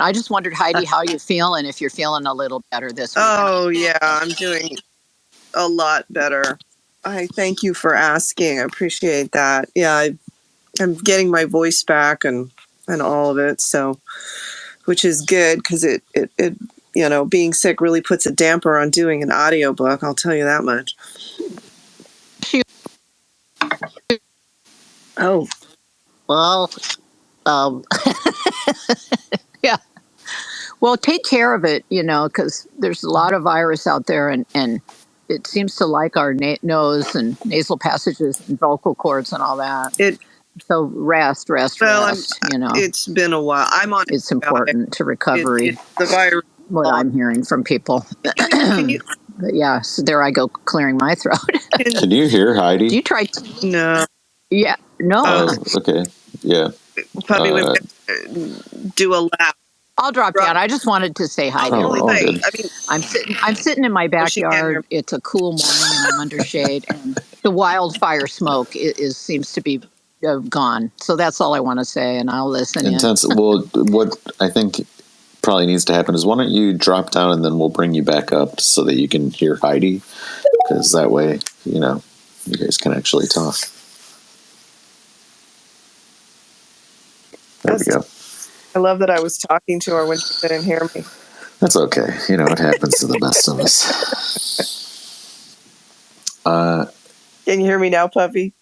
I just wondered, Heidi, how you feel and if you're feeling a little better this week. Oh, yeah, I'm doing a lot better. I thank you for asking. I appreciate that. Yeah, I'm getting my voice back and all of it. So, which is good because it being sick really puts a damper on doing an audiobook. I'll tell you that much. Oh, well, yeah. Well, take care of it, because there's a lot of virus out there, and it seems to like our nose and nasal passages and vocal cords and all that. So rest. It's been a while. I'm on. It's important to recovery. The virus. What I'm hearing from people. But yeah, so there I go clearing my throat. Can you hear Heidi? Do you try? No. Yeah. No. Oh, okay. Yeah. Probably would do a lap. I'll drop down. I just wanted to say hi to everybody. I'm sitting in my backyard. It's a cool morning, and I'm under shade, and the wildfire smoke seems to be gone. So that's all I want to say, and I'll listen. Intense. Well, what I think probably needs to happen is why don't you drop down, and then we'll bring you back up so that you can hear Heidi, because that way, you guys can actually talk. There we go. I love that I was talking to her when she couldn't hear me. That's okay. It happens to the best of us. Can you hear me now, puppy?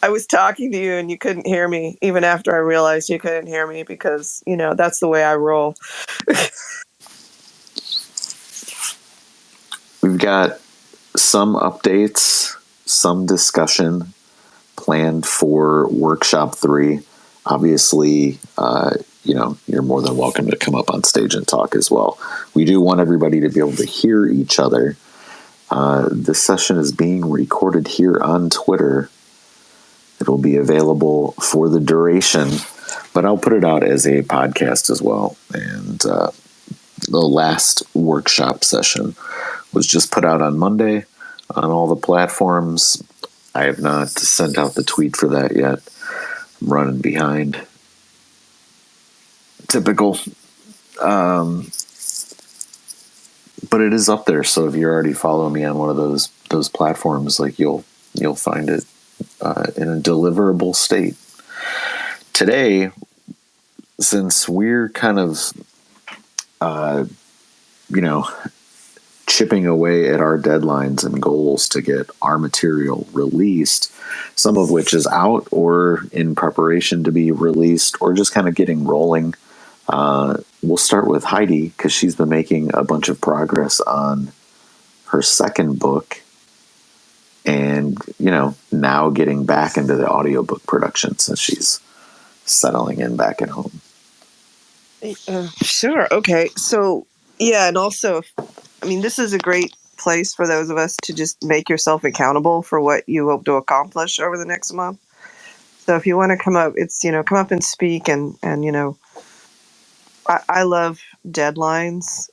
I was talking to you and you couldn't hear me, even after I realized you couldn't hear me, because, that's the way I roll. We've got some updates, some discussion planned for Workshop 3. Obviously, you're more than welcome to come up on stage and talk as well. We do want everybody to be able to hear each other. This session is being recorded here on Twitter. It'll be available for the duration, but I'll put it out as a podcast as well. And the last workshop session was just put out on Monday on all the platforms. I have not sent out the tweet for that yet. I'm running behind. Typical. But it is up there, so if you're already following me on one of those platforms, like you'll find it in a deliverable state. Today, since we're kind of chipping away at our deadlines and goals to get our material released, some of which is out or in preparation to be released or just kind of getting rolling. We'll start with Heidi because she's been making a bunch of progress on her second book and, now getting back into the audiobook production since she's settling in back at home. Sure. Okay. So, yeah. And also, this is a great place for those of us to just make yourself accountable for what you hope to accomplish over the next month. So if you want to come up, come up and speak and I love deadlines.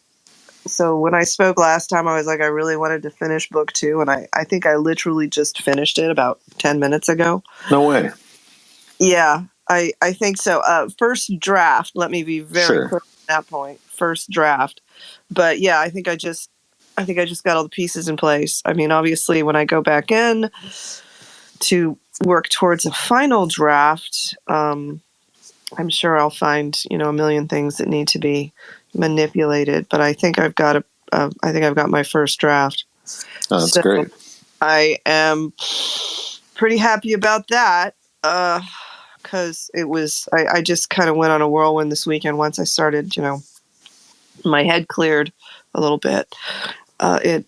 So when I spoke last time, I was like, I really wanted to finish book 2. And I think I literally just finished it about 10 minutes ago. No way. Yeah, I think so. First draft, let me be very clear at that point. First draft. But yeah, I think I just got all the pieces in place. Obviously when I go back in to work towards a final draft, I'm sure I'll find, a million things that need to be manipulated, but I think I've got my first draft. Oh, that's great. I am pretty happy about that. Cause it was, I just kind of went on a whirlwind this weekend. Once I started, my head cleared a little bit. And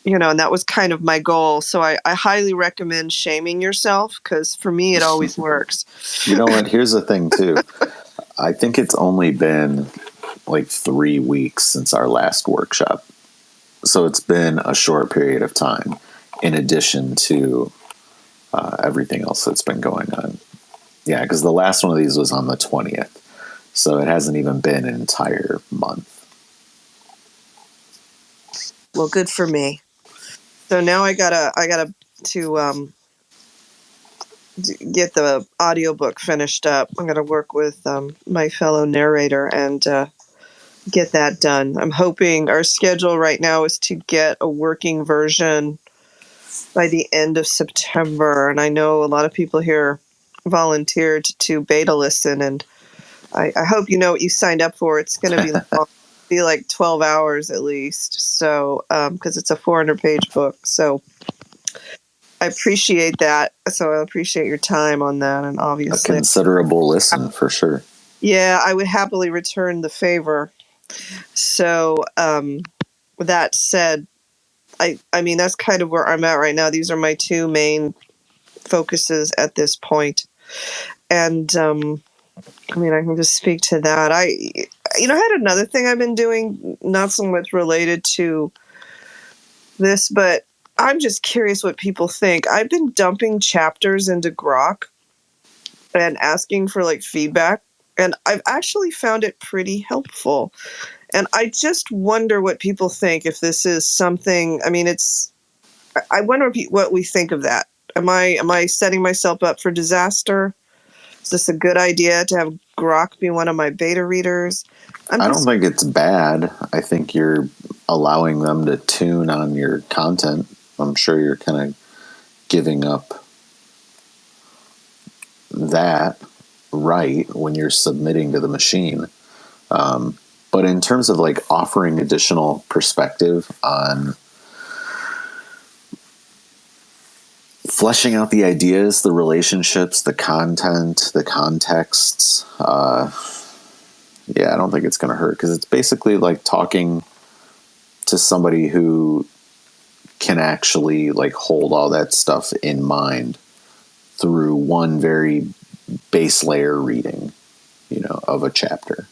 that was kind of my goal. So I highly recommend shaming yourself because for me, it always works. You know what? Here's the thing, too. I think it's only been like 3 weeks since our last workshop. So it's been a short period of time in addition to everything else that's been going on. Yeah, because the last one of these was on the 20th. So it hasn't even been an entire month. Well, good for me. So now I gotta get the audiobook finished up. I'm going to work with my fellow narrator and get that done. I'm hoping our schedule right now is to get a working version by the end of September. And I know a lot of people here volunteered to beta listen, and I hope you know what you signed up for. It's going to be long, be like 12 hours at least. So, because it's a 400-page book. So I appreciate that. So I appreciate your time on that. And A obviously, considerable listen for sure. yeah, I would happily return the favor. So, with that said, I mean, that's kind of where I'm at right now. These are my two main focuses at this point. And, I mean, I can just speak to that. I had another thing I've been doing, not so much related to this, but I'm just curious what people think. I've been dumping chapters into Grok and asking for like feedback, and I've actually found it pretty helpful. And I just wonder what people think, if this is something. I mean, I wonder what we think of that. Am I setting myself up for disaster? Is this a good idea to have Grok be one of my beta readers? I don't think it's bad. I think you're allowing them to tune on your content. I'm sure you're kind of giving up that right when you're submitting to the machine. But in terms of like offering additional perspective on fleshing out the ideas, the relationships, the content, the contexts, yeah, I don't think it's going to hurt, because it's basically like talking to somebody who can actually like hold all that stuff in mind through one very base layer reading, of a chapter.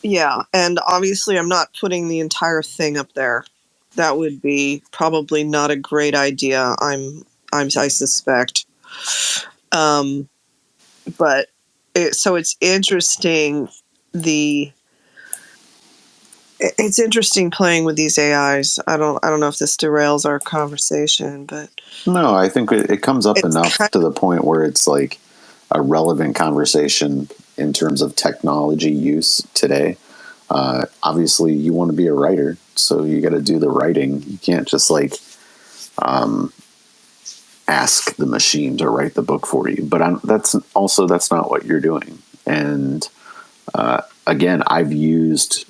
Yeah, and obviously I'm not putting the entire thing up there. That would be probably not a great idea. I suspect. Um, but so it's interesting. It's interesting playing with these AIs. I don't know if this derails our conversation, but No, I think it comes up enough to the point where it's like a relevant conversation in terms of technology use today. Obviously, you want to be a writer, so you got to do the writing. You can't just like ask the machine to write the book for you. But that's not what you're doing. And again, I've used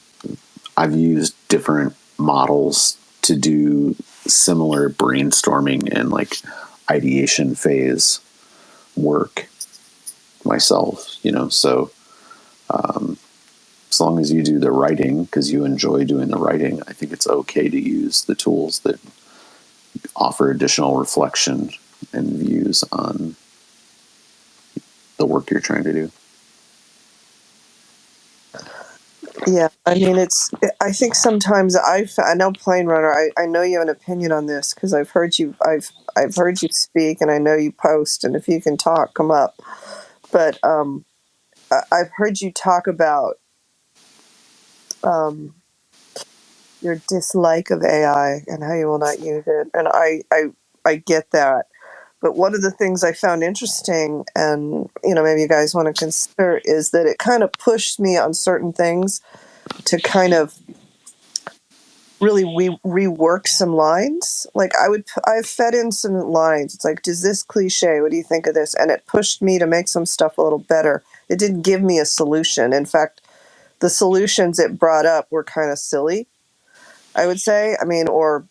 different models to do similar brainstorming and like ideation phase work myself, so as long as you do the writing because you enjoy doing the writing, I think it's okay to use the tools that offer additional reflection and views on the work you're trying to do. yeah, I mean, I think sometimes I know Plane Runner. I know you have an opinion on this because I've heard you. I've heard you speak, and I know you post. And if you can talk, come up. But I've heard you talk about um, your dislike of AI and how you will not use it, and I get that. But one of the things I found interesting, and maybe you guys want to consider, is that it kind of pushed me on certain things to kind of really rework some lines. Like I fed in some lines. It's like, does this cliche? What do you think of this? And it pushed me to make some stuff a little better. It didn't give me a solution. In fact, the solutions it brought up were kind of silly, I would say. I mean, or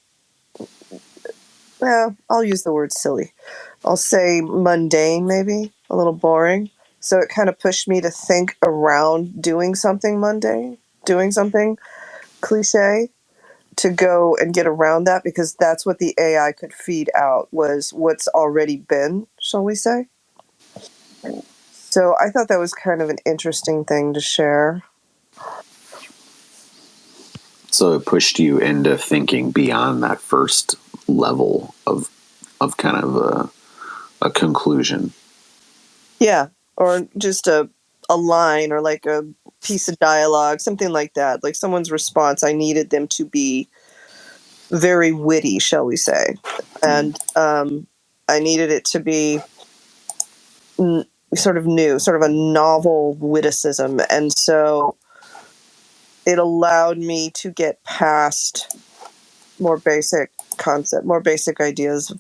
I'll use the word silly. I'll say mundane, maybe a little boring. So it kind of pushed me to think around doing something mundane, doing something cliche, to go and get around that, because that's what the AI could feed out, was what's already been, shall we say. So I thought that was kind of an interesting thing to share. So it pushed you into thinking beyond that first level of kind of a conclusion. Yeah, or just a line, or like a piece of dialogue, something like that. Like someone's response, I needed them to be very witty, shall we say. And I needed it to be sort of new, sort of a novel witticism. And so it allowed me to get past more basic concept, more basic ideas,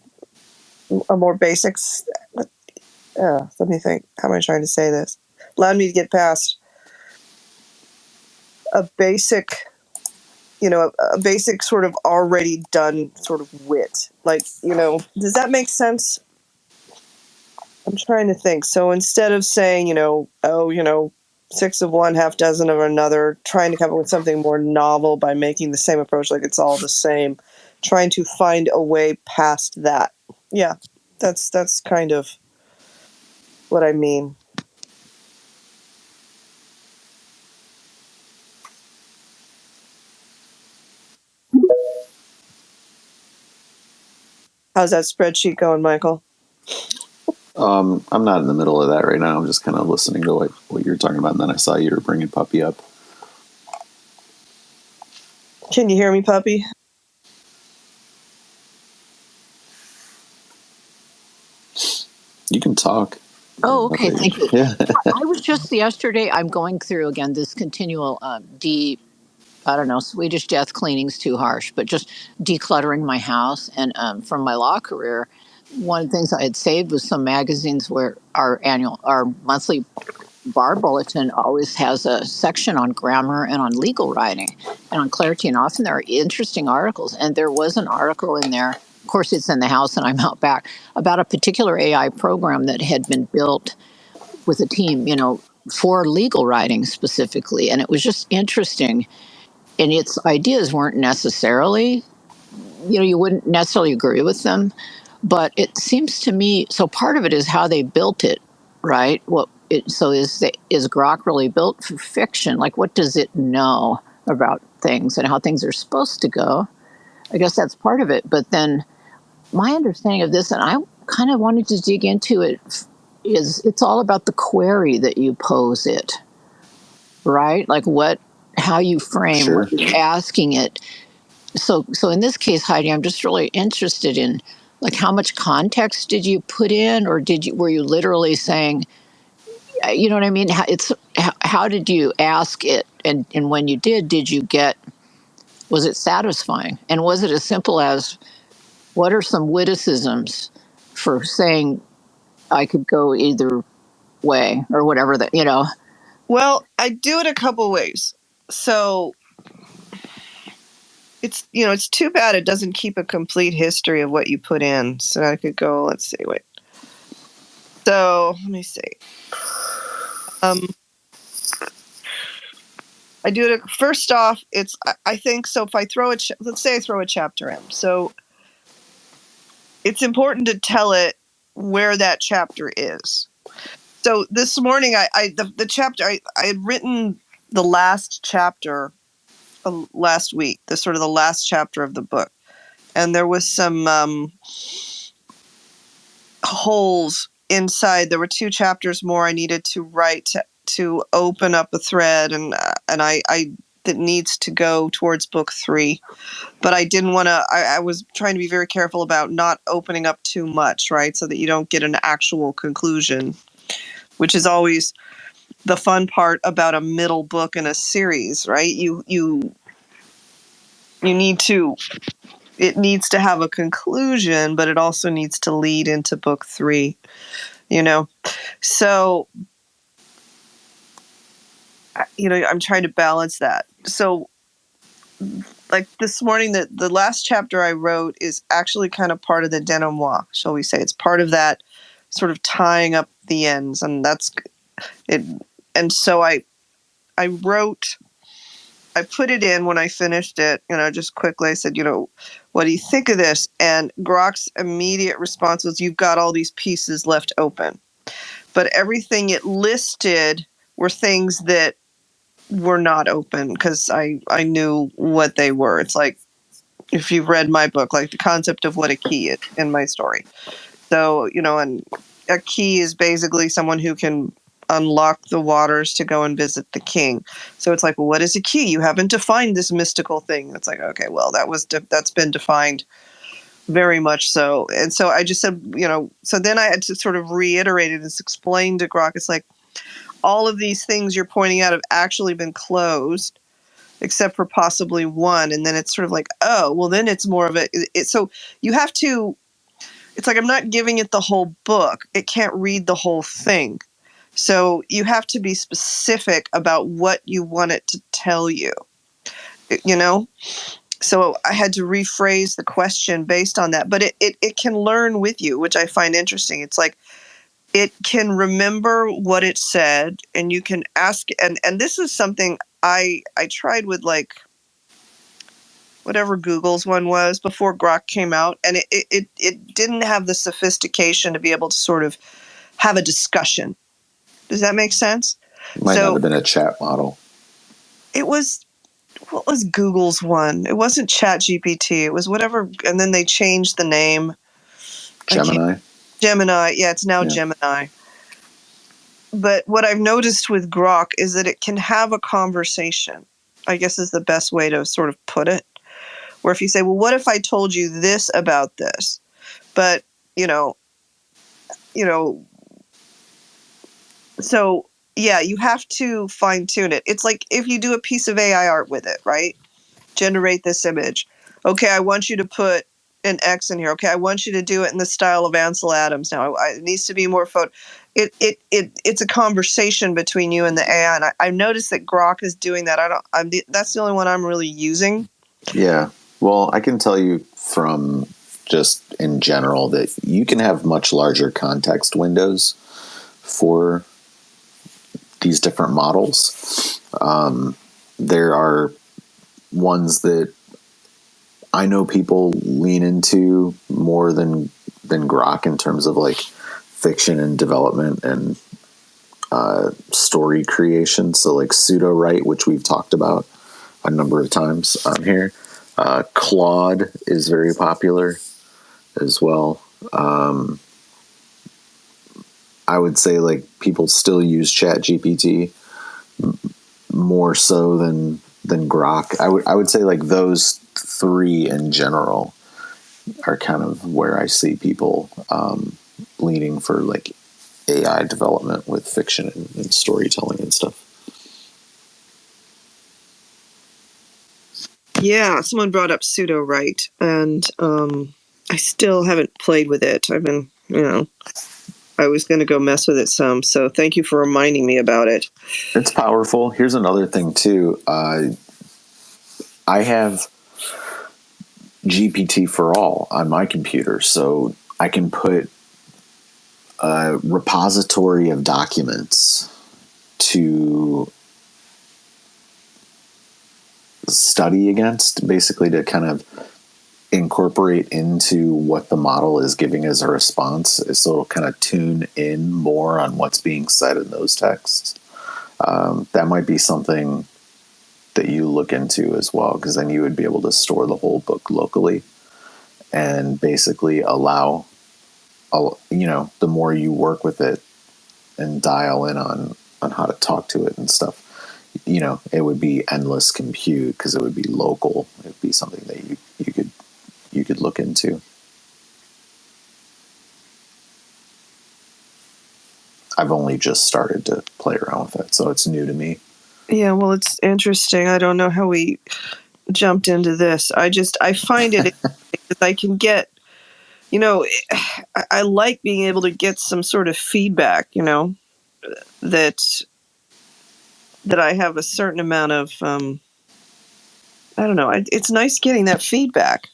a more basics. Let me think. How am I trying to say this? Allowed me to get past a basic, a basic sort of already done sort of wit. Like, does that make sense? I'm trying to think. So instead of saying, six of one, half dozen of another, trying to come up with something more novel by making the same approach, like it's all the same, trying to find a way past that. Yeah, that's kind of what I mean. How's that spreadsheet going, Michael? I'm not in the middle of that right now. I'm just kind of listening to what you're talking about, and then I saw you were bringing Puppy up. Can you hear me, Puppy? You can talk. Oh, okay. Thank you. Yeah. I was just yesterday, I'm going through again this continual I don't know, Swedish death cleaning's too harsh, but just decluttering my house. And from my law career, one of the things I had saved was some magazines where our monthly bar bulletin always has a section on grammar and on legal writing and on clarity. And often there are interesting articles. And there was an article in there. Of course, it's in the house and I'm out back about a particular AI program that had been built with a team, for legal writing specifically. And it was just interesting. And its ideas weren't necessarily, you wouldn't necessarily agree with them. But it seems to me, so part of it is how they built it, right? Is Grok really built for fiction? Like, what does it know about things and how things are supposed to go? I guess that's part of it. But then my understanding of this, and I kind of wanted to dig into it, is it's all about the query that you pose it, right? Like how you frame Sure. what you're asking it. So in this case, Heidi, I'm just really interested in like how much context did you put in, or were you literally saying, you know what I mean? How did you ask it, and when you did you get, was it satisfying, and was it as simple as what are some witticisms for saying I could go either way or whatever that. Well, I do it a couple ways. So it's too bad it doesn't keep a complete history of what you put in. So I could go, let's see, wait. So let me see. I do it first off. I think so. If I let's say I throw a chapter in, so it's important to tell it where that chapter is. So this morning, the chapter I had written the last chapter last week, the last chapter of the book, and there was some holes inside. There were 2 chapters more I needed to write to open up a thread, and I that needs to go towards book 3. But I didn't want to. I was trying to be very careful about not opening up too much, right, so that you don't get an actual conclusion, which is always the fun part about a middle book in a series, right? You need to. It needs to have a conclusion, but it also needs to lead into book 3. So I'm trying to balance that. So like this morning, the last chapter I wrote is actually kind of part of the denouement, shall we say. It's part of that sort of tying up the ends, and that's it. And so I put it in when I finished it, just quickly. I said, what do you think of this? And Grok's immediate response was, you've got all these pieces left open. But everything it listed were things that were not open because I knew what they were. It's like, if you've read my book, like the concept of what a key is in my story. So, and a key is basically someone who can unlock the waters to go and visit the king. So it's like, well, what is a key? You haven't defined this mystical thing. It's like, okay, well, that's been defined very much so. And so I just said, so then I had to sort of reiterate it and explain to Grok. It's like, all of these things you're pointing out have actually been closed, except for possibly one. And then it's sort of like, oh, well, then it's more of so you have to, it's like, I'm not giving it the whole book. It can't read the whole thing. So you have to be specific about what you want it to tell you, So I had to rephrase the question based on that. But it can learn with you, which I find interesting. It's like it can remember what it said, and you can ask. And this is something I tried with, like, whatever Google's one was before Grok came out, and it didn't have the sophistication to be able to sort of have a discussion. Does that make sense? Might not have been a chat model. It was, what was Google's one? It wasn't ChatGPT. It was whatever, and then they changed the name. Gemini. Gemini. Yeah, it's now Gemini. But what I've noticed with Grok is that it can have a conversation, I guess is the best way to sort of put it. Where if you say, well, what if I told you this about this? But, so yeah, you have to fine tune it. It's like if you do a piece of AI art with it, right? Generate this image. Okay, I want you to put an X in here. Okay, I want you to do it in the style of Ansel Adams. Now, it needs to be more photo. It's a conversation between you and the AI, and I've noticed that Grok is doing that. That's the only one I'm really using. Yeah. Well, I can tell you from just in general that you can have much larger context windows for these different models. There are ones that I know people lean into more than Grok in terms of like fiction and development and story creation. So like pseudo write, which we've talked about a number of times on here. Claude is very popular as well. I would say like people still use ChatGPT more so than Grok. I would say like those three in general are kind of where I see people leaning for like AI development with fiction and storytelling and stuff. Yeah, someone brought up pseudo write, and I still haven't played with it. I've been, I was going to go mess with it some. So thank you for reminding me about it. It's powerful. Here's another thing too. I have GPT for all on my computer, so I can put a repository of documents to study against, basically to kind of incorporate into what the model is giving as a response, so it'll kind of tune in more on what's being said in those texts. That might be something that you look into as well, because then you would be able to store the whole book locally and basically allow, the more you work with it and dial in on how to talk to it and stuff, it would be endless compute because it would be local. It would be something that you could look into. I've only just started to play around with it, so it's new to me. Yeah, well, it's interesting. I don't know how we jumped into this. I find it because I can get, I like being able to get some sort of feedback, that I have a certain amount of, I don't know. It's nice getting that feedback.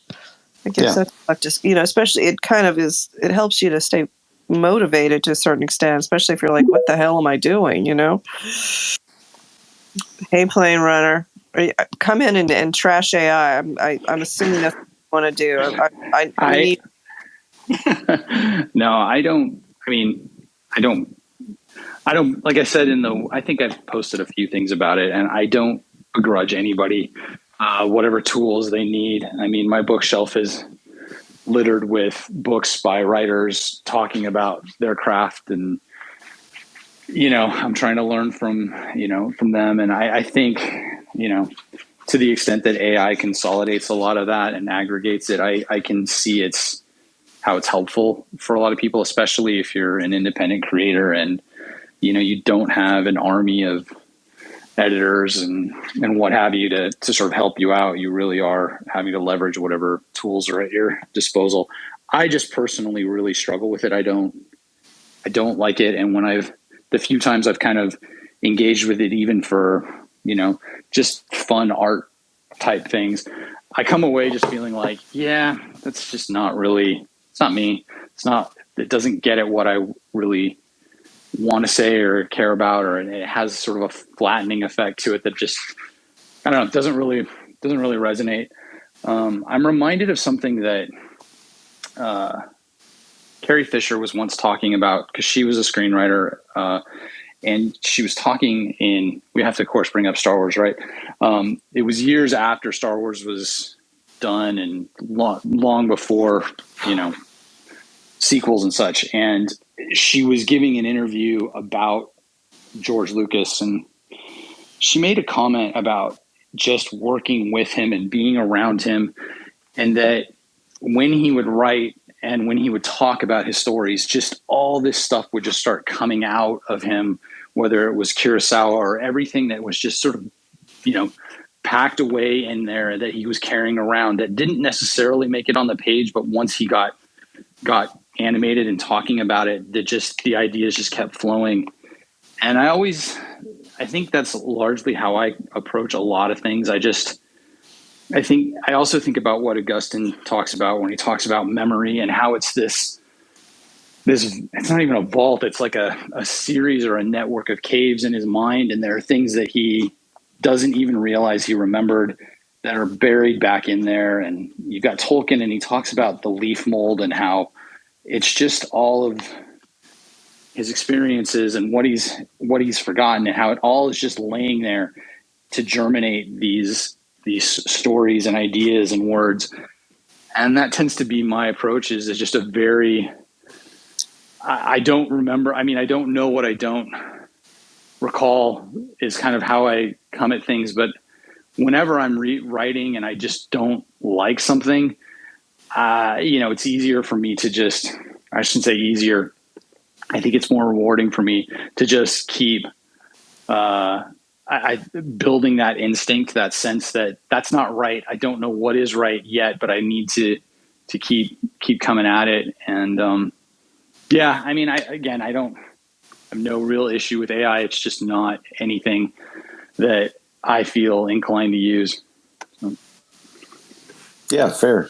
I guess that's just, especially it kind of is, it helps you to stay motivated to a certain extent, especially if you're like, what the hell am I doing, Hey, Plane Runner, come in and trash AI. I'm assuming that's what you want to do. I need. No, I don't. I mean, I don't. Like I said I think I've posted a few things about it, and I don't begrudge anybody whatever tools they need. I mean, my bookshelf is littered with books by writers talking about their craft, and I'm trying to learn from them. And I think to the extent that AI consolidates a lot of that and aggregates it, I can see how it's helpful for a lot of people, especially if you're an independent creator and, you don't have an army of editors and what have you to sort of help you out. You really are having to leverage whatever tools are at your disposal. I just personally really struggle with it. I don't like it. And the few times I've kind of engaged with it, even for, just fun art type things, I come away just feeling like, yeah, that's just not really, it's not me. It doesn't get at what I really want to say or care about, or it has sort of a flattening effect to it that just, I don't know, it doesn't really resonate. I'm reminded of something that Carrie Fisher was once talking about, because she was a screenwriter, and she was talking we have to, of course, bring up Star Wars, right? It was years after Star Wars was done and long before, sequels and such. And she was giving an interview about George Lucas, and she made a comment about just working with him and being around him, and that when he would write and when he would talk about his stories, just all this stuff would just start coming out of him, whether it was Kurosawa or everything that was just sort of, packed away in there that he was carrying around that didn't necessarily make it on the page. But once he got animated and talking about it, the ideas just kept flowing. And I think that's largely how I approach a lot of things. I also think about what Augustine talks about when he talks about memory and how it's this, it's not even a vault. It's like a series or a network of caves in his mind. And there are things that he doesn't even realize he remembered that are buried back in there. And you've got Tolkien, and he talks about the leaf mold and how it's just all of his experiences and what he's forgotten, and how it all is just laying there to germinate these stories and ideas and words. And that tends to be my approach, is just a very, I don't remember. I mean, I don't know what I don't recall is kind of how I come at things. But whenever I'm writing and I just don't like something, it's easier for me to just, I shouldn't say easier, I think it's more rewarding for me to just keep building that instinct, that sense that that's not right. I don't know what is right yet, but I need to keep coming at it. And I mean, I have no real issue with AI. It's just not anything that I feel inclined to use. So. Yeah, fair.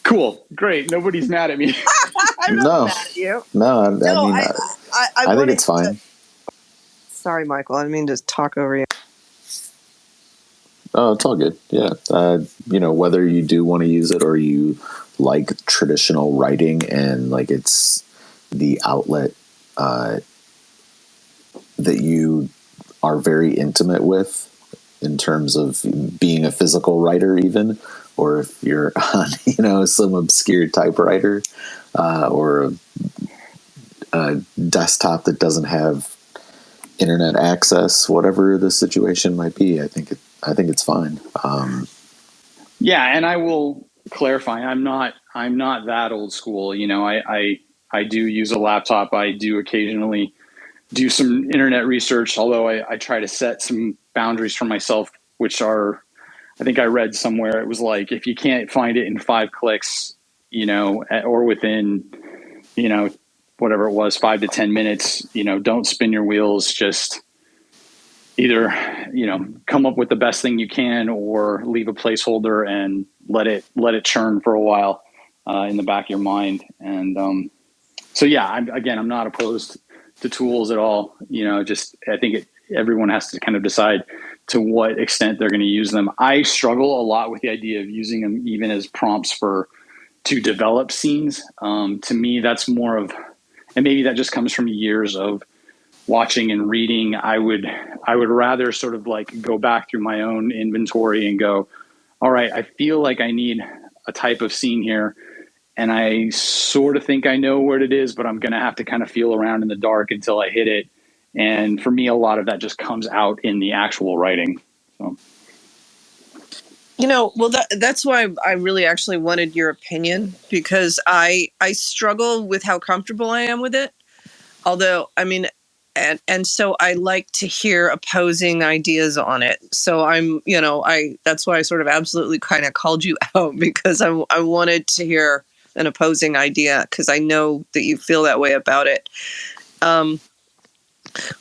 Cool. Great. Nobody's mad at me. I'm not mad at you. No, I think it's fine. Sorry, Michael. I didn't mean to talk over you. Oh, it's all good. Yeah. Whether you do want to use it or you like traditional writing and like it's the outlet that you are very intimate with in terms of being a physical writer, even, or if you're on, some obscure typewriter or a desktop that doesn't have internet access, whatever the situation might be, I think it's fine. Yeah, and I will clarify, I'm not that old school. I do use a laptop. I do occasionally do some internet research, although I try to set some boundaries for myself, which are, I think I read somewhere, it was like, if you can't find it in 5 clicks, or within, whatever it was, 5 to 10 minutes, don't spin your wheels. Just either, come up with the best thing you can, or leave a placeholder and let it churn for a while in the back of your mind. And so, yeah, I'm not opposed to tools at all. I think everyone has to kind of decide to what extent they're going to use them. I struggle a lot with the idea of using them even as prompts to develop scenes. To me, that's more of, and maybe that just comes from years of watching and reading. I would rather sort of like go back through my own inventory and go, all right, I feel like I need a type of scene here, and I sort of think I know what it is, but I'm going to have to kind of feel around in the dark until I hit it. And for me, a lot of that just comes out in the actual writing. So. Well, that's why I really actually wanted your opinion, because I struggle with how comfortable I am with it. Although, I mean, and so I like to hear opposing ideas on it. So that's why I sort of absolutely kind of called you out, because I wanted to hear an opposing idea, because I know that you feel that way about it.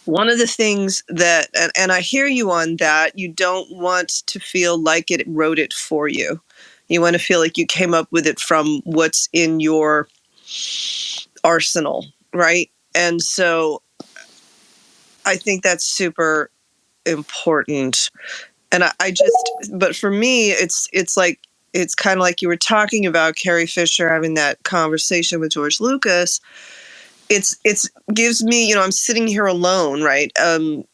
One of the things that, and I hear you on that, you don't want to feel like it wrote it for you. You want to feel like you came up with it from what's in your arsenal, right? And so I think that's super important. And but for me, it's like, it's kind of like you were talking about Carrie Fisher having that conversation with George Lucas. It's gives me, I'm sitting here alone, right? And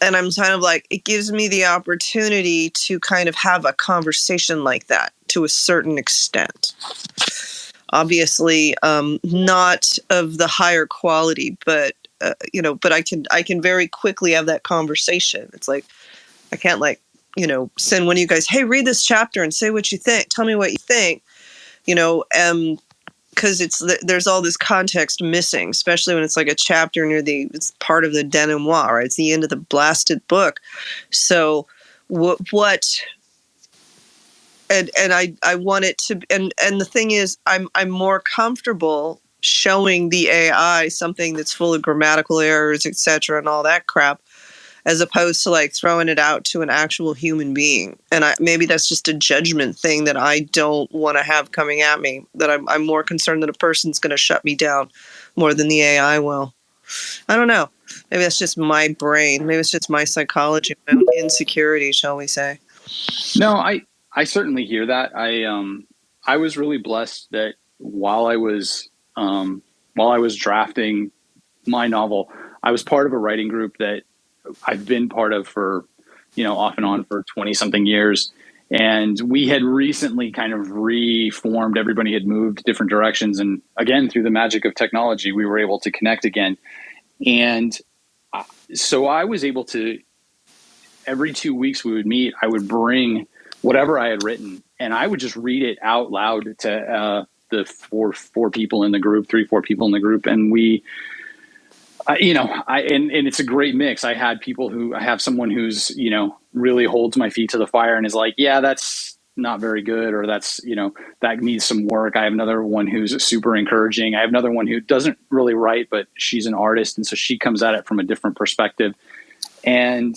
I'm kind of like, it gives me the opportunity to kind of have a conversation like that to a certain extent. Obviously, not of the higher quality, but but I can very quickly have that conversation. It's like, I can't send one of you guys, hey, read this chapter and say what you think. Tell me what you think. Because there's all this context missing, especially when it's like a chapter near it's part of the denouement, right? It's the end of the blasted book. So what and I want it to, and the thing is, I'm more comfortable showing the AI something that's full of grammatical errors, etc., and all that crap, as opposed to like throwing it out to an actual human being. And maybe that's just a judgment thing that I don't want to have coming at me, that I'm more concerned that a person's going to shut me down more than the AI will. I don't know. Maybe that's just my brain. Maybe it's just my psychology, my own insecurity, shall we say. No, I certainly hear that. I was really blessed that while I was drafting my novel, I was part of a writing group that I've been part of for, off and on for 20 something years. And we had recently kind of reformed. Everybody had moved different directions. And again, through the magic of technology, we were able to connect again. And so I was able to, every 2 weeks we would meet, I would bring whatever I had written and I would just read it out loud to the four people in the group, 3-4 people in the group. And we, and it's a great mix. I have someone who's, really holds my feet to the fire and is like, yeah, that's not very good. Or that's, that needs some work. I have another one who's super encouraging. I have another one who doesn't really write, but she's an artist. And so she comes at it from a different perspective. And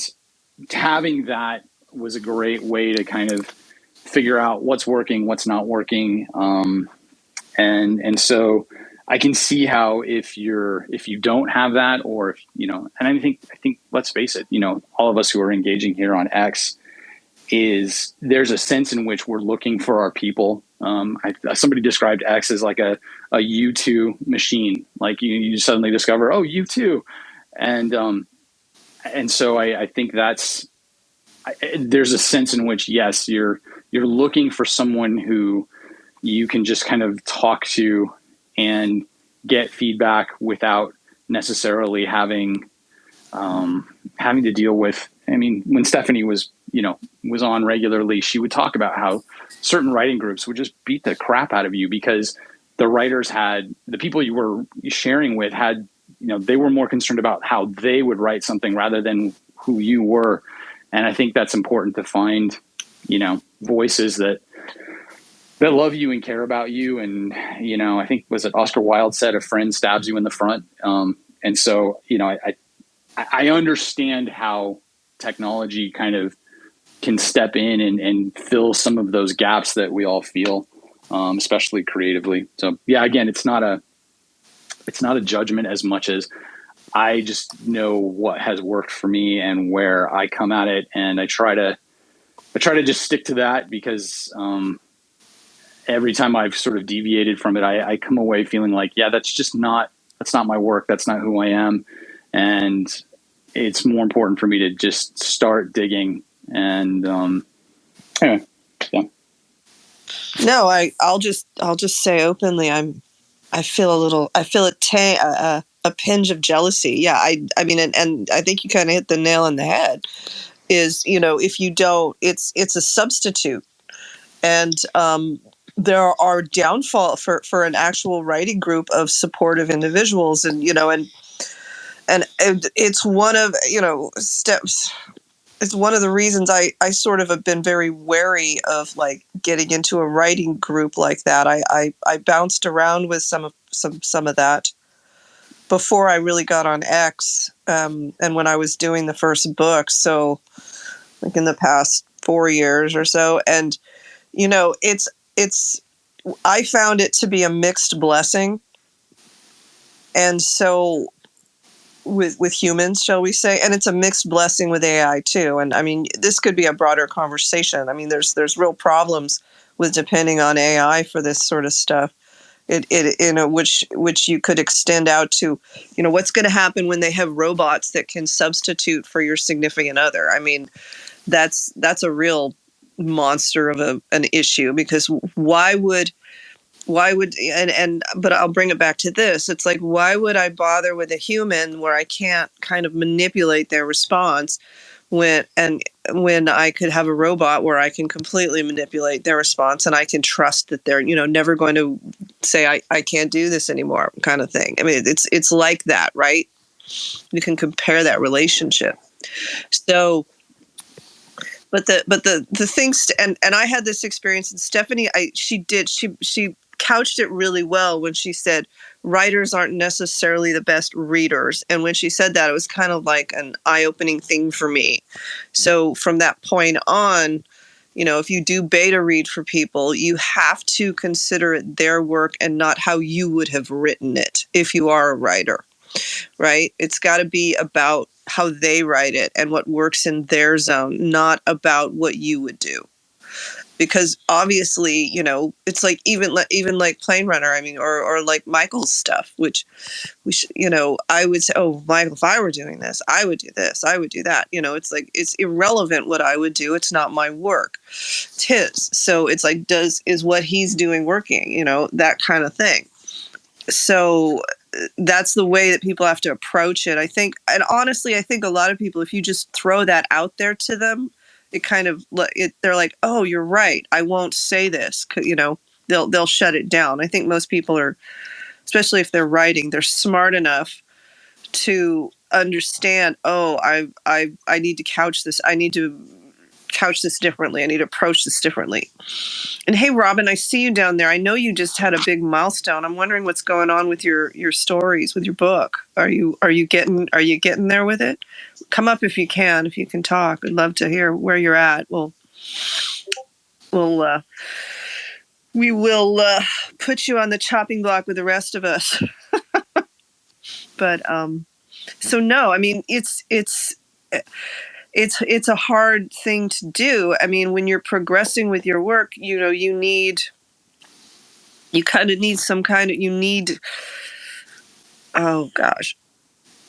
having that was a great way to kind of figure out what's working, what's not working. And so I can see how if you don't have that, or if, and I think let's face it, all of us who are engaging here on X, there's a sense in which we're looking for our people. Somebody described X as like a U2 machine. Like you suddenly discover, oh, U2. And so I think there's a sense in which, yes, you're looking for someone who you can just kind of talk to and get feedback without necessarily having to deal with. I mean, when Stephanie was on regularly, she would talk about how certain writing groups would just beat the crap out of you because the people you were sharing with they were more concerned about how they would write something rather than who you were. And I think that's important to find, voices that love you and care about you. And, I think, was it Oscar Wilde said, a friend stabs you in the front. And so, I understand how technology kind of can step in and fill some of those gaps that we all feel, especially creatively. So yeah, again, it's not a judgment as much as I just know what has worked for me and where I come at it. And I try to just stick to that because, every time I've sort of deviated from it, I come away feeling like, yeah, that's not my work. That's not who I am. And it's more important for me to just start digging. And, anyway, yeah. No, I'll just say openly, I feel a a pinch of jealousy. Yeah, I mean, and I think you kind of hit the nail on the head. Is, if you don't, it's a substitute, and there are downfall for an actual writing group of supportive individuals, and it's one of steps. It's one of the reasons I sort of have been very wary of like getting into a writing group like that. I bounced around with some of that before I really got on X, and when I was doing the first book. So like in the past 4 years or so, and it's I found it to be a mixed blessing, and so with humans, shall we say, and it's a mixed blessing with AI too. And I mean, this could be a broader conversation. I mean, there's real problems with depending on AI for this sort of stuff. Which you could extend out to, what's going to happen when they have robots that can substitute for your significant other. I mean, that's a real monster of an issue, because why would but I'll bring it back to this. It's like, why would I bother with a human where I can't kind of manipulate their response when I could have a robot where I can completely manipulate their response, and I can trust that they're, never going to say I can't do this anymore, kind of thing. I mean, it's like that, right? You can compare that relationship. So but the things, and I had this experience, and Stephanie, she couched it really well when she said writers aren't necessarily the best readers. And when she said that, it was kind of like an eye-opening thing for me. So from that point on, if you do beta read for people, you have to consider it their work and not how you would have written it if you are a writer, right? It's got to be about how they write it and what works in their zone, not about what you would do. Because obviously, it's like even like Plane Runner, I mean, or like Michael's stuff, which I would say, oh, Michael, if I were doing this, I would do this, I would do that. It's like, it's irrelevant what I would do. It's not my work. It's his. So it's like, is what he's doing working, that kind of thing. So that's the way that people have to approach it, I think. And honestly, I think a lot of people, if you just throw that out there to them, it kind of, they're like, oh, you're right, I won't say this. They'll shut it down. I think most people are, especially if they're writing, they're smart enough to understand, oh, I need to couch this. I need to couch this differently. I need to approach this differently. And hey, Robin, I see you down there. I know you just had a big milestone. I'm wondering what's going on with your stories, with your book. Are you getting there with it? Come up if you can talk. I'd love to hear where you're at. We will put you on the chopping block with the rest of us. But so no, I mean, it's a hard thing to do. I mean, when you're progressing with your work, you kind of need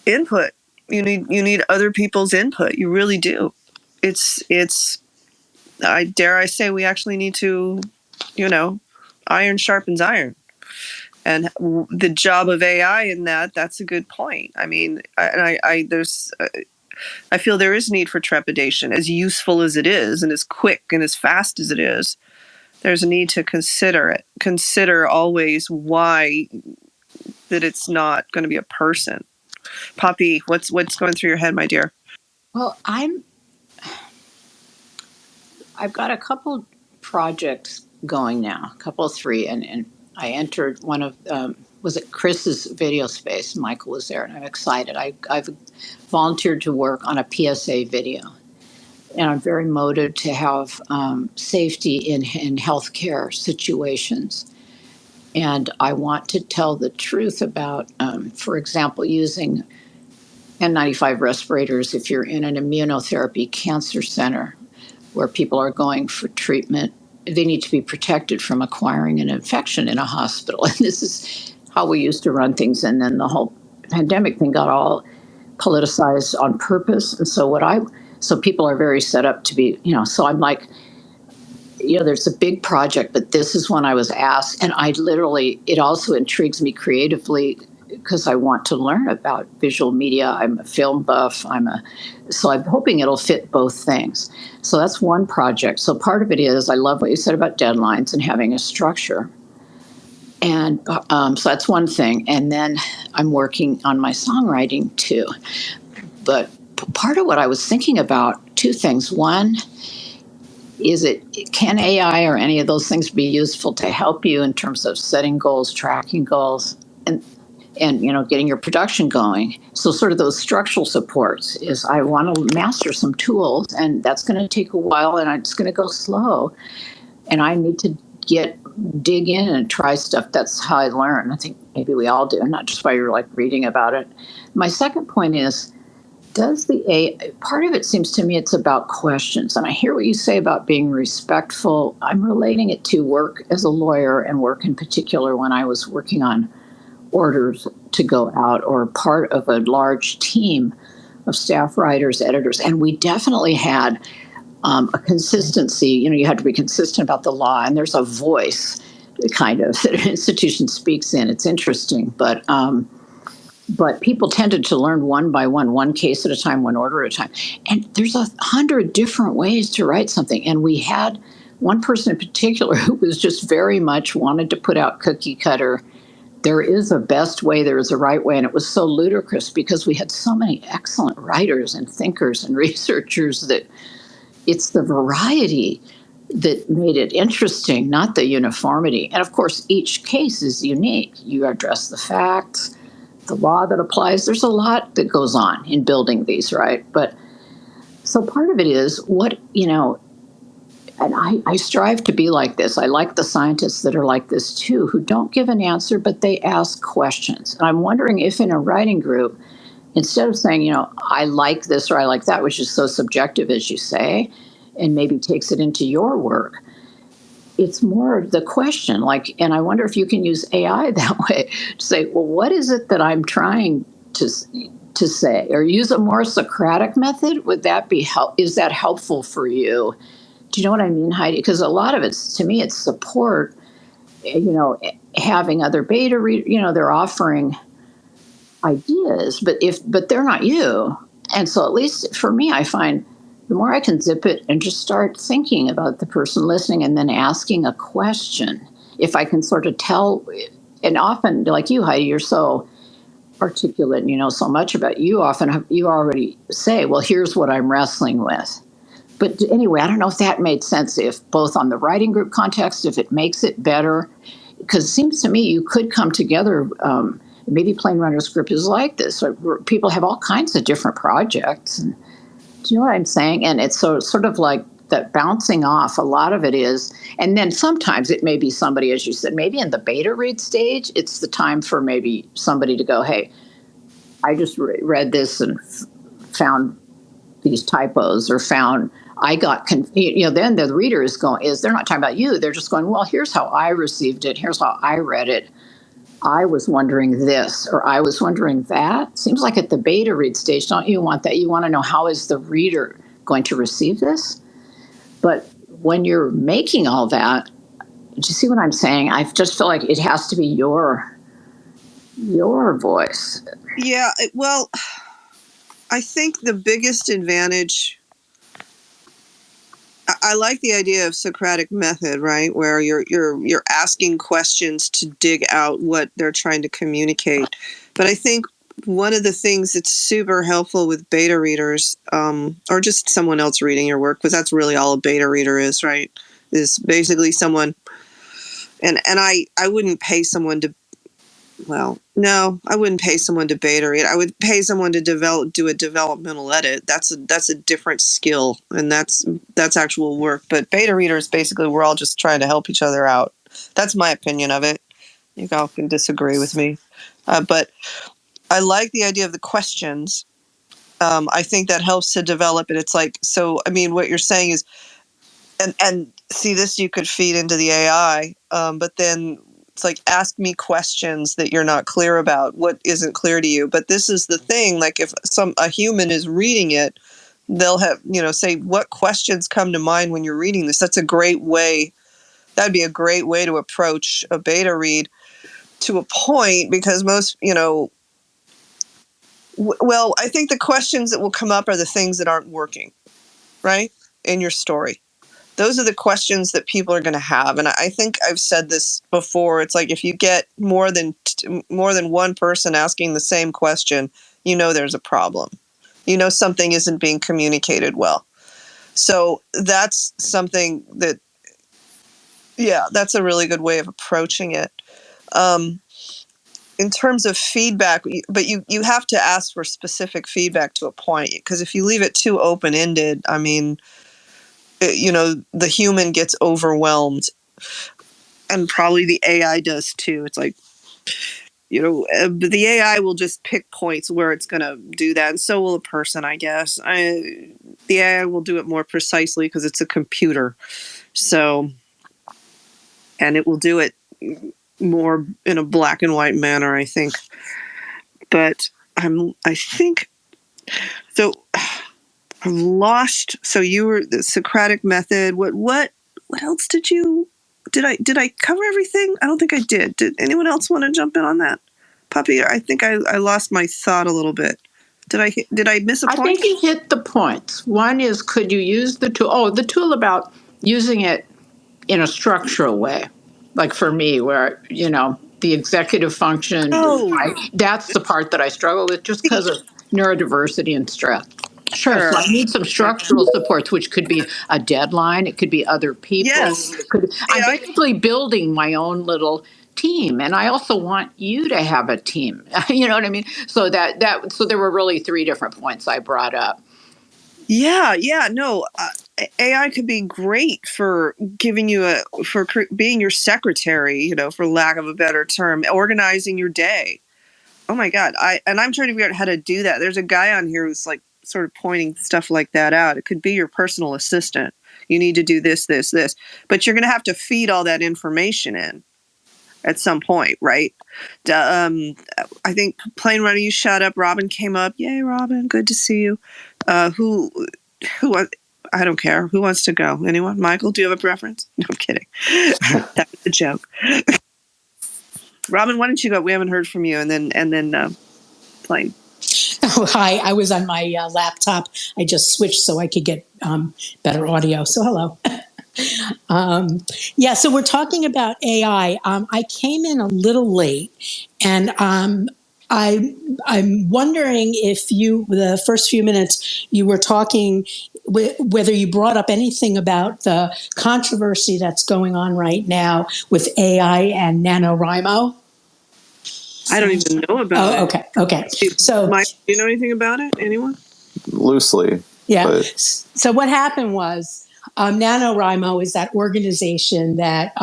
input. You need other people's input. You really do. I dare I say, we actually need to, iron sharpens iron. And the job of AI in that's a good point. I mean, I feel there is need for trepidation, as useful as it is, and as quick and as fast as it is. There's a need to consider it. Consider always why that it's not going to be a person. Poppy, what's going through your head, my dear? Well, I've got a couple projects going now, a couple of three, and I entered one of was it Chris's video space. Michael was there, and I'm excited. I've volunteered to work on a PSA video, and I'm very motivated to have safety in healthcare situations. And I want to tell the truth about, for example, using N95 respirators if you're in an immunotherapy cancer center where people are going for treatment. They need to be protected from acquiring an infection in a hospital. And this is how we used to run things. And then the whole pandemic thing got all politicized on purpose. And so people are very set up to be, so I'm like, there's a big project, but this is when I was asked, and it also intrigues me creatively. because I want to learn about visual media. I'm a film buff. So I'm hoping it'll fit both things. So that's one project. So part of it is I love what you said about deadlines and having a structure. And so that's one thing. And then I'm working on my songwriting too. But part of what I was thinking about, two things. One, can AI or any of those things be useful to help you in terms of setting goals, tracking goals, and getting your production going? So sort of those structural supports is I want to master some tools, and that's going to take a while, and it's going to go slow, and I need to dig in and try stuff. That's how I learn. I think maybe we all do, not just by reading about it. My second point is, part of it seems to me it's about questions. And I hear what you say about being respectful. I'm relating it to work as a lawyer, and work in particular when I was working on orders to go out, or part of a large team of staff writers, editors. And we definitely had a consistency. You had to be consistent about the law, and there's a voice kind of that an institution speaks in. It's interesting, but people tended to learn one by one case at a time, one order at a time. And there's 100 different ways to write something. And we had one person in particular who was just very much wanted to put out cookie cutter. There is a best way, there is a right way. And it was so ludicrous because we had so many excellent writers and thinkers and researchers that it's the variety that made it interesting, not the uniformity. And of course, each case is unique. You address the facts, the law that applies. There's a lot that goes on in building these, right? But so part of it is and I strive to be like this. I like the scientists that are like this too, who don't give an answer, but they ask questions. And I'm wondering if in a writing group, instead of saying, I like this or I like that, which is so subjective, as you say, and maybe takes it into your work, it's more the question, and I wonder if you can use AI that way to say, well, what is it that I'm trying to say? Or use a more Socratic method? Would that is that helpful for you? Do you know what I mean, Heidi? Because a lot of to me, it's support, having other beta readers, they're offering ideas, but they're not you. And so at least for me, I find the more I can zip it and just start thinking about the person listening and then asking a question, if I can sort of tell. And often, like you, Heidi, you're so articulate and you know so much about you already say, well, here's what I'm wrestling with. But anyway, I don't know if that made sense, if both on the writing group context, if it makes it better, because it seems to me you could come together. Maybe Plain Runner's group is like this. People have all kinds of different projects. And, do you know what I'm saying? And it's sort of like that bouncing off. A lot of it is, and then sometimes it may be somebody, as you said, maybe in the beta read stage, it's the time for maybe somebody to go, hey, I just read this and found these typos, or found I got then the reader they're not talking about you, they're just going, well, here's how I received it, here's how I read it, I was wondering this, or I was wondering that. Seems like at the beta read stage, don't you want that? You want to know, how is the reader going to receive this? But when you're making all that, do you see what I'm saying? I just feel like it has to be your voice. Yeah, well, I think the biggest advantage, I like the idea of Socratic method, right? Where you're asking questions to dig out what they're trying to communicate. But I think one of the things that's super helpful with beta readers, or just someone else reading your work, because that's really all a beta reader is, right? Is basically someone, and I wouldn't pay someone to, well, no, I wouldn't pay someone to beta read. I would pay someone to do a developmental edit. That's a different skill, and that's actual work. But beta readers, basically, we're all just trying to help each other out. That's my opinion of it. You all can disagree with me, but I like the idea of the questions. I think that helps to develop it. It's like, so, I mean, what you're saying is, and see, this you could feed into the AI, but then it's like, ask me questions that you're not clear about, what isn't clear to you. But this is the thing, like if a human is reading it, they'll have, say, what questions come to mind when you're reading this. That'd be a great way to approach a beta read. to a point, because most, well, I think the questions that will come up are the things that aren't working, right, in your story. Those are the questions that people are going to have. And I think I've said this before. It's like if you get more than one person asking the same question, there's a problem. Something isn't being communicated well. So that's something that, that's a really good way of approaching it. In terms of feedback, but you have to ask for specific feedback to a point, because if you leave it too open-ended, I mean, the human gets overwhelmed, and probably the AI does too. It's like, the AI will just pick points where it's going to do that, and so will a person, I guess. The AI will do it more precisely because it's a computer. So, and it will do it more in a black and white manner, I think. But I think so. I'm lost. So you were the Socratic method. What else did I cover everything? I don't think I did. Did anyone else want to jump in on that? Puppy, I think I lost my thought a little bit. Did I miss a point? I think you hit the points. One is, could you use the tool? Oh, the tool about using it in a structural way. Like for me, where, the executive function, that's the part that I struggle with just because of neurodiversity and stress. Sure. So I need some structural supports, which could be a deadline. It could be other people. Yes. I'm basically building my own little team, and I also want you to have a team. You know what I mean? So so there were really three different points I brought up. Yeah, no. AI could be great for giving you being your secretary, for lack of a better term, organizing your day. Oh my God. I'm trying to figure out how to do that. There's a guy on here who's like sort of pointing stuff like that out. It could be your personal assistant. You need to do this, but you're going to have to feed all that information in at some point, right? I think Plain Runner, you shut up. Robin came up. Yay, Robin. Good to see you. Who, I don't care. Who wants to go? Anyone? Michael, do you have a preference? No, I'm kidding. That was a joke. Robin, why don't you go? We haven't heard from you. And then Plain. Oh, hi. I was on my laptop. I just switched so I could get better audio. So hello. So we're talking about AI. I came in a little late, and I'm wondering if the first few minutes you were talking, whether you brought up anything about the controversy that's going on right now with AI and NaNoWriMo. I don't even know about it. Okay. So, Mike, do you know anything about it? Anyone? Loosely. Yeah. But. So what happened was, NaNoWriMo is that organization that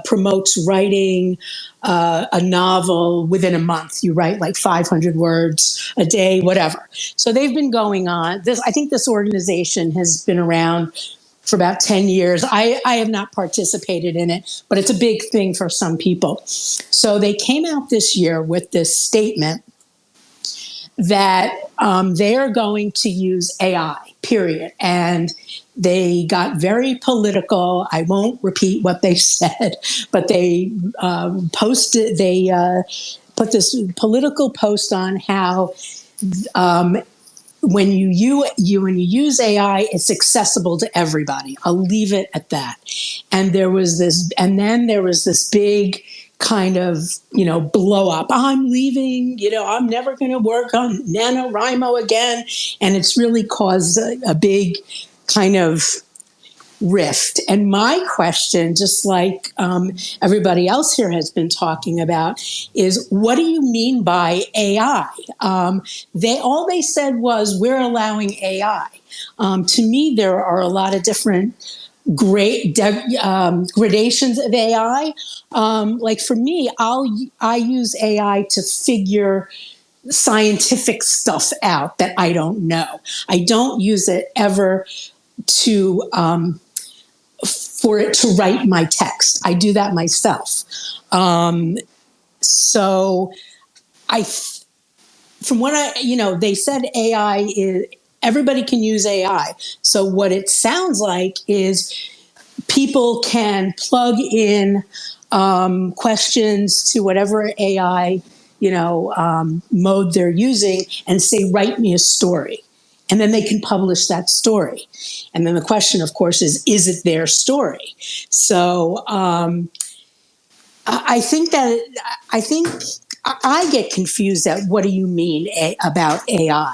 promotes writing a novel within a month. You write like 500 words a day, whatever. So they've been going on. I think this organization has been around for about 10 years. I have not participated in it, but it's a big thing for some people. So they came out this year with this statement that they are going to use AI, period. And they got very political. I won't repeat what they said, but they put this political post on how when you use AI, it's accessible to everybody. I'll leave it at that. And then there was this big kind of, blow up. I'm leaving, I'm never going to work on NaNoWriMo again. And it's really caused a big kind of rift. And my question, just like everybody else here has been talking about, is what do you mean by AI? All they said was we're allowing AI. To me, there are a lot of different gradations of AI. Like for me, I use AI to figure scientific stuff out that I don't know. I don't use it ever for it to write my text. I do that myself. So from what they said AI is, everybody can use AI. So what it sounds like is people can plug in questions to whatever AI, mode they're using and say, write me a story. And then they can publish that story. And then the question, of course, is it their story? So I think I get confused at what do you mean about AI?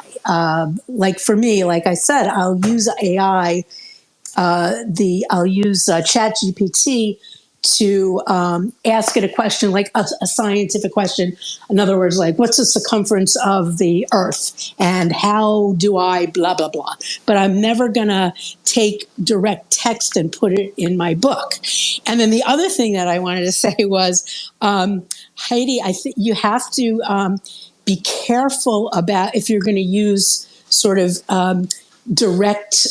Like for me, like I said, I'll use AI. I'll use ChatGPT to ask it a question, like a scientific question. In other words, like, what's the circumference of the Earth, and how do I blah blah blah? But I'm never gonna take direct text and put it in my book. And then the other thing that I wanted to say was, Heidi, I think you have to be careful about if you're going to use sort of direct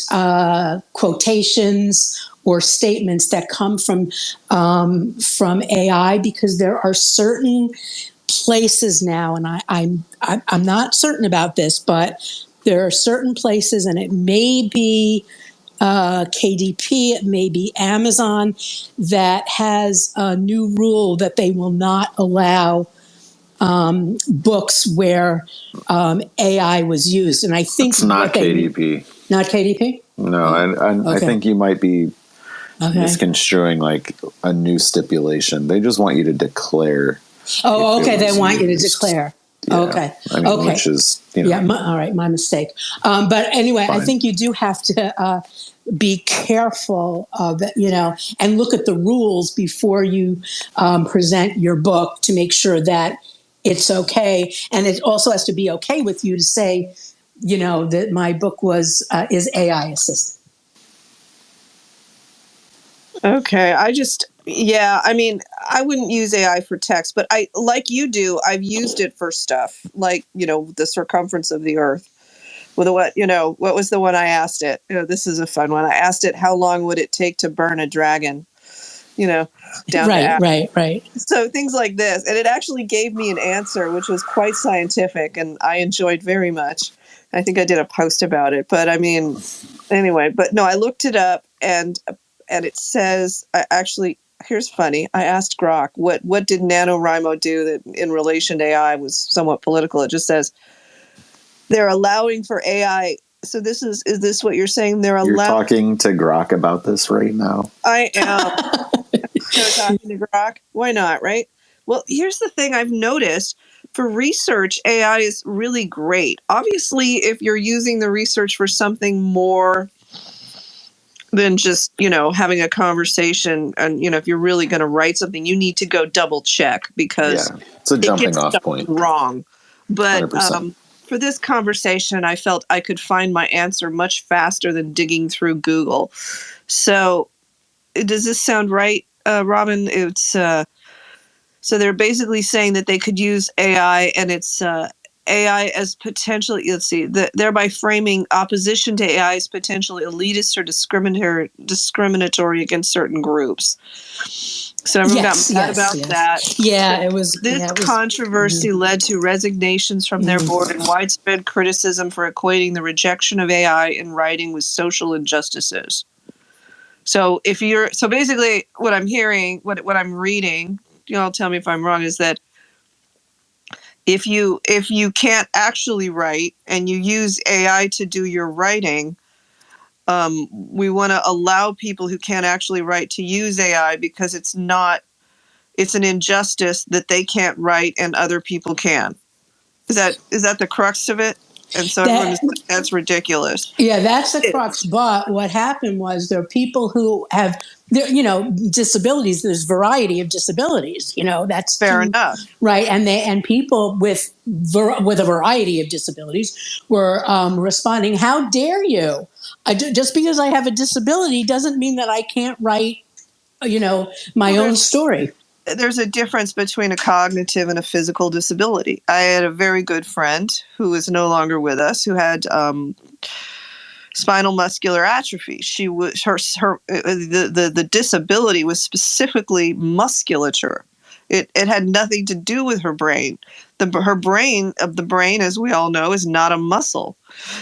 quotations or statements that come from AI, because there are certain places now, and I'm not certain about this, but there are certain places, and it may be KDP, it may be Amazon, that has a new rule that they will not allow books where AI was used. And I think it's not KDP. Not KDP? No, I think you might be misconstruing like a new stipulation. They just want you to declare. Oh, okay. They want you to declare. Yeah. Okay. I mean, which is, all right. My mistake. But anyway, fine. I think you do have to be careful of it, and look at the rules before you present your book to make sure that it's okay. And it also has to be okay with you to say, that my book is AI assisted. Okay. I mean, I wouldn't use AI for text, but like you do, I've used it for stuff like, the circumference of the Earth. What was the one I asked it? This is a fun one. I asked it, how long would it take to burn a dragon? Down to right. So things like this. And it actually gave me an answer, which was quite scientific and I enjoyed very much. I think I did a post about it, but I mean, anyway, but no, I looked it up and it says, here's funny. I asked Grok, what did NaNoWriMo do that in relation to AI was somewhat political? It just says they're allowing for AI. So is this what you're saying? You're talking to Grok about this right now? I am. Talking to Grok. Why not, right? Well, here's the thing I've noticed. For research, AI is really great. Obviously, if you're using the research for something more than just, having a conversation, and, if you're really going to write something, you need to go double check because it's a jumping off point. Wrong. But for this conversation, I felt I could find my answer much faster than digging through Google. So does this sound right, Robin? It's so they're basically saying that they could use AI, and it's AI as potentially, thereby framing opposition to AI as potentially elitist or discriminatory against certain groups. So everyone got mad about that. Yeah, it was. This controversy led to resignations from their board and widespread criticism for equating the rejection of AI in writing with social injustices. So basically what I'm hearing, what I'm reading, tell me if I'm wrong, is that if you can't actually write and you use AI to do your writing, we want to allow people who can't actually write to use AI because it's an injustice that they can't write and other people can. Is that the crux of it? And so everyone's like, that's ridiculous. Yeah, that's the crux. But what happened was there are people who have, disabilities. There's variety of disabilities. That's fair enough, right? And people with a variety of disabilities were responding. How dare you? Just because I have a disability doesn't mean that I can't write, my own story. There's a difference between a cognitive and a physical disability. I had a very good friend who is no longer with us, who had spinal muscular atrophy. She was the disability was specifically musculature. It had nothing to do with her brain. Her brain, as we all know, is not a muscle.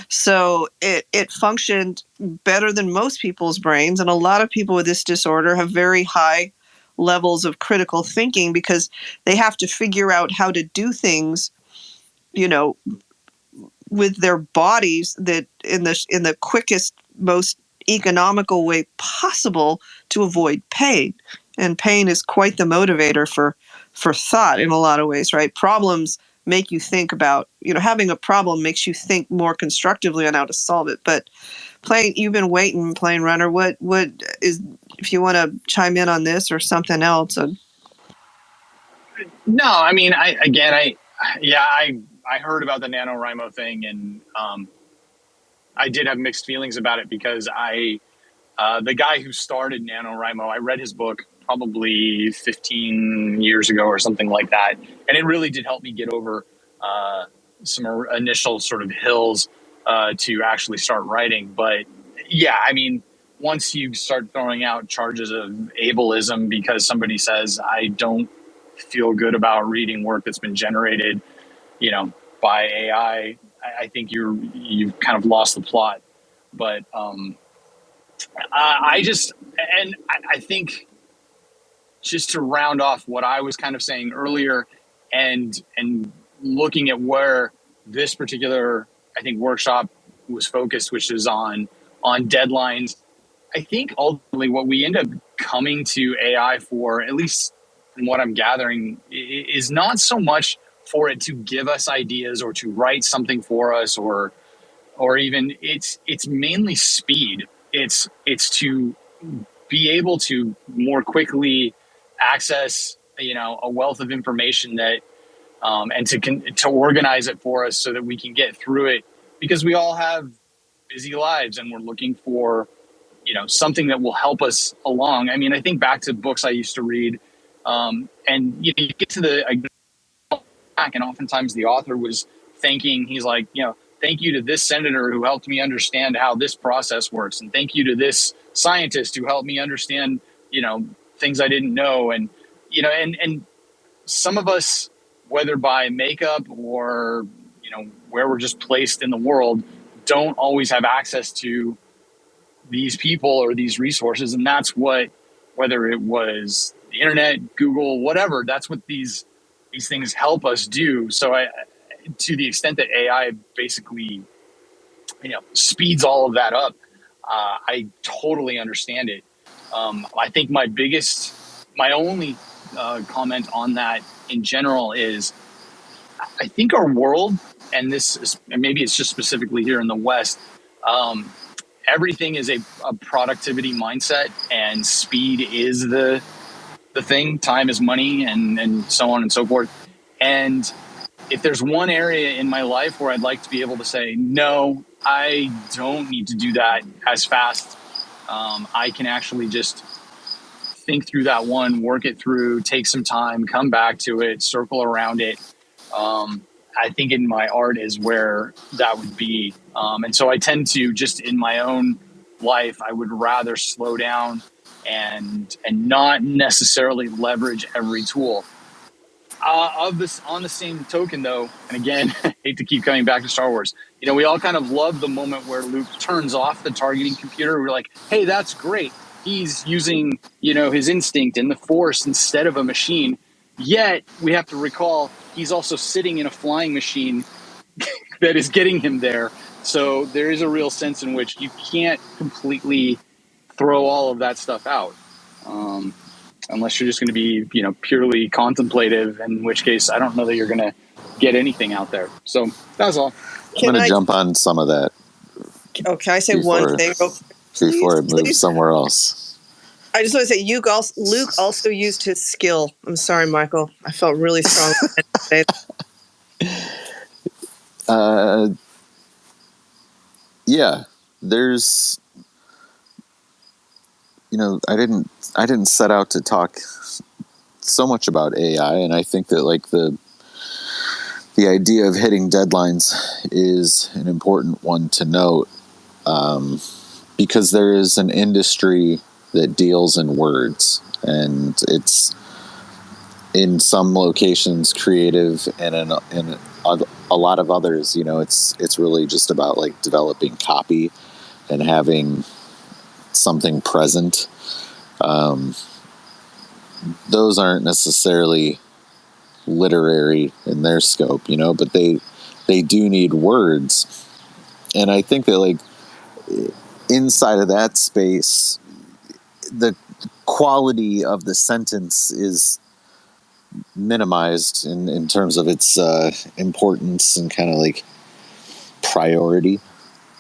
So it functioned better than most people's brains, and a lot of people with this disorder have very high levels of critical thinking, because they have to figure out how to do things, with their bodies that in the quickest, most economical way possible to avoid pain. And pain is quite the motivator for thought in a lot of ways, right? Problems make you think about, having a problem makes you think more constructively on how to solve it. But you've been waiting, Plane Runner. What is, if you want to chime in on this or something else? No, I mean, I heard about the NaNoWriMo thing, and I did have mixed feelings about it because the guy who started NaNoWriMo, I read his book probably 15 years ago or something like that, and it really did help me get over some initial sort of hills to actually start writing. But yeah, I mean, once you start throwing out charges of ableism because somebody says, I don't feel good about reading work that's been generated, by AI, I think you've kind of lost the plot. But I think, just to round off what I was kind of saying earlier, and looking at where this particular, I think, workshop was focused, which is on deadlines. I think ultimately what we end up coming to AI for, at least from what I'm gathering, is not so much for it to give us ideas or to write something for us, or even it's mainly speed. It's to be able to more quickly access, a wealth of information that, and to organize it for us so that we can get through it, because we all have busy lives and we're looking for, something that will help us along. I mean, I think back to books I used to read, and you get to the back, and oftentimes the author was he's like, thank you to this senator who helped me understand how this process works, and thank you to this scientist who helped me understand, things I didn't know. And and some of us, whether by makeup or where we're just placed in the world, don't always have access to these people or these resources. And that's what, whether it was the internet, Google, whatever, that's what these things help us do. So to the extent that AI basically, speeds all of that up, I totally understand it. I think my only comment on that in general is, I think our world, and maybe it's just specifically here in the West, everything is a productivity mindset, and speed is the thing. Time is money, and so on and so forth. And if there's one area in my life where I'd like to be able to say, no, I don't need to do that as fast, I can actually just think through that one, work it through, take some time, come back to it, circle around it. I think in my art is where that would be. And so I tend to, just in my own life, I would rather slow down and not necessarily leverage every tool. On the same token, though, and again, I hate to keep coming back to Star Wars, we all kind of love the moment where Luke turns off the targeting computer. We're like, hey, that's great. He's using, his instinct and the Force instead of a machine. Yet we have to recall he's also sitting in a flying machine that is getting him there. So there is a real sense in which you can't completely throw all of that stuff out. Unless you're just going to be, purely contemplative, in which case I don't know that you're going to get anything out there. So that's all. I'm going to jump on some of that. Oh, can I say one thing before it moves somewhere else? I just want to say, Luke also used his skill. I'm sorry, Michael. I felt really strong. Yeah, there's, I didn't set out to talk so much about AI, and I think that the idea of hitting deadlines is an important one to note, because there is an industry that deals in words, and it's in some locations creative, and in a lot of others, it's really just about developing copy and having something present. those aren't necessarily literary in their scope, but they do need words. And I think that, like, inside of that space, the quality of the sentence is minimized in terms of its importance and kind of like priority.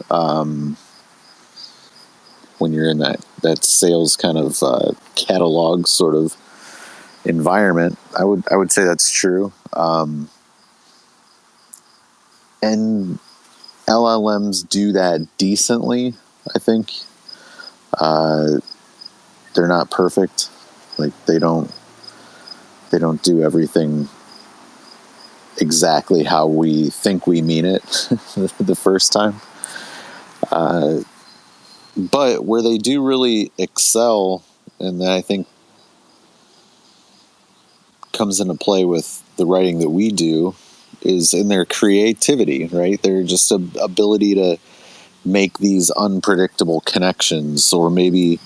When you're in that sales kind of catalog sort of environment, I would say that's true. And LLMs do that decently, I think. They're not perfect. Like, they don't do everything exactly how we think we mean it the first time. But where they do really excel, and that I think comes into play with the writing that we do, is in their creativity, right? Their just ability to make these unpredictable connections, or maybe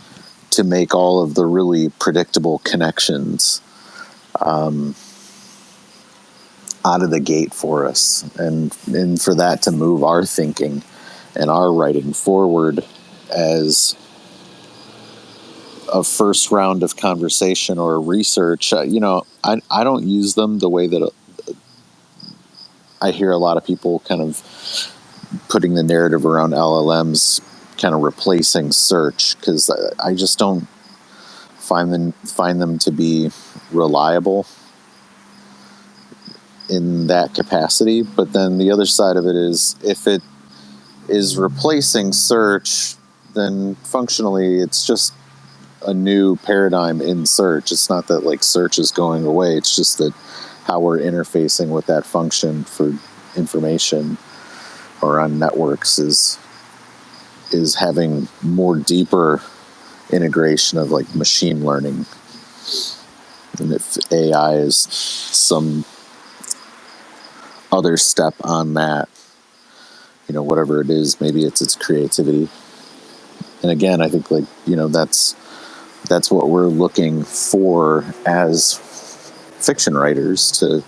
to make all of the really predictable connections out of the gate for us, and for that to move our thinking and our writing forward as a first round of conversation or research. I don't use them the way that I hear a lot of people kind of putting the narrative around LLMs kind of replacing search, because I just don't find them to be reliable in that capacity. But then the other side of it is, if it is replacing search, then functionally it's just a new paradigm in search. It's not that, like, search is going away. It's just that how we're interfacing with that function for information or on networks is having more deeper integration of, like, machine learning. And if AI is some other step on that, whatever it is, maybe it's its creativity. And again, I think, like, that's what we're looking for as fiction writers, to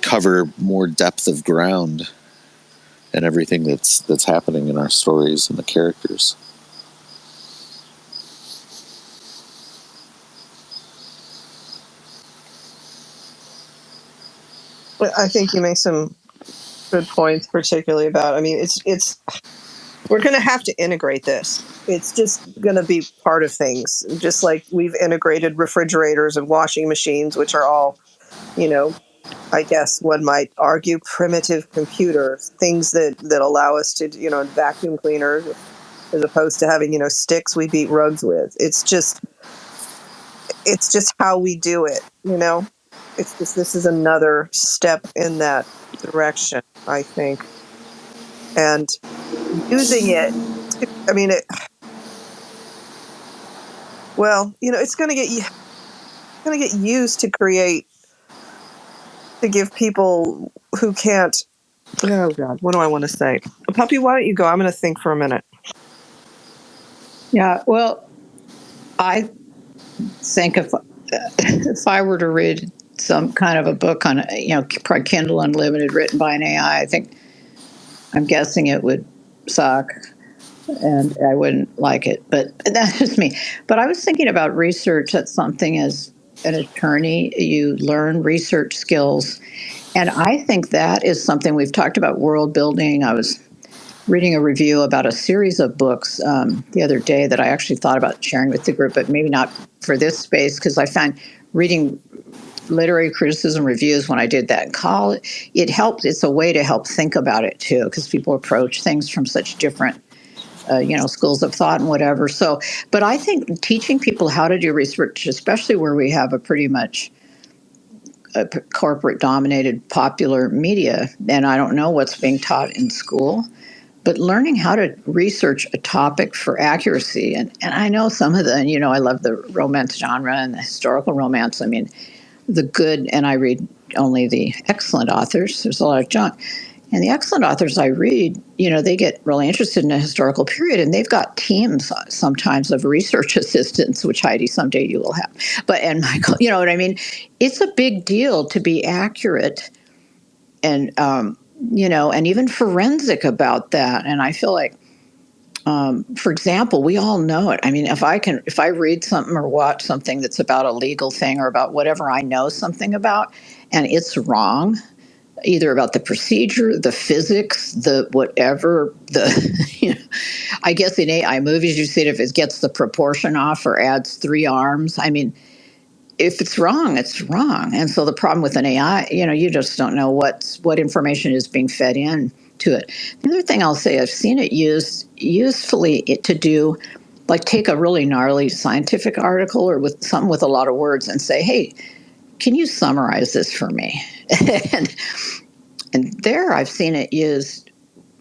cover more depth of ground and everything that's happening in our stories and the characters. I think you make some good points, particularly about, I mean, it's we're going to have to integrate this. It's just going to be part of things, just like we've integrated refrigerators and washing machines, which are all, I guess one might argue, primitive computers, things that allow us to, vacuum cleaners, as opposed to having, sticks we beat rugs with. It's just how we do it. It's just, this is another step in that direction, I think. And using it, I mean, it's going to get used to give people who can't. Oh God, what do I want to say? Puppy, why don't you go? I'm going to think for a minute. Yeah, well, I think if I were to read some kind of a book on, probably Kindle Unlimited, written by an AI, I'm guessing it would suck and I wouldn't like it. But that's just me. But I was thinking about research. That's something, as an attorney, you learn research skills. And I think that is something we've talked about, world building. I was reading a review about a series of books the other day that I actually thought about sharing with the group, but maybe not for this space, because I found reading literary criticism reviews when I did that in college, it helped. It's a way to help think about it too, because people approach things from such different schools of thought and whatever. So, but I think teaching people how to do research, especially where we have a pretty much corporate dominated popular media, and I don't know what's being taught in school, but learning how to research a topic for accuracy. And I know some of the, I love the romance genre and the historical romance. I mean, the good, and I read only the excellent authors. There's a lot of junk. And the excellent authors I read, they get really interested in a historical period, and they've got teams sometimes of research assistants, which Heidi, someday you will have. And Michael, you know what I mean? It's a big deal to be accurate and, and even forensic about that. And I feel like, for example, we all know it. I mean, if I read something or watch something that's about a legal thing or about whatever I know something about, and it's wrong, either about the procedure, the physics, the whatever, I guess in AI movies, you see it if it gets the proportion off or adds 3 arms. I mean, if it's wrong, it's wrong. And so the problem with an AI, you just don't know what information is being fed in to it. The other thing I'll say, I've seen it used usefully to do, like take a really gnarly scientific article or with something with a lot of words and say, hey, can you summarize this for me? and and there I've seen it used.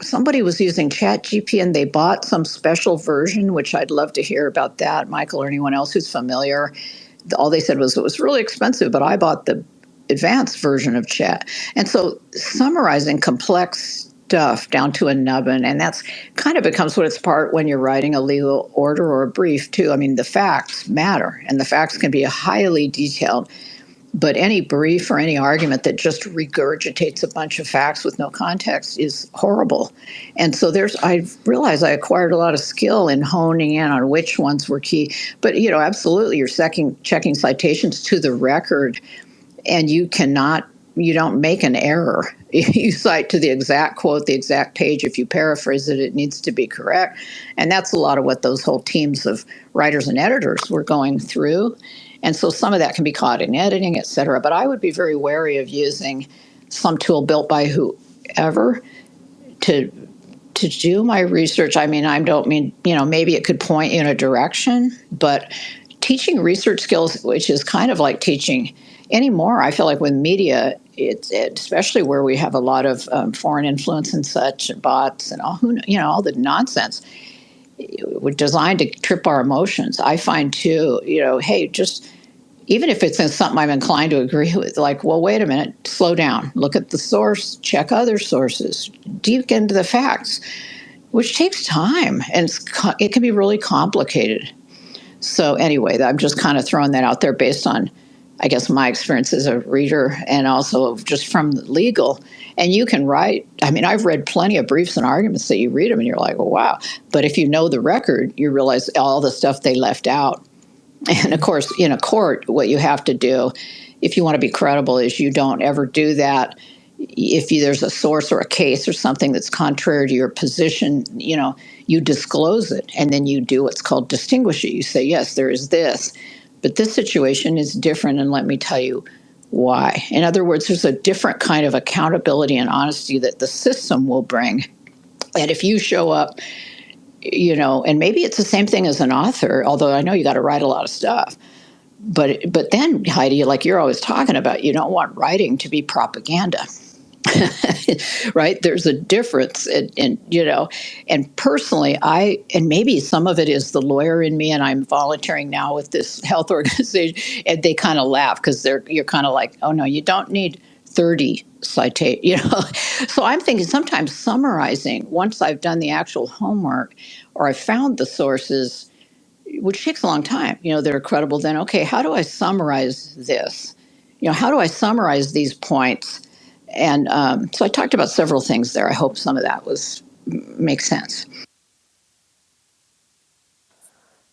Somebody was using ChatGPT and they bought some special version, which I'd love to hear about that, Michael, or anyone else who's familiar. All they said was it was really expensive, but I bought the advanced version of Chat. And so summarizing complex stuff down to a nubbin, and that's kind of becomes what it's part when you're writing a legal order or a brief, too. I mean, the facts matter, and the facts can be highly detailed. But any brief or any argument that just regurgitates a bunch of facts with no context is horrible. And so I realized I acquired a lot of skill in honing in on which ones were key. But, absolutely, you're checking citations to the record, and you don't make an error. You cite to the exact quote, the exact page. If you paraphrase it, it needs to be correct. And that's a lot of what those whole teams of writers and editors were going through. And so some of that can be caught in editing, et cetera. But I would be very wary of using some tool built by whoever to do my research. I mean, I don't mean, maybe it could point you in a direction, but teaching research skills, which is kind of like teaching anymore, I feel like with media, especially where we have a lot of foreign influence and such, and bots and all the nonsense, we're designed to trip our emotions. I find too, hey, just even if it's in something I'm inclined to agree with, like, well, wait a minute, slow down, look at the source, check other sources, deep into the facts, which takes time, and it can be really complicated. So anyway, I'm just kind of throwing that out there based on, I guess, my experience as a reader and also just from the legal. And you can write, I mean, I've read plenty of briefs and arguments that you read them and you're like, well, wow. But if you know the record, you realize all the stuff they left out. And of course, in a court, what you have to do, if you want to be credible, is you don't ever do that. If there's a source or a case or something that's contrary to your position, you disclose it, and then you do what's called distinguish it. You say, yes, there is this, but this situation is different, and let me tell you why. In other words, there's a different kind of accountability and honesty that the system will bring. And if you show up, and maybe it's the same thing as an author, although I know you got to write a lot of stuff. But then, Heidi, like you're always talking about, you don't want writing to be propaganda. Right? There's a difference. And personally, and maybe some of it is the lawyer in me, and I'm volunteering now with this health organization, and they kind of laugh because you're kind of like, oh no, you don't need 30 citate, So I'm thinking sometimes summarizing, once I've done the actual homework or I've found the sources, which takes a long time, that are credible, then, okay, how do I summarize this? How do I summarize these points? And so I talked about several things there. I hope some of that makes sense.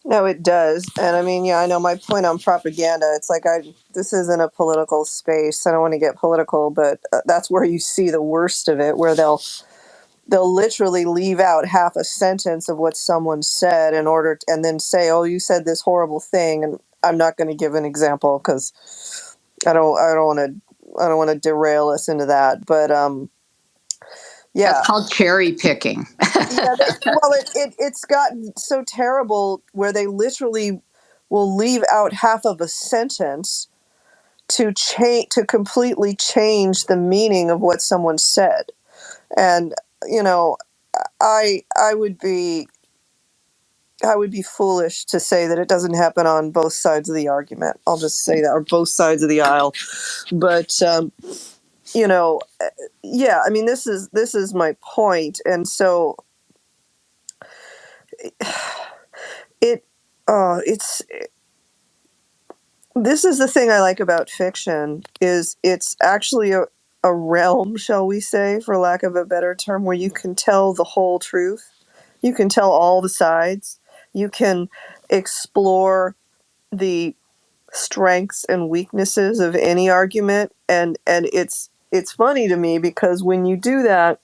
No, it does. And I mean, yeah, I know my point on propaganda. It's like this isn't a political space. I don't want to get political, but that's where you see the worst of it, where they'll literally leave out half a sentence of what someone said and then say, "Oh, you said this horrible thing." And I'm not going to give an example because I don't want to derail us into that. But yeah, that's called cherry picking. yeah. It's gotten so terrible where they literally will leave out half of a sentence to completely change the meaning of what someone said. And I would be foolish to say that it doesn't happen on both sides of the argument. I'll just say that, or both sides of the aisle. But yeah, I mean, this is my point. And so it it's this is the thing I like about fiction, is it's actually a realm, shall we say, for lack of a better term, where you can tell the whole truth. You can tell all the sides. You can explore the strengths and weaknesses of any argument, and it's funny to me because when you do that,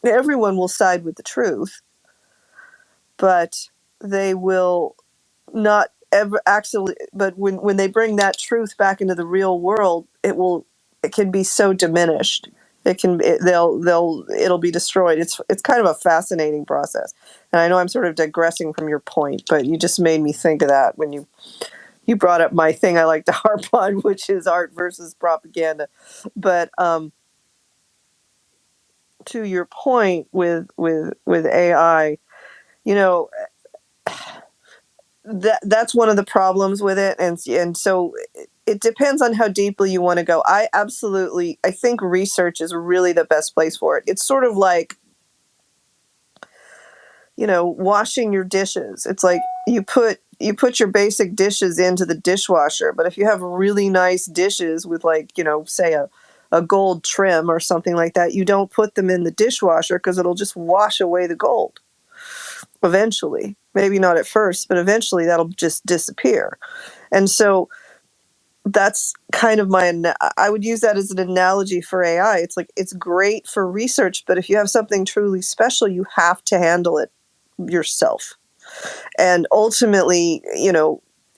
everyone will side with the truth, but they will not ever actually, but when they bring that truth back into the real world, it can be so diminished. It'll be destroyed. It's kind of a fascinating process. And I know I'm sort of digressing from your point, but you just made me think of that when you brought up my thing I like to harp on, which is art versus propaganda. But to your point with AI, you know, that's one of the problems with it, and so it depends on how deeply you want to go. I think research is really the best place for it. It's sort of like, washing your dishes. It's like you put your basic dishes into the dishwasher, but if you have really nice dishes with, like, say a gold trim or something like that, you don't put them in the dishwasher because it'll just wash away the gold eventually. Maybe not at first, but eventually that'll just disappear. And so that's kind of I would use that as an analogy for AI. It's like, it's great for research, but if you have something truly special, you have to handle it yourself. And ultimately,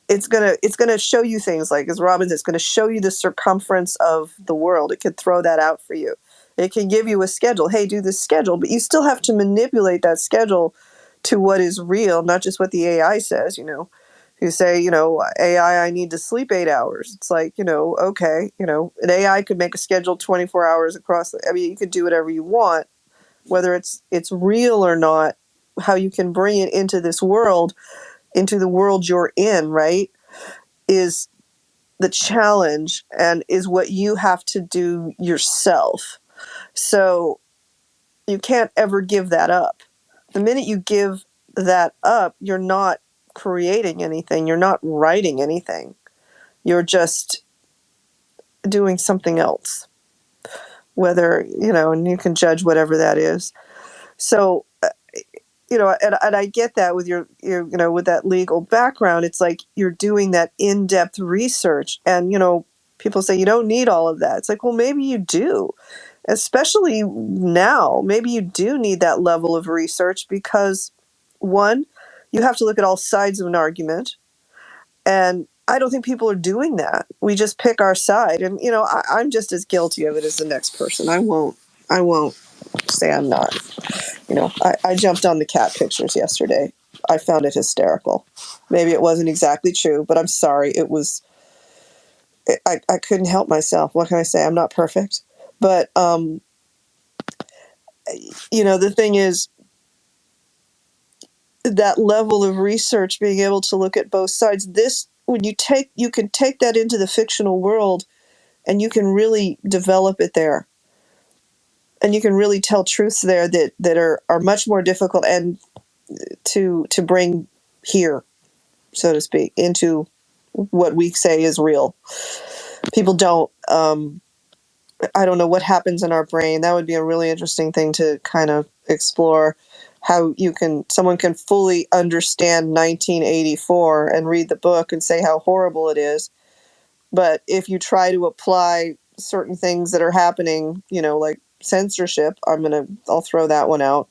it's gonna show you things, like, as Robin said, it's gonna show you the circumference of the world. It could throw that out for you. It can give you a schedule. Hey, do this schedule, but you still have to manipulate that schedule to what is real, not just what the AI says. You say, AI, I need to sleep 8 hours. It's like, okay, an AI could make a schedule 24 hours across. I mean, you could do whatever you want, whether it's real or not. How you can bring it into this world, into the world you're in, right, is the challenge, and is what you have to do yourself. So you can't ever give that up. The minute you give that up, you're not creating anything, you're not writing anything, you're just doing something else, whether, and you can judge whatever that is. So and I get that with your with that legal background. It's like you're doing that in-depth research, and people say you don't need all of that. It's like, well, maybe you do, especially now. Maybe you do need that level of research because, one, you have to look at all sides of an argument, and I don't think people are doing that. We just pick our side, and I'm just as guilty of it as the next person. I won't say I'm not. I jumped on the cat pictures yesterday. I found it hysterical. Maybe it wasn't exactly true, but I'm sorry. I couldn't help myself. What can I say? I'm not perfect. But, the thing is, that level of research, being able to look at both sides, when you can take that into the fictional world, and you can really develop it there. And you can really tell truths there that are much more difficult and to bring here, so to speak, into what we say is real. People don't. I don't know what happens in our brain. That would be a really interesting thing to kind of explore. How someone can fully understand 1984 and read the book and say how horrible it is, but if you try to apply certain things that are happening, like censorship, I'll throw that one out.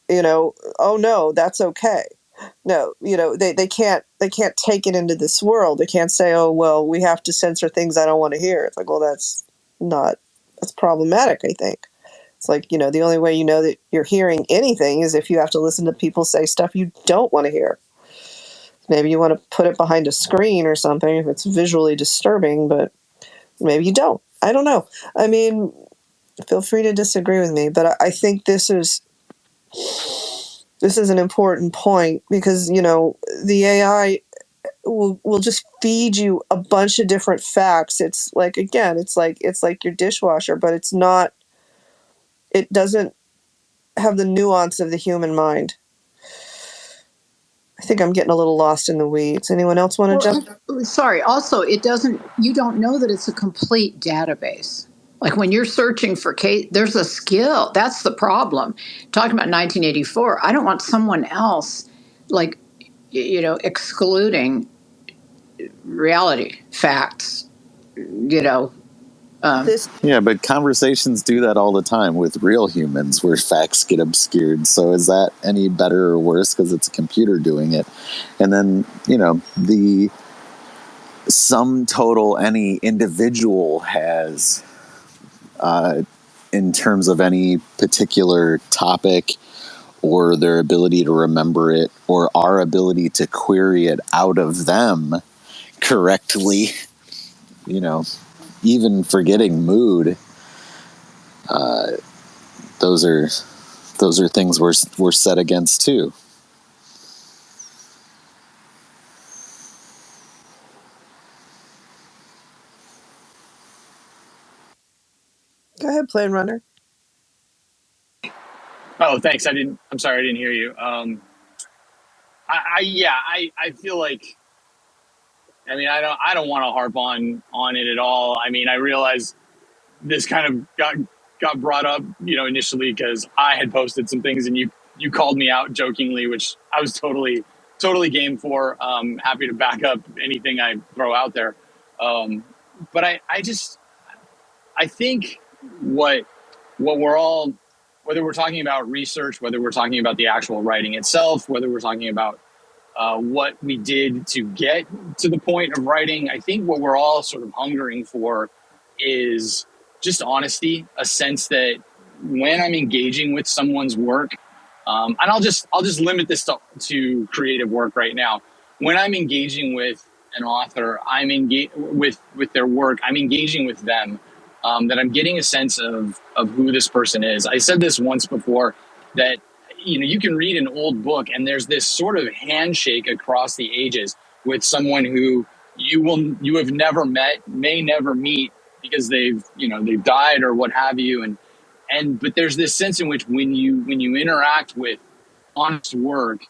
Oh no, that's okay. No, they can't take it into this world. They can't say, oh well, we have to censor things I don't want to hear. It's like, well, that's problematic, I think. It's like, the only way you know that you're hearing anything is if you have to listen to people say stuff you don't want to hear. Maybe you want to put it behind a screen or something if it's visually disturbing, but maybe you don't. I don't know. I mean, feel free to disagree with me, but I think this is an important point because, the AI, will just feed you a bunch of different facts. It's like, again, it's like your dishwasher, but it's not. It doesn't have the nuance of the human mind. I think I'm getting a little lost in the weeds. Anyone else want to jump? Sorry. Also, it doesn't. You don't know that it's a complete database. Like when you're searching for case, there's a skill. That's the problem. Talking about 1984, I don't want someone else, like, excluding reality facts. You know. This Yeah, but conversations do that all the time with real humans where facts get obscured. So is that any better or worse because it's a computer doing it? And then, the sum total any individual has in terms of any particular topic or their ability to remember it or our ability to query it out of them correctly, even forgetting mood, those are things we're set against too. Go ahead, Plane Runner. Oh, thanks. I'm sorry, I didn't hear you. I feel like, I don't want to harp on it at all. I mean, I realize this kind of got brought up, initially because I had posted some things and you called me out jokingly, which I was totally game for. Happy to back up anything I throw out there. But I think what we're all, whether we're talking about research, whether we're talking about the actual writing itself, whether we're talking about what we did to get to the point of writing, I think what we're all sort of hungering for is just honesty, a sense that when I'm engaging with someone's work, and I'll just limit this to creative work right now. When I'm engaging with an author, I'm with their work. I'm engaging with them. That I'm getting a sense of who this person is. I said this once before that you can read an old book and there's this sort of handshake across the ages with someone who you have never met, may never meet because they've died or what have you, but there's this sense in which when you interact with honest work,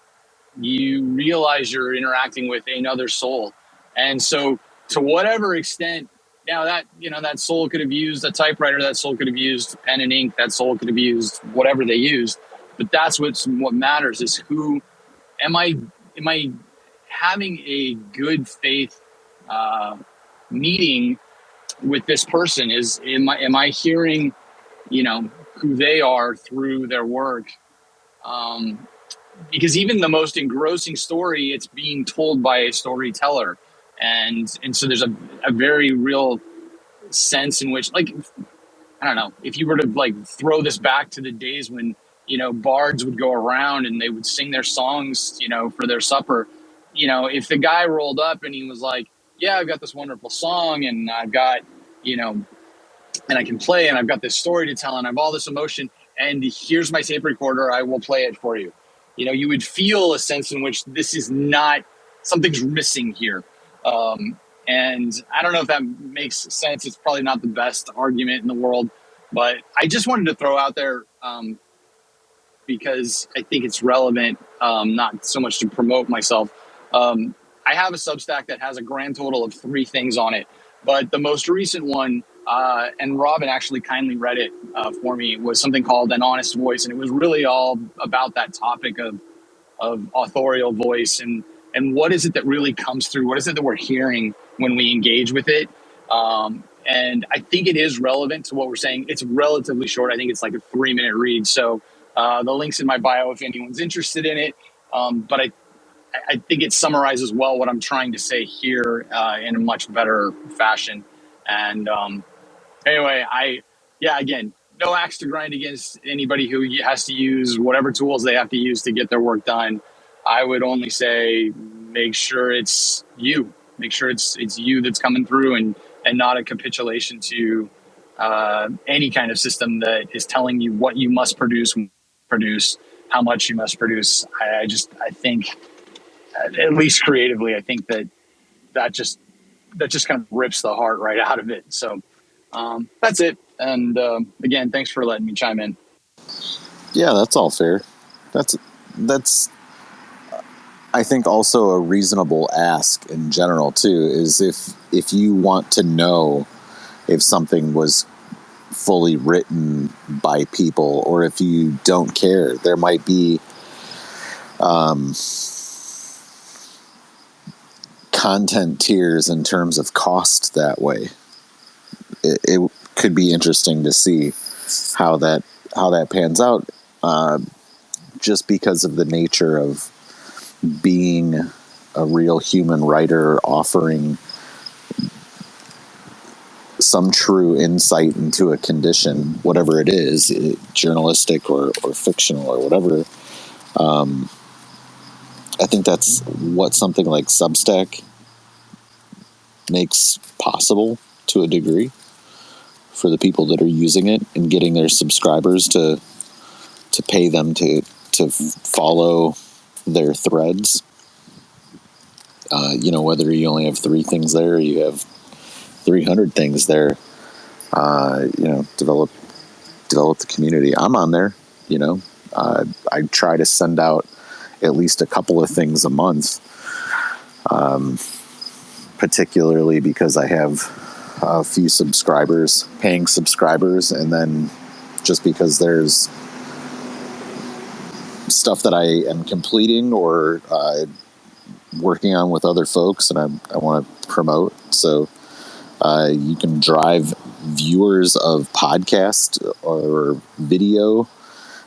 you realize you're interacting with another soul. And so to whatever extent, now that soul could have used a typewriter, that soul could have used pen and ink, that soul could have used whatever they used, but that's what matters is who am I having a good faith meeting with this person? Am I hearing who they are through their work? Because even the most engrossing story, it's being told by a storyteller, and so there's a very real sense in which, like, I don't know, if you were to like throw this back to the days when bards would go around and they would sing their songs for their supper, if the guy rolled up and he was like, yeah, I've got this wonderful song and I've got you know and I can play and I've got this story to tell and I have all this emotion and here's my tape recorder, I will play it for you. You would feel a sense in which this is not, something's missing here. And I don't know if that makes sense. It's probably not the best argument in the world, but I just wanted to throw out there because I think it's relevant, not so much to promote myself. I have a Substack that has a grand total of 3 things on it, but the most recent one, and Robin actually kindly read it for me, was something called An Honest Voice, and it was really all about that topic of authorial voice and what is it that really comes through, what is it that we're hearing when we engage with it. And I think it is relevant to what we're saying. It's relatively short. I think it's like a 3-minute read. So the link's in my bio if anyone's interested in it. But I think it summarizes well what I'm trying to say here in a much better fashion. And anyway, again, no axe to grind against anybody who has to use whatever tools they have to use to get their work done. I would only say make sure it's you. Make sure it's you that's coming through and not a capitulation to any kind of system that is telling you what you must produce, how much you must produce. I think at least creatively, I think that just kind of rips the heart right out of it. So that's it. And again, thanks for letting me chime in. Yeah, that's all fair. That's I think also a reasonable ask in general too, is if you want to know if something was fully written by people, or if you don't care, there might be content tiers in terms of cost that way. It could be interesting to see how that pans out, just because of the nature of being a real human writer offering some true insight into a condition, whatever it is, journalistic or fictional or whatever. I think that's what something like Substack makes possible to a degree for the people that are using it, and getting their subscribers to pay them to follow their threads. Whether you only have 3 things there, or you have 300 things there. Develop the community. I'm on there. I try to send out at least a couple of things a month, particularly because I have a few subscribers, paying subscribers, and then just because there's stuff that I am completing or working on with other folks, and I want to promote. So you can drive viewers of podcast or video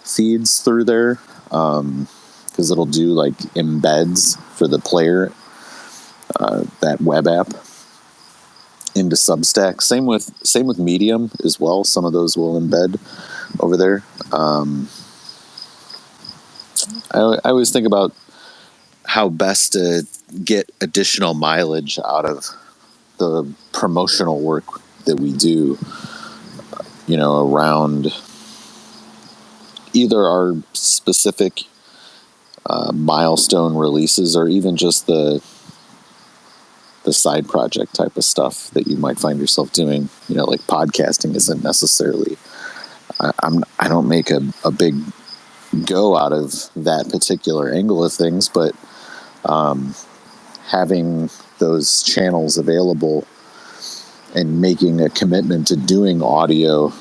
feeds through there, because it'll do like embeds for the player, that web app, into Substack. Same with Medium as well. Some of those will embed over there. I always think about how best to get additional mileage out of the promotional work that we do, around either our specific milestone releases, or even just the side project type of stuff that you might find yourself doing. Like podcasting isn't necessarily, I don't make a big go out of that particular angle of things, but having those channels available and making a commitment to doing audio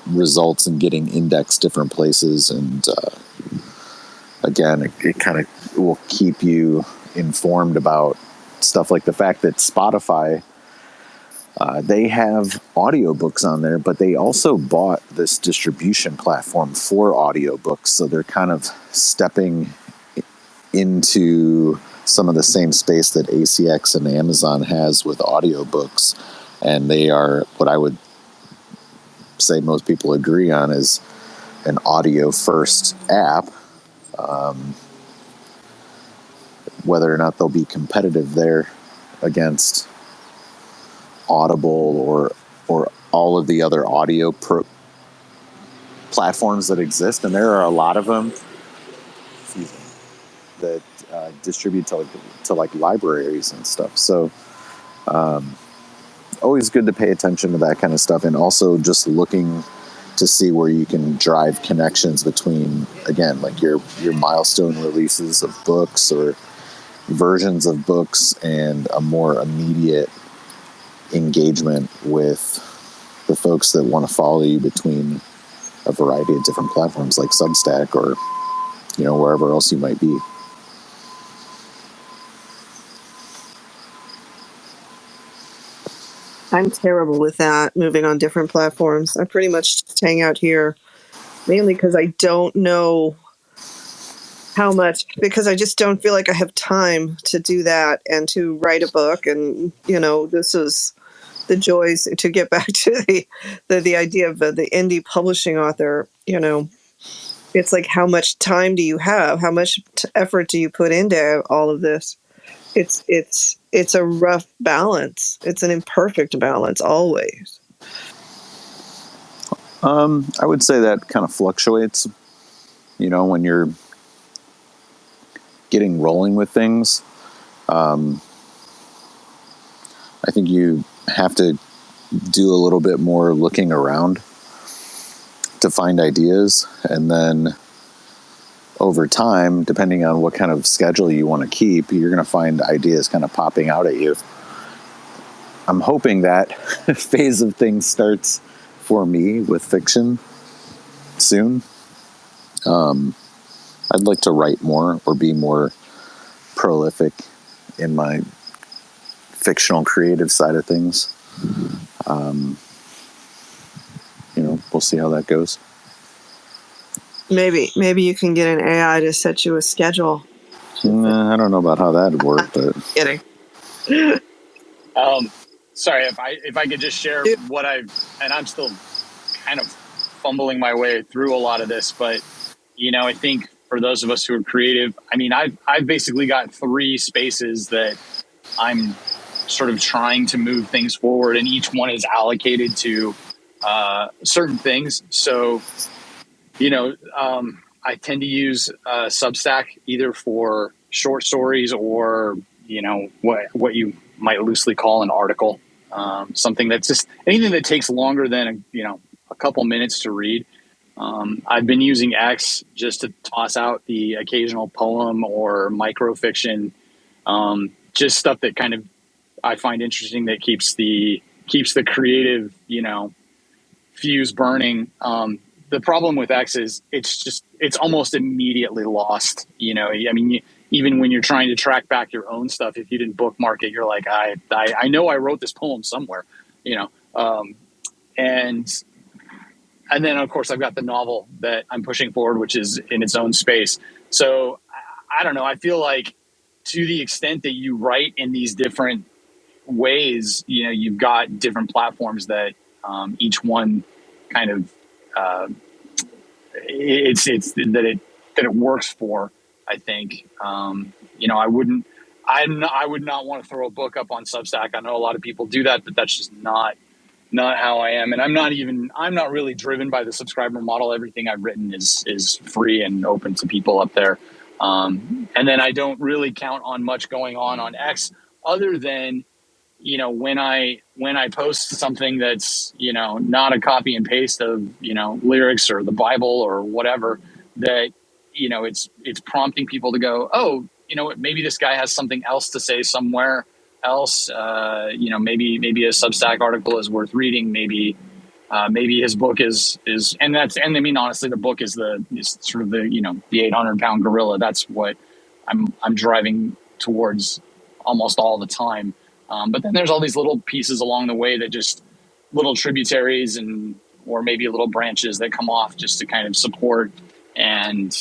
results in getting indexed different places. And again, it kind of will keep you informed about stuff like the fact that Spotify, they have audiobooks on there, but they also bought this distribution platform for audiobooks. So they're kind of stepping into some of the same space that ACX and Amazon has with audiobooks. And they are, what I would say most people agree on, is an audio first app. Whether or not they'll be competitive there against Audible or all of the other audio platforms that exist, and there are a lot of them, that distribute to libraries and stuff. So always good to pay attention to that kind of stuff, and also just looking to see where you can drive connections between, again, like your milestone releases of books or versions of books, and a more immediate engagement with the folks that want to follow you between a variety of different platforms like Substack, or wherever else you might be. I'm terrible with that, moving on different platforms. I pretty much just hang out here, mainly because I don't know how much, because I just don't feel like I have time to do that and to write a book. And, this is the joys, to get back to the idea of the indie publishing author. It's like, how much time do you have? How much effort do you put into all of this? It's a rough balance. It's an imperfect balance always. I would say that kind of fluctuates. When you're getting rolling with things, I think you have to do a little bit more looking around to find ideas, and then over time, depending on what kind of schedule you want to keep, you're going to find ideas kind of popping out at you. I'm hoping that phase of things starts for me with fiction soon. I'd like to write more or be more prolific in my fictional creative side of things. We'll see how that goes. Maybe you can get an AI to set you a schedule. I don't know about how that'd work, but kidding. Sorry, if I could just share what I'm still kind of fumbling my way through a lot of this, but I think for those of us who are creative, I mean, I've basically got 3 spaces that I'm sort of trying to move things forward, and each one is allocated to certain things. So, I tend to use Substack either for short stories or what you might loosely call an article, something that's just anything that takes longer than a couple minutes to read. I've been using X just to toss out the occasional poem or microfiction, just stuff that kind of I find interesting that keeps the creative fuse burning. The problem with X is it's almost immediately lost. I mean, even when you're trying to track back your own stuff, if you didn't bookmark it, you're like, I know I wrote this poem somewhere, and then of course I've got the novel that I'm pushing forward, which is in its own space. So I don't know. I feel like to the extent that you write in these different ways, you've got different platforms that each one kind of it's that it works for. I think I would not want to throw a book up on Substack. I know a lot of people do that, but that's just not how I am. And I'm not really driven by the subscriber model. Everything I've written is free and open to people up there. And then I don't really count on much going on X other than when I post something that's not a copy and paste of lyrics or the Bible or whatever, that it's prompting people to go, oh, what, maybe this guy has something else to say somewhere else. Maybe a Substack article is worth reading. Maybe his book is and I mean, honestly, the book is sort of the 800-pound gorilla. That's what I'm driving towards almost all the time. But then there's all these little pieces along the way that just little tributaries or maybe little branches that come off just to kind of support and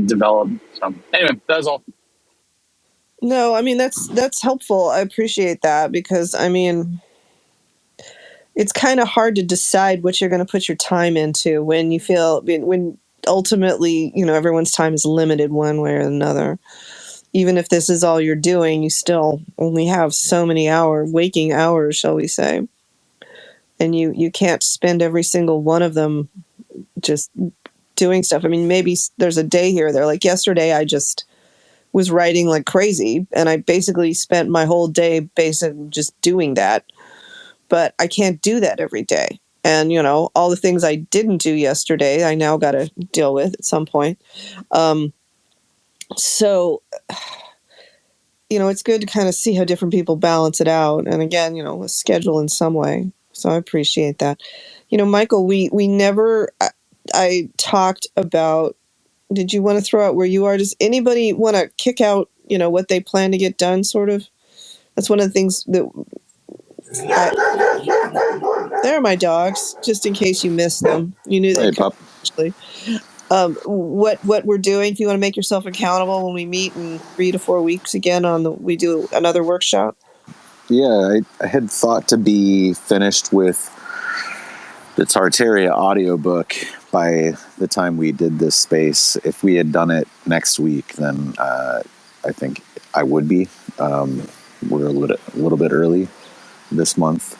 develop. So anyway, that's all. No, I mean that's helpful. I appreciate that, because I mean it's kind of hard to decide what you're going to put your time into when you feel when ultimately everyone's time is limited one way or another. Even if this is all you're doing, you still only have so many waking hours, shall we say. And you can't spend every single one of them just doing stuff. I mean, maybe there's a day here or there. Like yesterday, I just was writing like crazy, and I basically spent my whole day basically just doing that. But I can't do that every day. And, all the things I didn't do yesterday, I now got to deal with at some point. So it's good to kind of see how different people balance it out. And again, a schedule in some way. So I appreciate that. Michael, we never, I talked about, did you want to throw out where you are? Does anybody want to kick out, what they plan to get done, sort of? That's one of the things that, there are my dogs, just in case you missed them. You knew they'd come, actually. What we're doing, if you want to make yourself accountable when we meet in 3 to 4 weeks again we do another workshop. Yeah, I had thought to be finished with the Tartaria audiobook by the time we did this space. If we had done it next week, then I think I would be. We're a little bit early this month.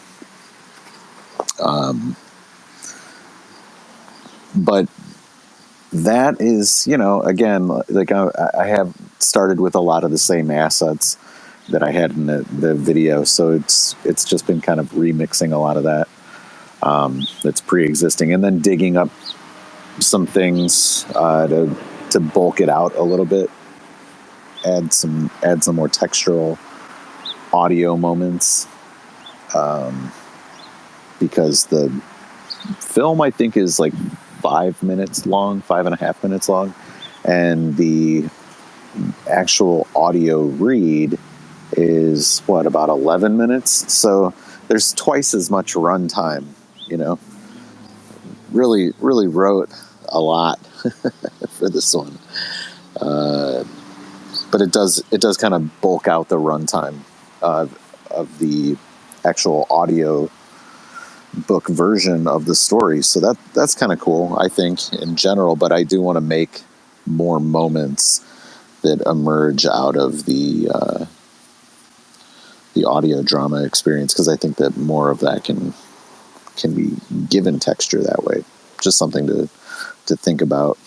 But that is, again, like I have started with a lot of the same assets that I had in the video, so it's just been kind of remixing a lot of that that's pre-existing, and then digging up some things to bulk it out a little bit, add some more textural audio moments, because the film, I think, is like 5 minutes long, 5.5 minutes long, and the actual audio read is about 11 minutes. So there's twice as much runtime. Really wrote a lot for this one, but it does kind of bulk out the runtime of the actual audio book version of the story. So that's kind of cool, I think, in general. But I do want to make more moments that emerge out of the audio drama experience, because I think that more of that can be given texture that way. Just something to think about.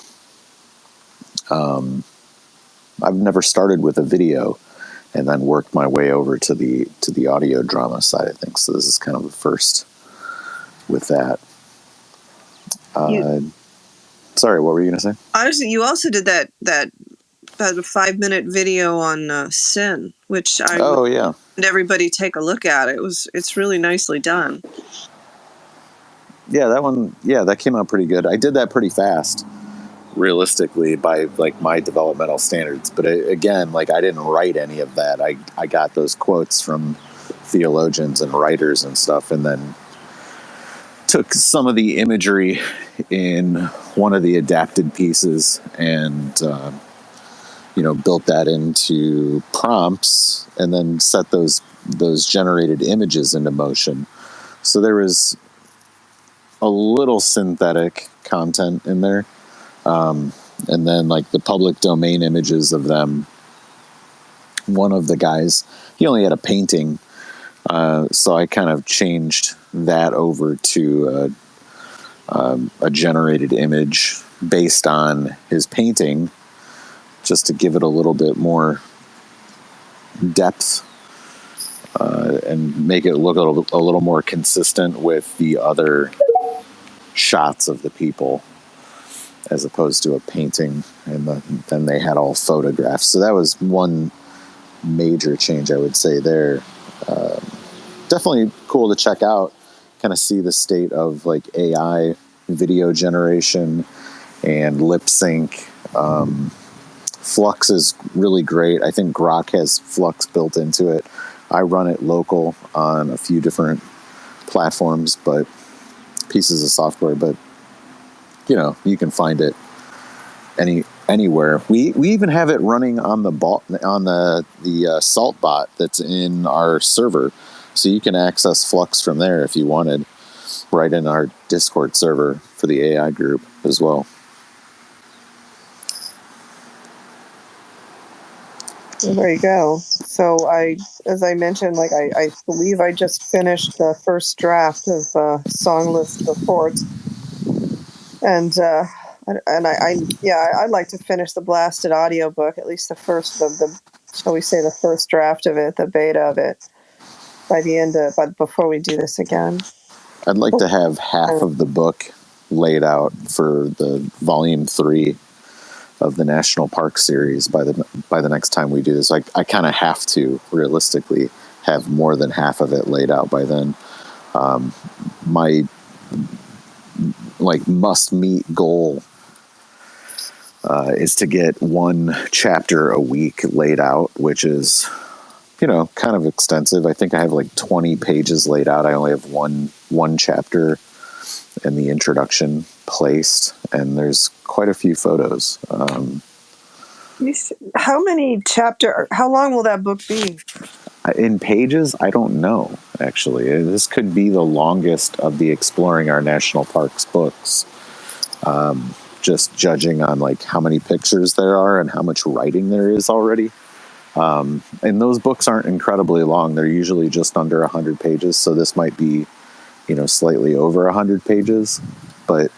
I've never started with a video and then worked my way over to the audio drama side of things. So this is kind of the first with that. Sorry, what were you going to say? Honestly, you also did that 5-minute video on sin, which I would everybody take a look at. It's really nicely done. Yeah, that one. Yeah, that came out pretty good. I did that pretty fast, realistically, by like my developmental standards. But again, like, I didn't write any of that. I got those quotes from theologians and writers and stuff, and then took some of the imagery in one of the adapted pieces and built that into prompts, and then set those generated images into motion. So there was a little synthetic content in there, and then like the public domain images of them. One of the guys, he only had a painting, so I kind of changed that over to a generated image based on his painting, just to give it a little bit more depth, and make it look a little more consistent with the other shots of the people, as opposed to a painting, and then they had all photographs. So that was one major change, I would say, there. Definitely cool to check out, kind of see the state of like AI video generation and lip sync. Flux is really great. I think Grok has Flux built into it. I run it local on a few different platforms, but pieces of software, but you can find it anywhere. We even have it running on the Salt bot that's in our server, so you can access Flux from there if you wanted, right in our Discord server for the AI group as well. Well, there you go. So as I mentioned, like I believe I just finished the first draft of Songless the Fort, and I'd like to finish the blasted audiobook, at least the shall we say, the first draft of it, the beta of it, but before we do this again. I'd like to have half of the book laid out for the volume 3 of the National Park series by the next time we do this. I kind of have to realistically have more than half of it laid out by then. My must meet goal is to get one chapter a week laid out, which is kind of extensive. I think I have 20 pages laid out. I only have one chapter in the introduction placed, and there's quite a few photos. How long will that book be? In pages, I don't know, actually. This could be the longest of the Exploring Our National Parks books, just judging on how many pictures there are and how much writing there is already. And those books aren't incredibly long. They're usually just under 100 pages, so this might be slightly over 100 pages, but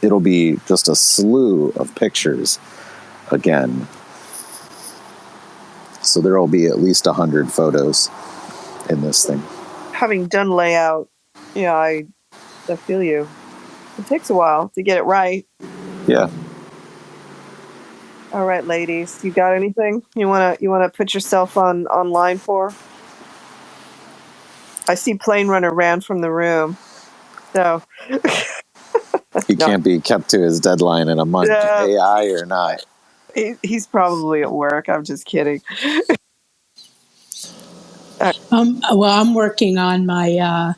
it'll be just a slew of pictures again. So there will be at least 100 photos in this thing. Having done layout, yeah, I feel you. It takes a while to get it right. Yeah. All right, ladies, you got anything you wanna put yourself online for? I see Plane Runner ran from the room, so He can't be kept to his deadline in a month, AI or not. He's probably at work. I'm just kidding. Well, I'm working on my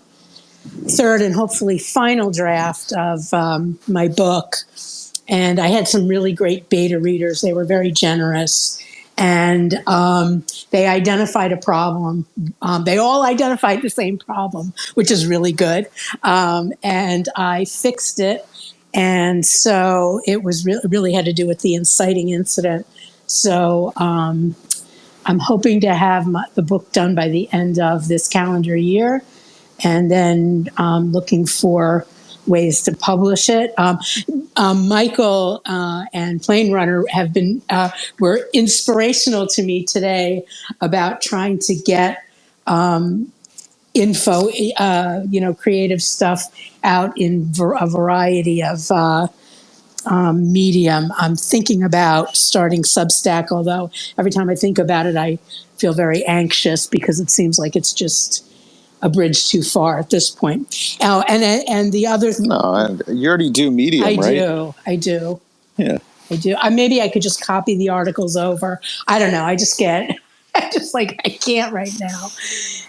third and hopefully final draft of my book. And I had some really great beta readers. They were very generous. And they identified a problem. They all identified the same problem, which is really good. And I fixed it. And so it was really had to do with the inciting incident. So I'm hoping to have the book done by the end of this calendar year, and then looking for ways to publish it. Michael and Plane Runner have been were inspirational to me today about trying to get info, creative stuff out in a variety of medium. I'm thinking about starting Substack, although every time I think about it, I feel very anxious because it seems like it's just a bridge too far at this point. Oh, and the other no, you already do Medium, right? I do. Yeah, I do. Maybe I could just copy the articles over. I don't know. I can't right now.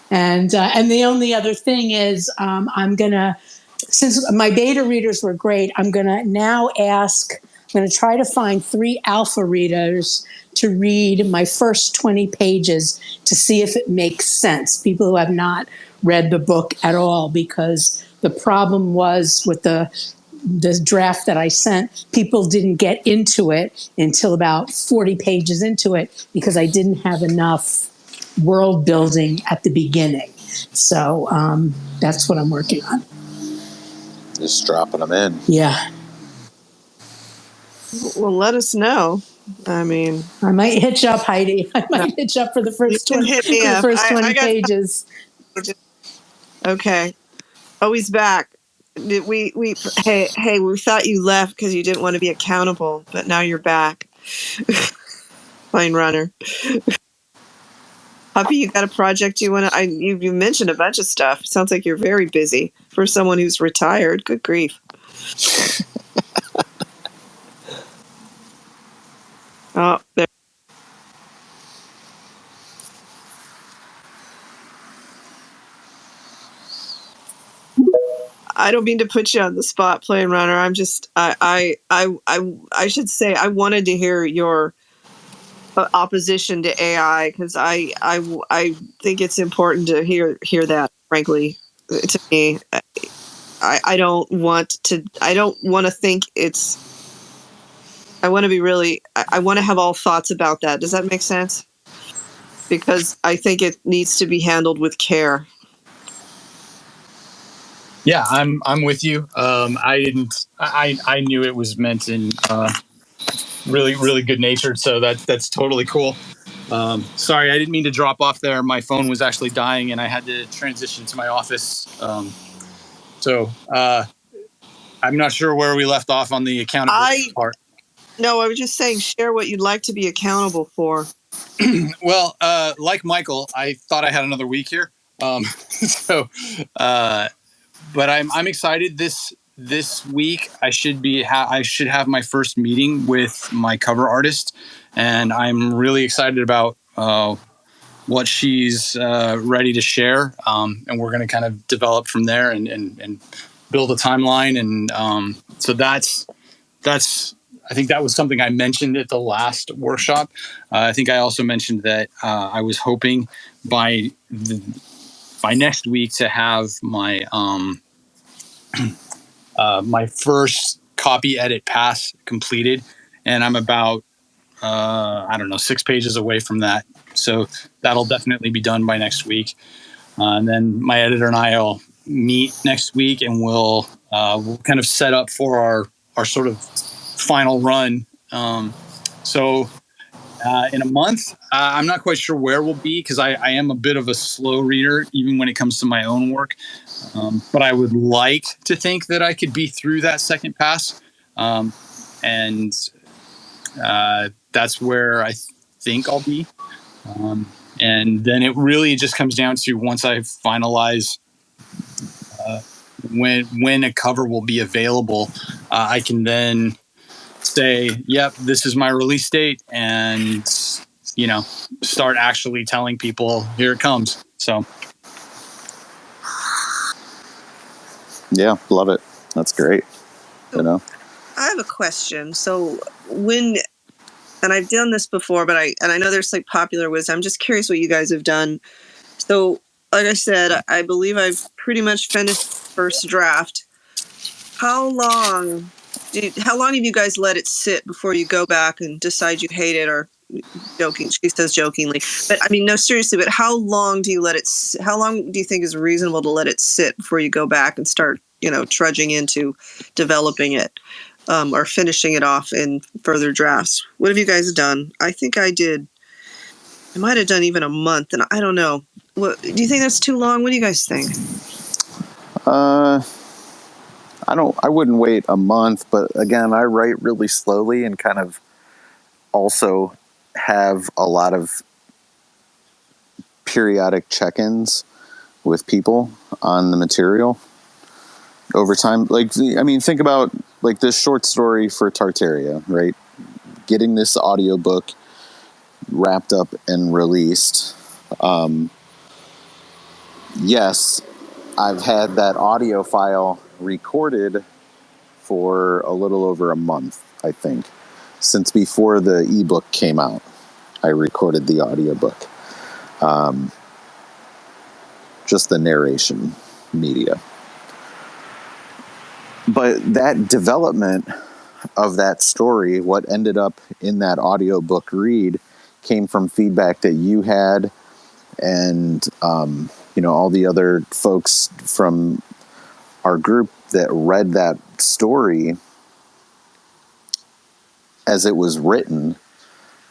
And the only other thing is, I'm gonna, since my beta readers were great, I'm gonna now ask. I'm going to try to find 3 alpha readers to read my first 20 pages to see if it makes sense. People who have not read the book at all, because the problem was with the draft that I sent, people didn't get into it until about 40 pages into it because I didn't have enough world building at the beginning. So that's what I'm working on. just dropping them in. Yeah. Well, let us know. I mean, I might hitch up, Heidi. I might hitch up for the first 20, pages. Okay. Oh, he's back. We hey, we thought you left because you didn't want to be accountable, but now you're back. Plane Runner. Puppy, you got a project you want to? You mentioned a bunch of stuff. Sounds like you're very busy for someone who's retired. Good grief. Oh, there. I don't mean to put you on the spot, Plane Runner. I'm just, I should say, I wanted to hear your opposition to AI because I think it's important to hear that. Frankly, to me, I don't want to think it's. I want to be really. I want to have all thoughts about that. Does that make sense? Because I think it needs to be handled with care. Yeah, I'm with you. I knew it was meant in really good natured, so that's totally cool. Sorry, I didn't mean to drop off there. My phone was actually dying, and I had to transition to my office. So I'm not sure where we left off on the accountability part. No, I was just saying, share what you'd like to be accountable for. Well, like Michael, I thought I had another week here. But I'm excited. This week I should have my first meeting with my cover artist, and I'm really excited about what she's ready to share. And we're going to kind of develop from there and build a timeline. And so that's. I think that was something I mentioned at the last workshop. I think I also mentioned that I was hoping by next week to have my my first copy edit pass completed, and I'm about 6 pages away from that. So that'll definitely be done by next week. And then my editor and I will meet next week, and we'll we'll kind of set up for our sort of final run. So in a month, I'm not quite sure where we'll be because I am a bit of a slow reader, even when it comes to my own work. But I would like to think that I could be through that second pass. And that's where I think I'll be. And then it really just comes down to once I finalize when a cover will be available, I can then say, yep, this is my release date, and start actually telling people here it comes. So yeah, love it. That's great. So, I have a question. So and I've done this before, but I know there's like popular wisdom. I'm just curious what you guys have done. So, like I said, I believe I've pretty much finished first draft. How long have you guys let it sit before you go back and decide you hate it, or joking? She says jokingly, but I mean, no, seriously. But how long do you let it? How long do you think is reasonable to let it sit before you go back and start, trudging into developing it, or finishing it off in further drafts? What have you guys done? I think I did. I might have done even a month, and I don't know. What do you think that's too long? What do you guys think? I wouldn't wait a month, but again, I write really slowly and kind of also have a lot of periodic check-ins with people on the material over time. Like, I mean, think about like this short story for Tartaria, right? Getting this audiobook wrapped up and released. Yes, I've had that audio file recorded for a little over a month, I think. Since before the ebook came out, I recorded the audiobook. Just the narration media. But that development of that story, what ended up in that audiobook read, came from feedback that you had and all the other folks from our group that read that story as it was written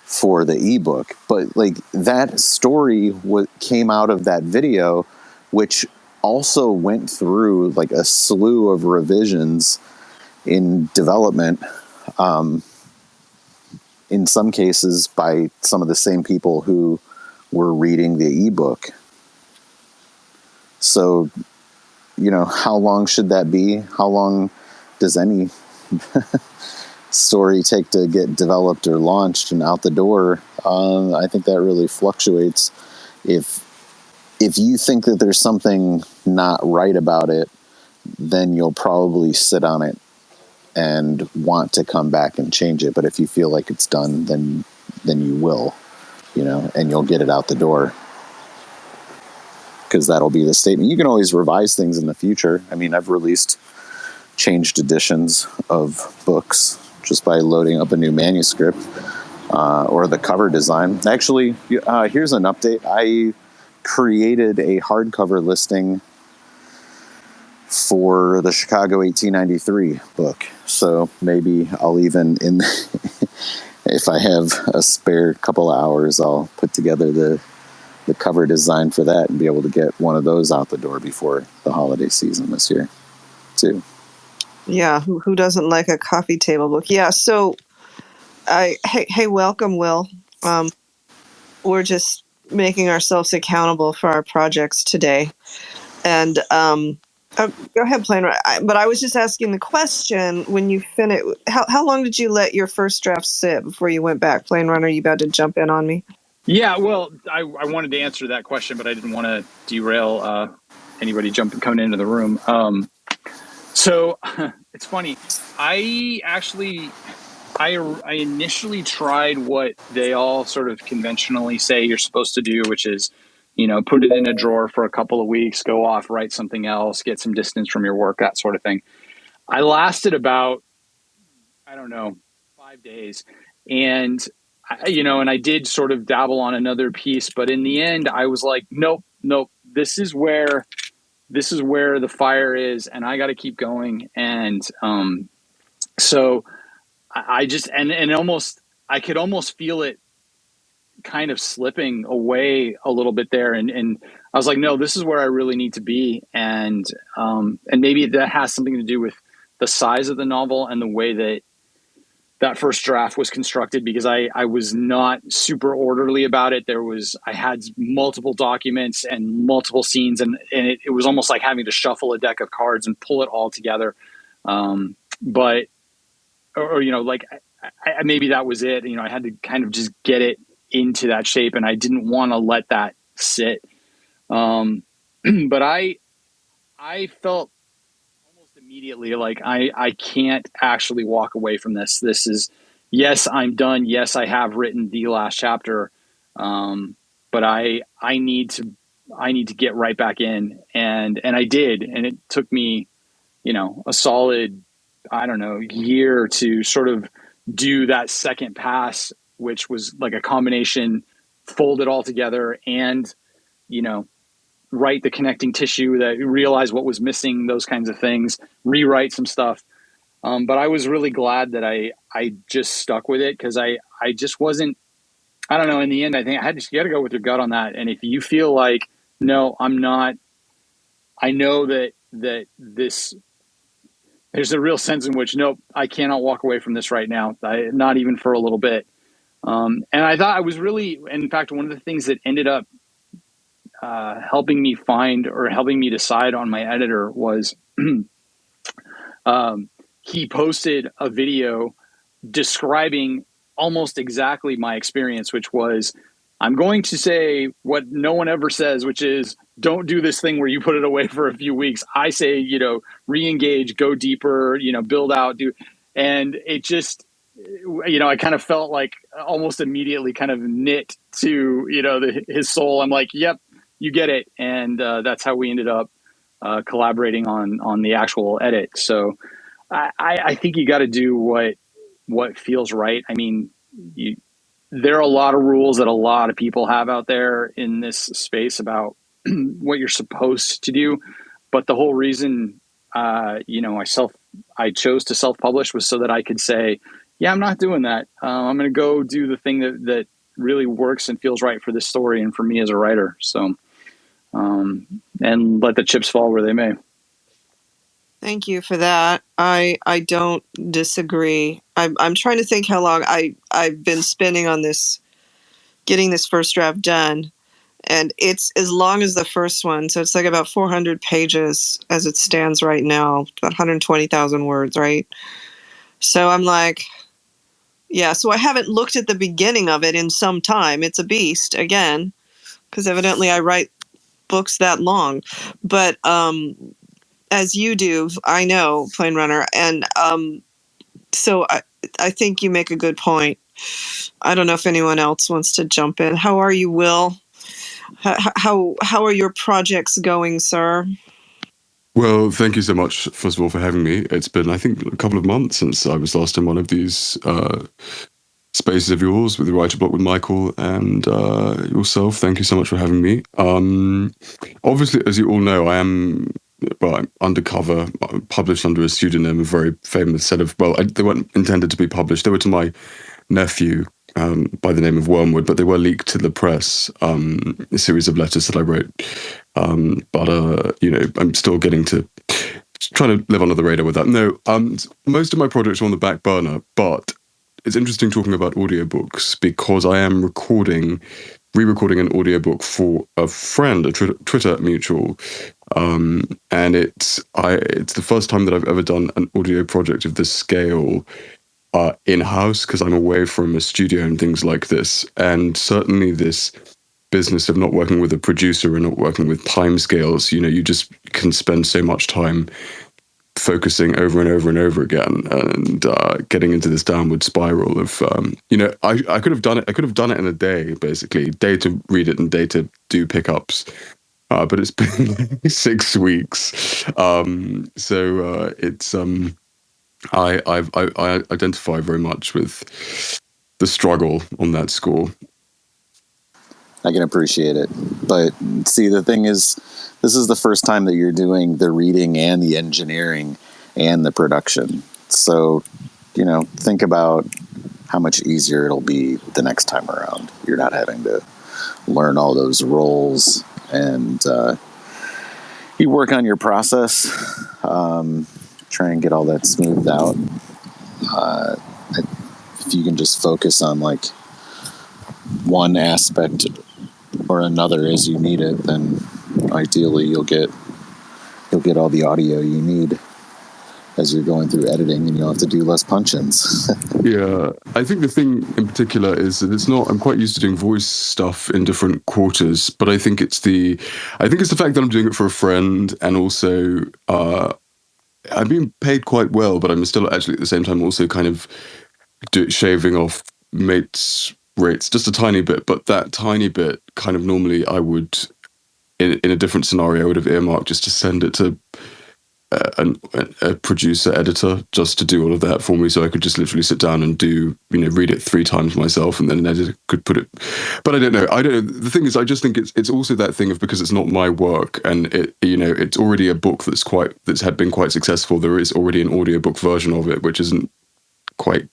for the ebook. But like that story came out of that video, which also went through like a slew of revisions in development, in some cases by some of the same people who were reading the ebook. So, how long should that be? How long does any story take to get developed or launched and out the door? I think that really fluctuates. If you think that there's something not right about it, then you'll probably sit on it and want to come back and change it. But if you feel like it's done, then you will, and you'll get it out the door, because that'll be the statement. You can always revise things in the future. I mean, I've released changed editions of books just by loading up a new manuscript, or the cover design. Actually, here's an update. I created a hardcover listing for the Chicago 1893 book. So maybe I'll even, if I have a spare couple of hours, I'll put together the cover design for that and be able to get one of those out the door before the holiday season this year too. Yeah, who doesn't like a coffee table book? Yeah, so hey, welcome, Will. We're just making ourselves accountable for our projects today. And go ahead, Plan. But I was just asking the question, when you finish, how long did you let your first draft sit before you went back? Plane Runner, you about to jump in on me? yeah, well, I wanted to answer that question, but I didn't want to derail anybody coming into the room. So it's funny. I initially tried what they all sort of conventionally say you're supposed to do, which is, put it in a drawer for a couple of weeks, go off, write something else, get some distance from your work, that sort of thing. I lasted about, I don't know, 5 days. And, and I did sort of dabble on another piece. But in the end, I was like, nope, this is where this is where the fire is, and I got to keep going. And so I just and almost I could almost feel it kind of slipping away a little bit there, and I was like, no, this is where I really need to be. And maybe that has something to do with the size of the novel and the way that first draft was constructed, because I was not super orderly about it. I had multiple documents and multiple scenes, and it was almost like having to shuffle a deck of cards and pull it all together. But like maybe that was it. I had to kind of just get it into that shape, and I didn't want to let that sit. But I felt almost immediately like I can't actually walk away from this. This is, yes, I'm done. Yes, I have written the last chapter. But I need to get right back in, and I did. And it took me, a solid, I don't know, year to sort of do that second pass, which was like a combination, fold it all together and, write the connecting tissue, that realize what was missing, those kinds of things, rewrite some stuff. But I was really glad that I just stuck with it, because I just wasn't, I don't know, in the end, I think you got to go with your gut on that. And if you feel like, no, I'm not, I know that this, there's a real sense in which, nope, I cannot walk away from this right now, not even for a little bit. And I thought I was really, in fact, one of the things that ended up helping me decide on my editor was he posted a video describing almost exactly my experience, which was, I'm going to say what no one ever says, which is, don't do this thing where you put it away for a few weeks. I say, re-engage, go deeper, build out, and it just, I kind of felt like almost immediately kind of knit to, his soul. I'm like, yep, you get it. And that's how we ended up collaborating on the actual edit. So I think you got to do what feels right. I mean, there are a lot of rules that a lot of people have out there in this space about what you're supposed to do. But the whole reason, I chose to self-publish was so that I could say, yeah, I'm not doing that. I'm going to go do the thing that really works and feels right for this story and for me as a writer. So, and let the chips fall where they may. Thank you for that. I don't disagree. I'm trying to think how long I've been spending on this, getting this first draft done, and it's as long as the first one. So it's like about 400 pages as it stands right now, about 120,000 words, right? So I'm like, yeah. So I haven't looked at the beginning of it in some time. It's a beast again, because evidently I write books that long, but as you do, I know, Plane Runner, and so I think you make a good point. I don't know if anyone else wants to jump in. How are you, Will? How are your projects going, sir? Well, thank you so much, first of all, for having me. It's been, I think, a couple of months since I was last in one of these spaces of yours with the Writer Block with Michael and yourself. Thank you so much for having me. Obviously, as you all know, I'm undercover, published under a pseudonym, a very famous set of, they weren't intended to be published. They were to my nephew by the name of Wormwood, but they were leaked to the press, a series of letters that I wrote. I'm still getting to trying to live under the radar with that. No, most of my projects are on the back burner, but it's interesting talking about audiobooks because I am re-recording an audiobook for a friend, a Twitter mutual. And it's the first time that I've ever done an audio project of this scale in-house, because I'm away from a studio and things like this. And certainly this business of not working with a producer and not working with timescales, you just can spend so much time focusing over and over and over again and getting into this downward spiral of I could have done it in a day, basically, day to read it and day to do pickups, but it's been 6 weeks. I identify very much with the struggle on that score. I can appreciate it. But see, the thing is, this is the first time that you're doing the reading and the engineering and the production. So, think about how much easier it'll be the next time around. You're not having to learn all those roles, and you work on your process, try and get all that smoothed out. If you can just focus on like one aspect or another as you need it, then ideally you'll get all the audio you need as you're going through editing, and you'll have to do less punch-ins. Yeah, I think the thing in particular is that I'm quite used to doing voice stuff in different quarters, but I think it's the fact that I'm doing it for a friend, and also I'm being paid quite well, but I'm still actually at the same time also kind of shaving off mates' rates just a tiny bit, but that tiny bit kind of normally I would, in a different scenario, I would have earmarked just to send it to a producer editor just to do all of that for me, so I could just literally sit down and read it 3 times myself, and then an editor could put it. But I don't know. The thing is, I just think it's also that thing of, because it's not my work, and it's already a book that's had been quite successful. There is already an audiobook version of it, which isn't quite.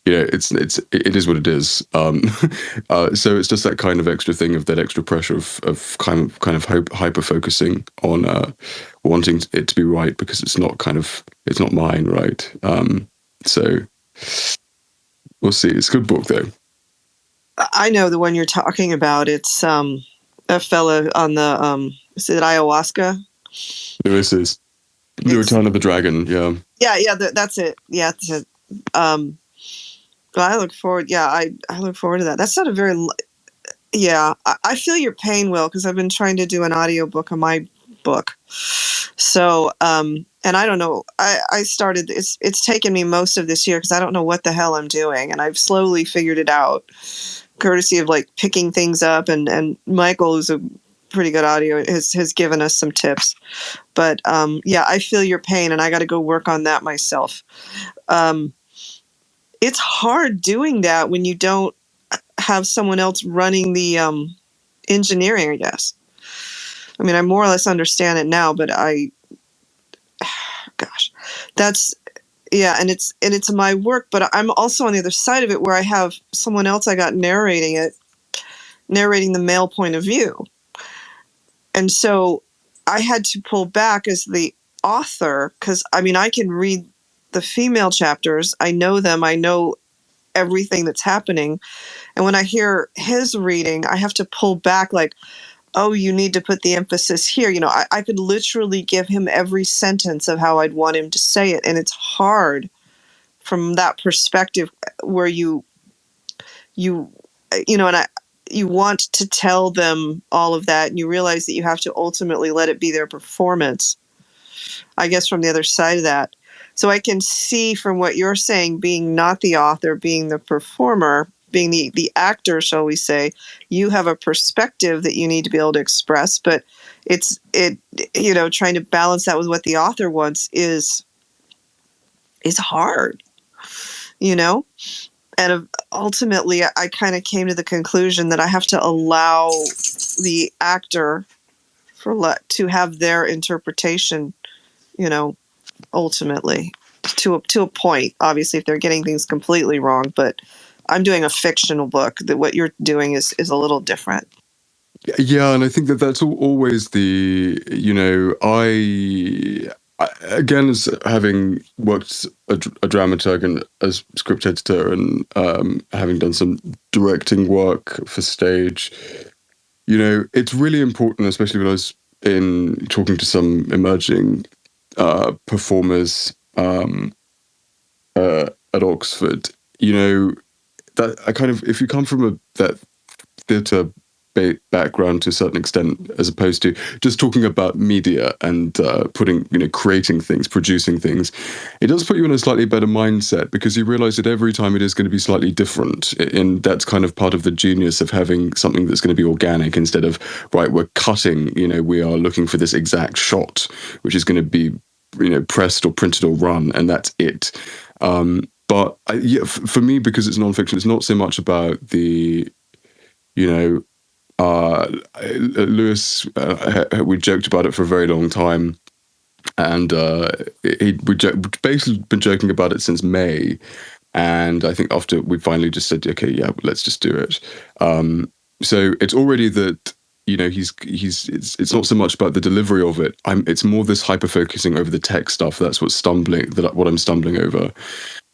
It is what it is. So it's just that kind of extra thing, of that extra pressure of kind of hyper focusing on wanting it to be right, because it's not mine, right? So we'll see. It's a good book though. I know the one you're talking about. It's a fella on the is it ayahuasca? This is The Return of the Dragon. Yeah, that's it. Yeah, it's it. But I look forward. Yeah, I look forward to that. That's not a very. Yeah, I feel your pain, Will, because I've been trying to do an audiobook of my book. So, and I don't know. I started. It's taken me most of this year because I don't know what the hell I'm doing, and I've slowly figured it out, courtesy of like picking things up, and Michael, who's a pretty good audio, has given us some tips. But yeah, I feel your pain, and I got to go work on that myself. It's hard doing that when you don't have someone else running the engineering, I guess. I mean, I more or less understand it now, but gosh, that's, yeah, and it's my work, but I'm also on the other side of it, where I have someone else I got narrating the male point of view. And so I had to pull back as the author, because, I mean, I can read the female chapters. I know them. I know everything that's happening. And when I hear his reading, I have to pull back, like, oh, you need to put the emphasis here. I could literally give him every sentence of how I'd want him to say it. And it's hard from that perspective, where you want to tell them all of that, and you realize that you have to ultimately let it be their performance, I guess, from the other side of that. So I can see from what you're saying, being not the author, being the performer, being the actor, shall we say, you have a perspective that you need to be able to express, but trying to balance that with what the author wants is hard, and ultimately I kind of came to the conclusion that I have to allow the actor to have their interpretation, ultimately, to a point. Obviously, if they're getting things completely wrong, but I'm doing a fictional book. That what you're doing is a little different. Yeah, and I think that's always the, again, as having worked a dramaturg and as script editor, and having done some directing work for stage, it's really important, especially when I was talking to some emerging performers at Oxford, that I kind of, if you come from that theatre background to a certain extent, as opposed to just talking about media and creating things, producing things, it does put you in a slightly better mindset, because you realize that every time it is going to be slightly different, and that's kind of part of the genius of having something that's going to be organic, instead of, right, we're cutting, we are looking for this exact shot which is going to be pressed or printed or run, and that's it. But for me, because it's nonfiction, it's not so much about the Lewis, we joked about it for a very long time, and basically been joking about it since May. And I think after we finally just said, okay, yeah, let's just do it. So it's already that, it's not so much about the delivery of it. It's more this hyper focusing over the tech stuff. That's what I'm stumbling over,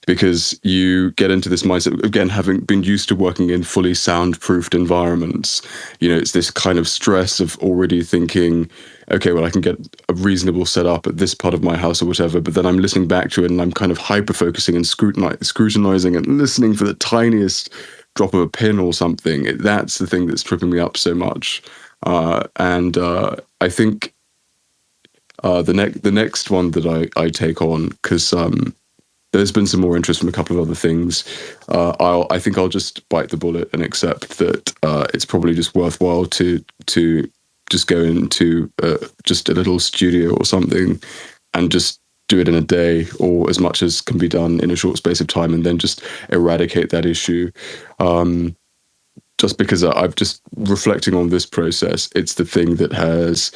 because you get into this mindset again, having been used to working in fully soundproofed environments. It's this kind of stress of already thinking, okay, well, I can get a reasonable setup at this part of my house or whatever, but then I'm listening back to it and I'm kind of hyper focusing and scrutinizing and listening for the tiniest drop of a pin or something. That's the thing that's tripping me up so much. And I think the next one that I take on, because there's been some more interest from a couple of other things. I think I'll just bite the bullet and accept that it's probably just worthwhile to just go into just a little studio or something and just do it in a day, or as much as can be done in a short space of time, and then just eradicate that issue. Just because I've just reflecting on this process, it's the thing that has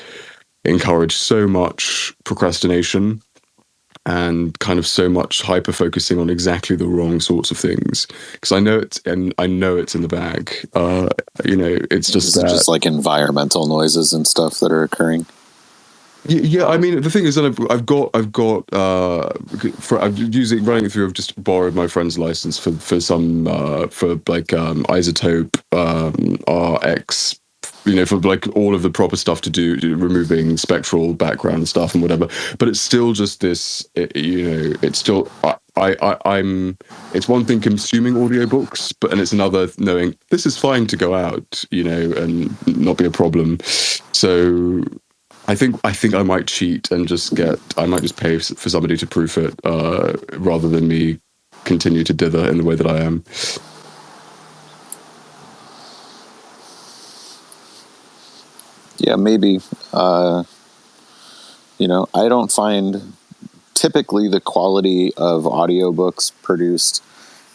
encouraged so much procrastination and kind of so much hyper focusing on exactly the wrong sorts of things, because I know it's in the bag. It's just that, just like environmental noises and stuff that are occurring. Yeah, I mean, the thing is that I've running it through. I've just borrowed my friend's license for some for like Isotope RX, for like all of the proper stuff to do, removing spectral background stuff and whatever. But it's still just this, it's still, I'm, it's one thing consuming audiobooks, and it's another knowing this is fine to go out, and not be a problem. So I think I might cheat and I might just pay for somebody to proof it, rather than me continue to dither in the way that I am. Yeah, maybe. I don't find typically the quality of audiobooks produced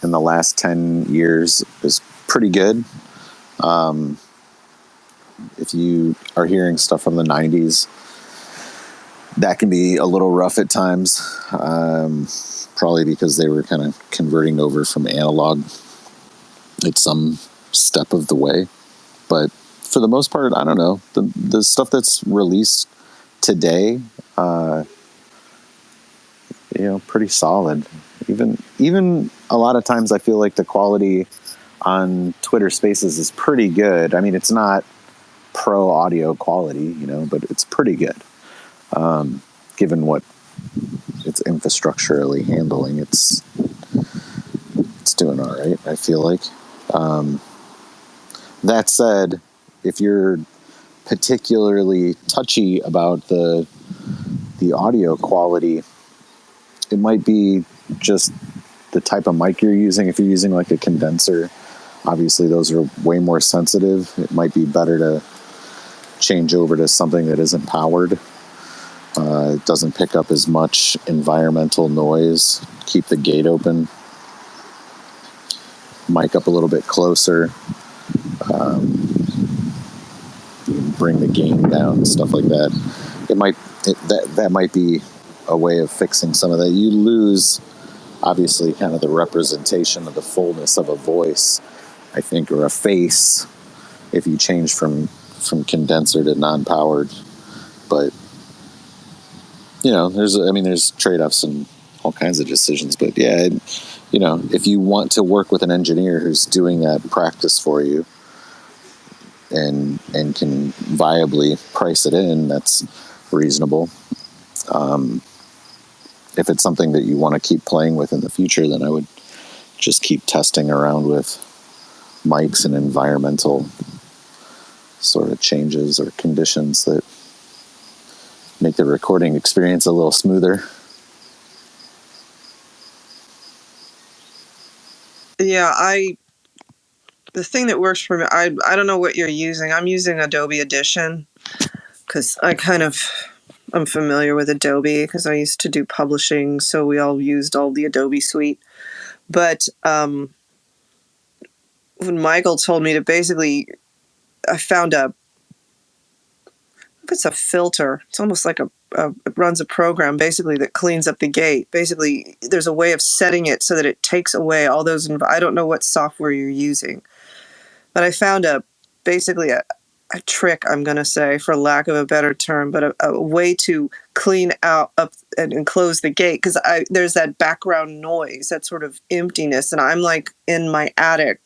in the last 10 years is pretty good. If you are hearing stuff from the 90s, that can be a little rough at times, probably because they were kind of converting over from analog at some step of the way. But for the most part, I don't know. The stuff that's released today, pretty solid. Even a lot of times I feel like the quality on Twitter Spaces is pretty good. I mean, it's not pro audio quality, but it's pretty good. Given what it's infrastructurally handling, it's doing all right, I feel like. That said, if you're particularly touchy about the audio quality, it might be just the type of mic you're using. If you're using like a condenser, obviously those are way more sensitive. It might be better to change over to something that isn't powered. It doesn't pick up as much environmental noise. Keep the gate open. Mic up a little bit closer. Bring the gain down, stuff like that. That might be a way of fixing some of that. You lose, obviously, kind of the representation of the fullness of a voice, I think, or a face, if you change from condenser to non-powered. But there's trade-offs and all kinds of decisions. But yeah, if you want to work with an engineer who's doing that practice for you and can viably price it in, that's reasonable. If it's something that you want to keep playing with in the future, then I would just keep testing around with mics and environmental sort of changes or conditions that make the recording experience a little smoother. Yeah, the thing that works for me, I don't know what you're using. I'm using Adobe Audition because I'm familiar with Adobe because I used to do publishing, so we all used all the Adobe suite. But when Michael told me to basically I found it's a filter. It's almost like it runs a program basically that cleans up the gate. Basically, there's a way of setting it so that it takes away all those. I don't know what software you're using, but I found basically a trick, I'm going to say, for lack of a better term, but a way to clean out up and close the gate, because there's that background noise, that sort of emptiness, and I'm like in my attic,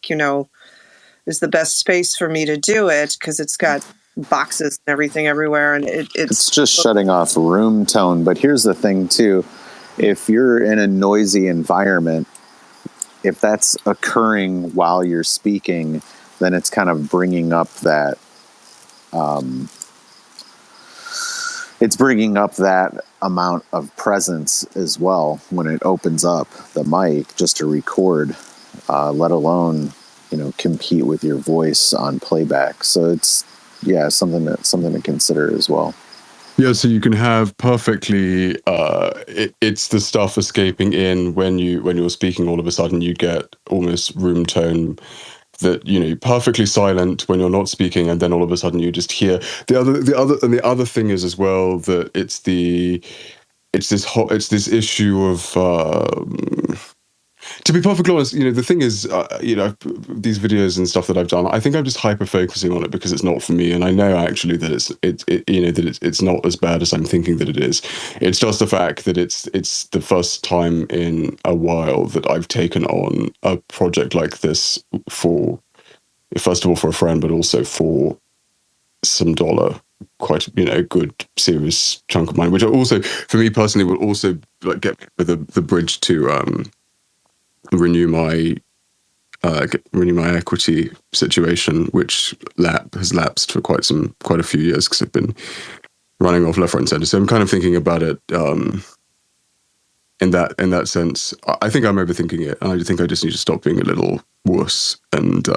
is the best space for me to do it because it's got boxes and everything everywhere, and it's just shutting off room tone. But here's the thing too, if you're in a noisy environment, if that's occurring while you're speaking, then it's kind of bringing up that it's bringing up that amount of presence as well when it opens up the mic just to record, let alone compete with your voice on playback. So it's something to consider as well. Yeah, so you can have perfectly. It's the stuff escaping in when you're speaking. All of a sudden, you get almost room tone that perfectly silent when you're not speaking, and then all of a sudden you just hear the other thing is as well that it's this issue of. To be perfectly honest, the thing is, these videos and stuff that I've done, I think I'm just hyper focusing on it because it's not for me, and I know actually that it's not as bad as I'm thinking that it is. It's just the fact that it's the first time in a while that I've taken on a project like this for, first of all, for a friend, but also for some dollar, quite a good serious chunk of money, which also for me personally will also like get me with the bridge to renew my equity situation, which has lapsed for quite a few years because I've been running off left, right, and center. So I'm kind of thinking about it in that sense. I think I'm overthinking it, and I think I just need to stop being a little wuss and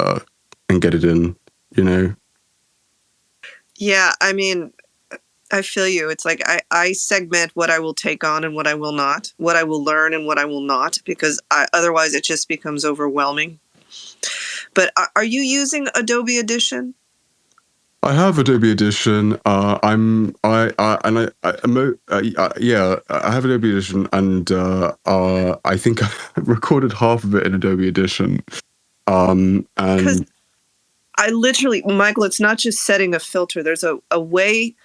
get it in. Yeah, I mean, I feel you. It's like I segment what I will take on and what I will not, what I will learn and what I will not, because otherwise it just becomes overwhelming. But are you using Adobe Audition? I have Adobe Audition. I have Adobe Audition, and I think I recorded half of it in Adobe Audition. And I literally, Michael, it's not just setting a filter. There's a way.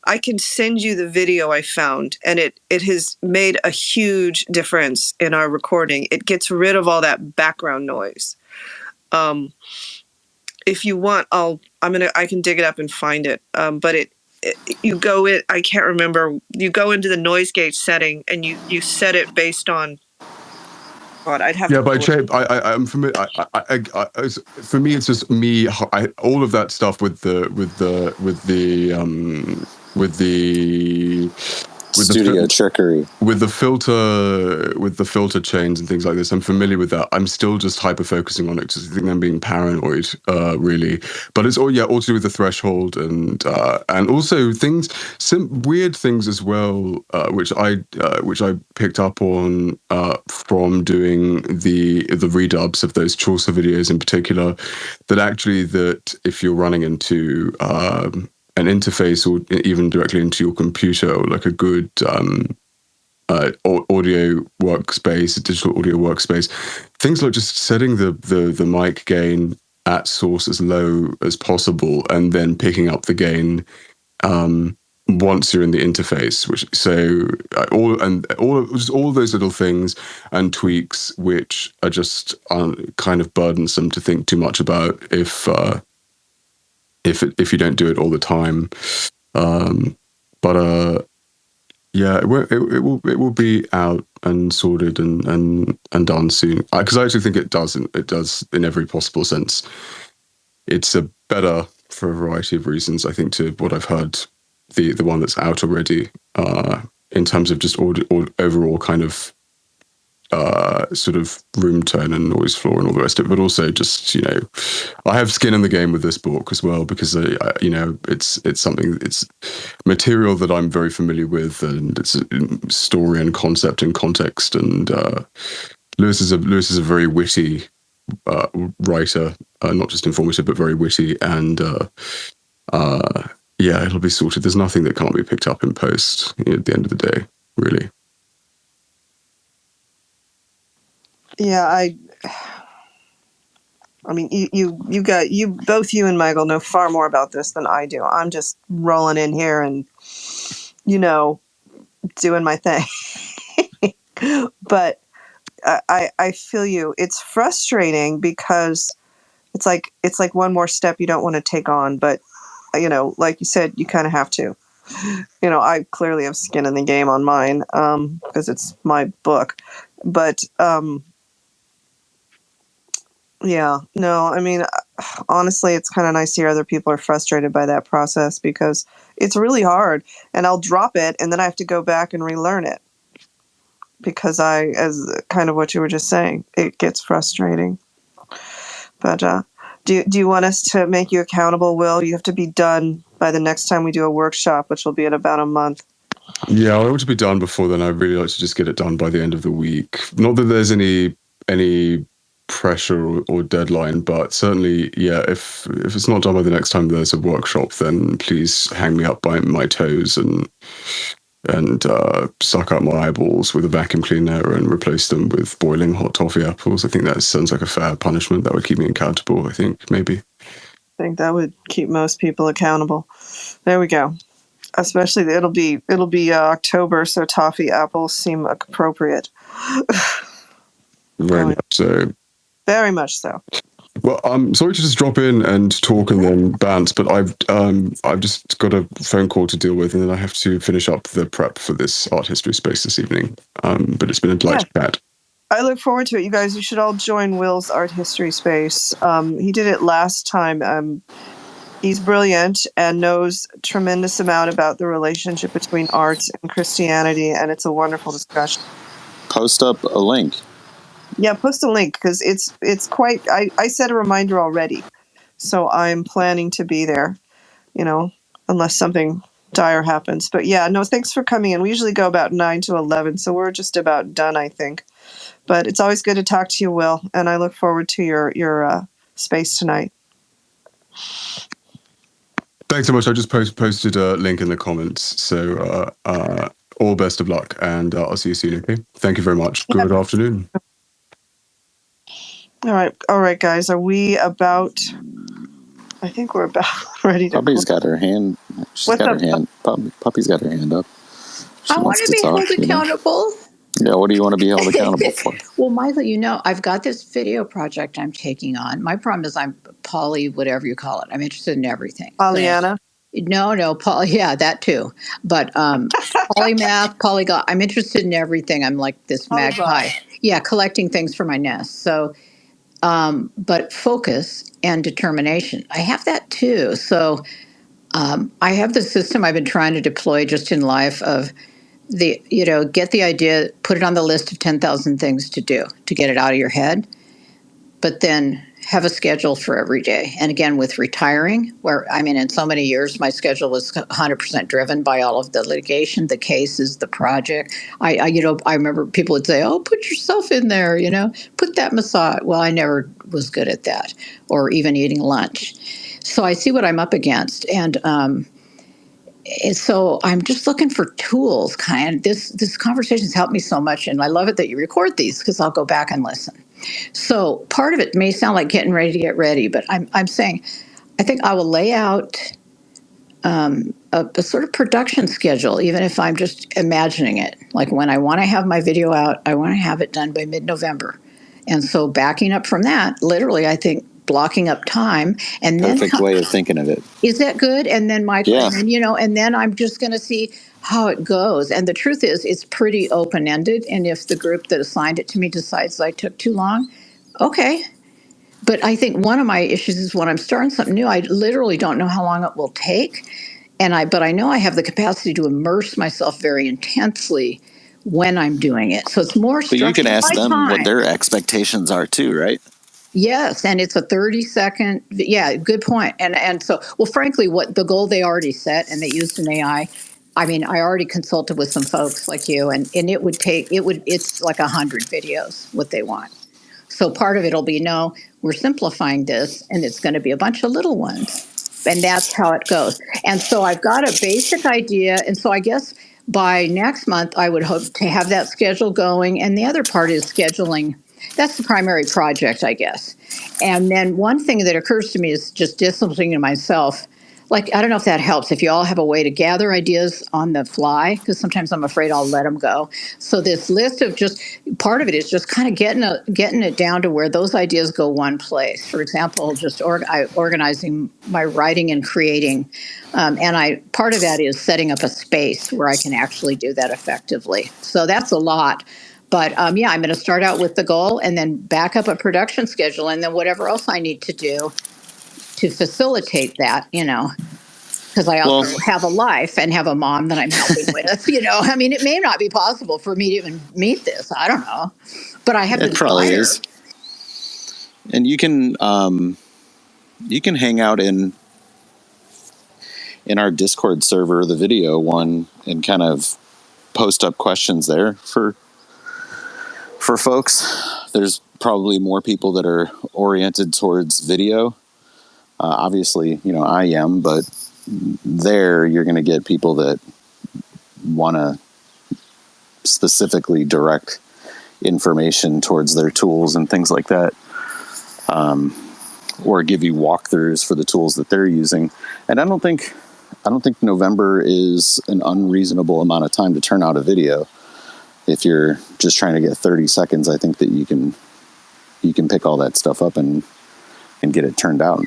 I can send you the video I found, and it has made a huge difference in our recording. It gets rid of all that background noise. If you want, I can dig it up and find it. But you go in, I can't remember. You go into the noise gate setting and you set it based on. God, I'd have. Yeah, but I'm familiar. For me, it's just me. All of that stuff with studio trickery, with the filter chains and things like this. I'm familiar with that. I'm still just hyper focusing on it because I think I'm being paranoid, really. But it's all to do with the threshold and also some weird things as well, which I picked up on from doing the redubs of those Chaucer videos in particular. That if you're running into an interface or even directly into your computer, or like a good audio workspace, a digital audio workspace, things like just setting the mic gain at source as low as possible and then picking up the gain once you're in the interface, all those little things and tweaks which are just kind of burdensome to think too much about if you don't do it all the time. It will be out and sorted and done soon. Because I actually think it does in every possible sense. It's a better for a variety of reasons. I think to what I've heard, the one that's out already, in terms of just overall kind of sort of room tone and noise floor and all the rest of it, but also just I have skin in the game with this book as well because it's material that I'm very familiar with, and it's a story and concept and context, and Lewis is a very witty writer, not just informative but very witty, and yeah, it'll be sorted. There's nothing that can't be picked up in post at the end of the day, really. Yeah, I mean, both you and Michael know far more about this than I do. I'm just rolling in here and, doing my thing. But I feel you. It's frustrating because it's like one more step you don't want to take on, but like you said, you kind of have to. I clearly have skin in the game on mine because it's my book, but yeah, no, I mean, honestly, it's kind of nice to hear other people are frustrated by that process because it's really hard, and I'll drop it and then I have to go back and relearn it because as kind of what you were just saying, it gets frustrating. But do you want us to make you accountable, Will? You have to be done by the next time we do a workshop, which will be in about a month. Yeah, I want to be done before then. I'd really like to just get it done by the end of the week. Not that there's any pressure or deadline, but certainly, yeah, if it's not done by the next time there's a workshop, then please hang me up by my toes and suck up my eyeballs with a vacuum cleaner and replace them with boiling hot toffee apples. I think that sounds like a fair punishment. That would keep me accountable, I think, maybe. I think that would keep most people accountable. There we go. Especially it'll be October, so toffee apples seem appropriate. Very much so. Very much so. Well, I'm sorry to just drop in and talk and then bounce, but I've just got a phone call to deal with, and then I have to finish up the prep for this art history space this evening. But it's been a delight to chat. I look forward to it. You guys, you should all join Will's art history space. He did it last time. He's brilliant and knows a tremendous amount about the relationship between art and Christianity, and it's a wonderful discussion. Post up a link. Yeah, post a link because it's quite. I set a reminder already, so I'm planning to be there. Unless something dire happens. But yeah, no, thanks for coming in. We usually go about 9 to 11, so we're just about done, I think. But it's always good to talk to you, Will, and I look forward to your space tonight. Thanks so much. I just posted a link in the comments. So all best of luck, and I'll see you soon, okay? Thank you very much. Good afternoon. All right, guys. Are we about... I think we're about ready to... Puppy's got her hand... Puppy's got her hand up. I want to be held accountable. Yeah, what do you want to be held accountable for? Well, Michael, I've got this video project I'm taking on. My problem is I'm poly, whatever you call it. I'm interested in everything. Pollyanna? No, yeah, that too. But polymath, polyglot. I'm interested in everything. I'm like this magpie. Yeah, collecting things for my nest. So, but focus and determination. I have that too. So I have the system I've been trying to deploy just in life of get the idea, put it on the list of 10,000 things to do to get it out of your head, but then have a schedule for every day. And again, with retiring, in so many years, my schedule was 100% driven by all of the litigation, the cases, the project. I remember people would say, "Oh, put yourself in there, put that massage." Well, I never was good at that, or even eating lunch. So I see what I'm up against, and so I'm just looking for tools. This conversation has helped me so much, and I love it that you record these because I'll go back and listen. So part of it may sound like getting ready to get ready, but I'm saying I think I will lay out a sort of production schedule, even if I'm just imagining it. Like when I want to have my video out, I want to have it done by mid-November. And so backing up from that, literally, I think blocking up time and then perfect way of thinking of it. Is that good? And then Michael, and then I'm just going to see how it goes. And the truth is, it's pretty open-ended. And if the group that assigned it to me decides I took too long, okay. But I think one of my issues is when I'm starting something new, I literally don't know how long it will take. But I know I have the capacity to immerse myself very intensely when I'm doing it. So it's more structured. But you can ask them what their expectations are too, right? Yes, and it's a 30-second. Yeah, good point. And so, well, frankly, what the goal they already set and they used an AI. I already consulted with some folks like you, and it's like 100 videos what they want. So part of it'll be, no, we're simplifying this and it's going to be a bunch of little ones. And that's how it goes. And so I've got a basic idea. And so I guess by next month, I would hope to have that schedule going. And the other part is scheduling. That's the primary project, I guess. And then one thing that occurs to me is just disciplining myself. Like, I don't know if that helps, if you all have a way to gather ideas on the fly, because sometimes I'm afraid I'll let them go. So this list of just part of it is just kind of getting it down to where those ideas go one place. For example, just organizing my writing and creating, and I part of that is setting up a space where I can actually do that effectively. So that's a lot. But yeah, I'm going to start out with the goal and then back up a production schedule and then whatever else I need to do to facilitate that, because I also have a life and have a mom that I'm helping with, I mean, it may not be possible for me to even meet this. I don't know, but I have the desire. Probably is. And you can hang out in our Discord server, the video one, and kind of post up questions there for folks. There's probably more people that are oriented towards video. Obviously, I am, but there you're going to get people that want to specifically direct information towards their tools and things like that, or give you walkthroughs for the tools that they're using. And I don't think November is an unreasonable amount of time to turn out a video. If you're just trying to get 30 seconds, I think that you can pick all that stuff up and get it turned out.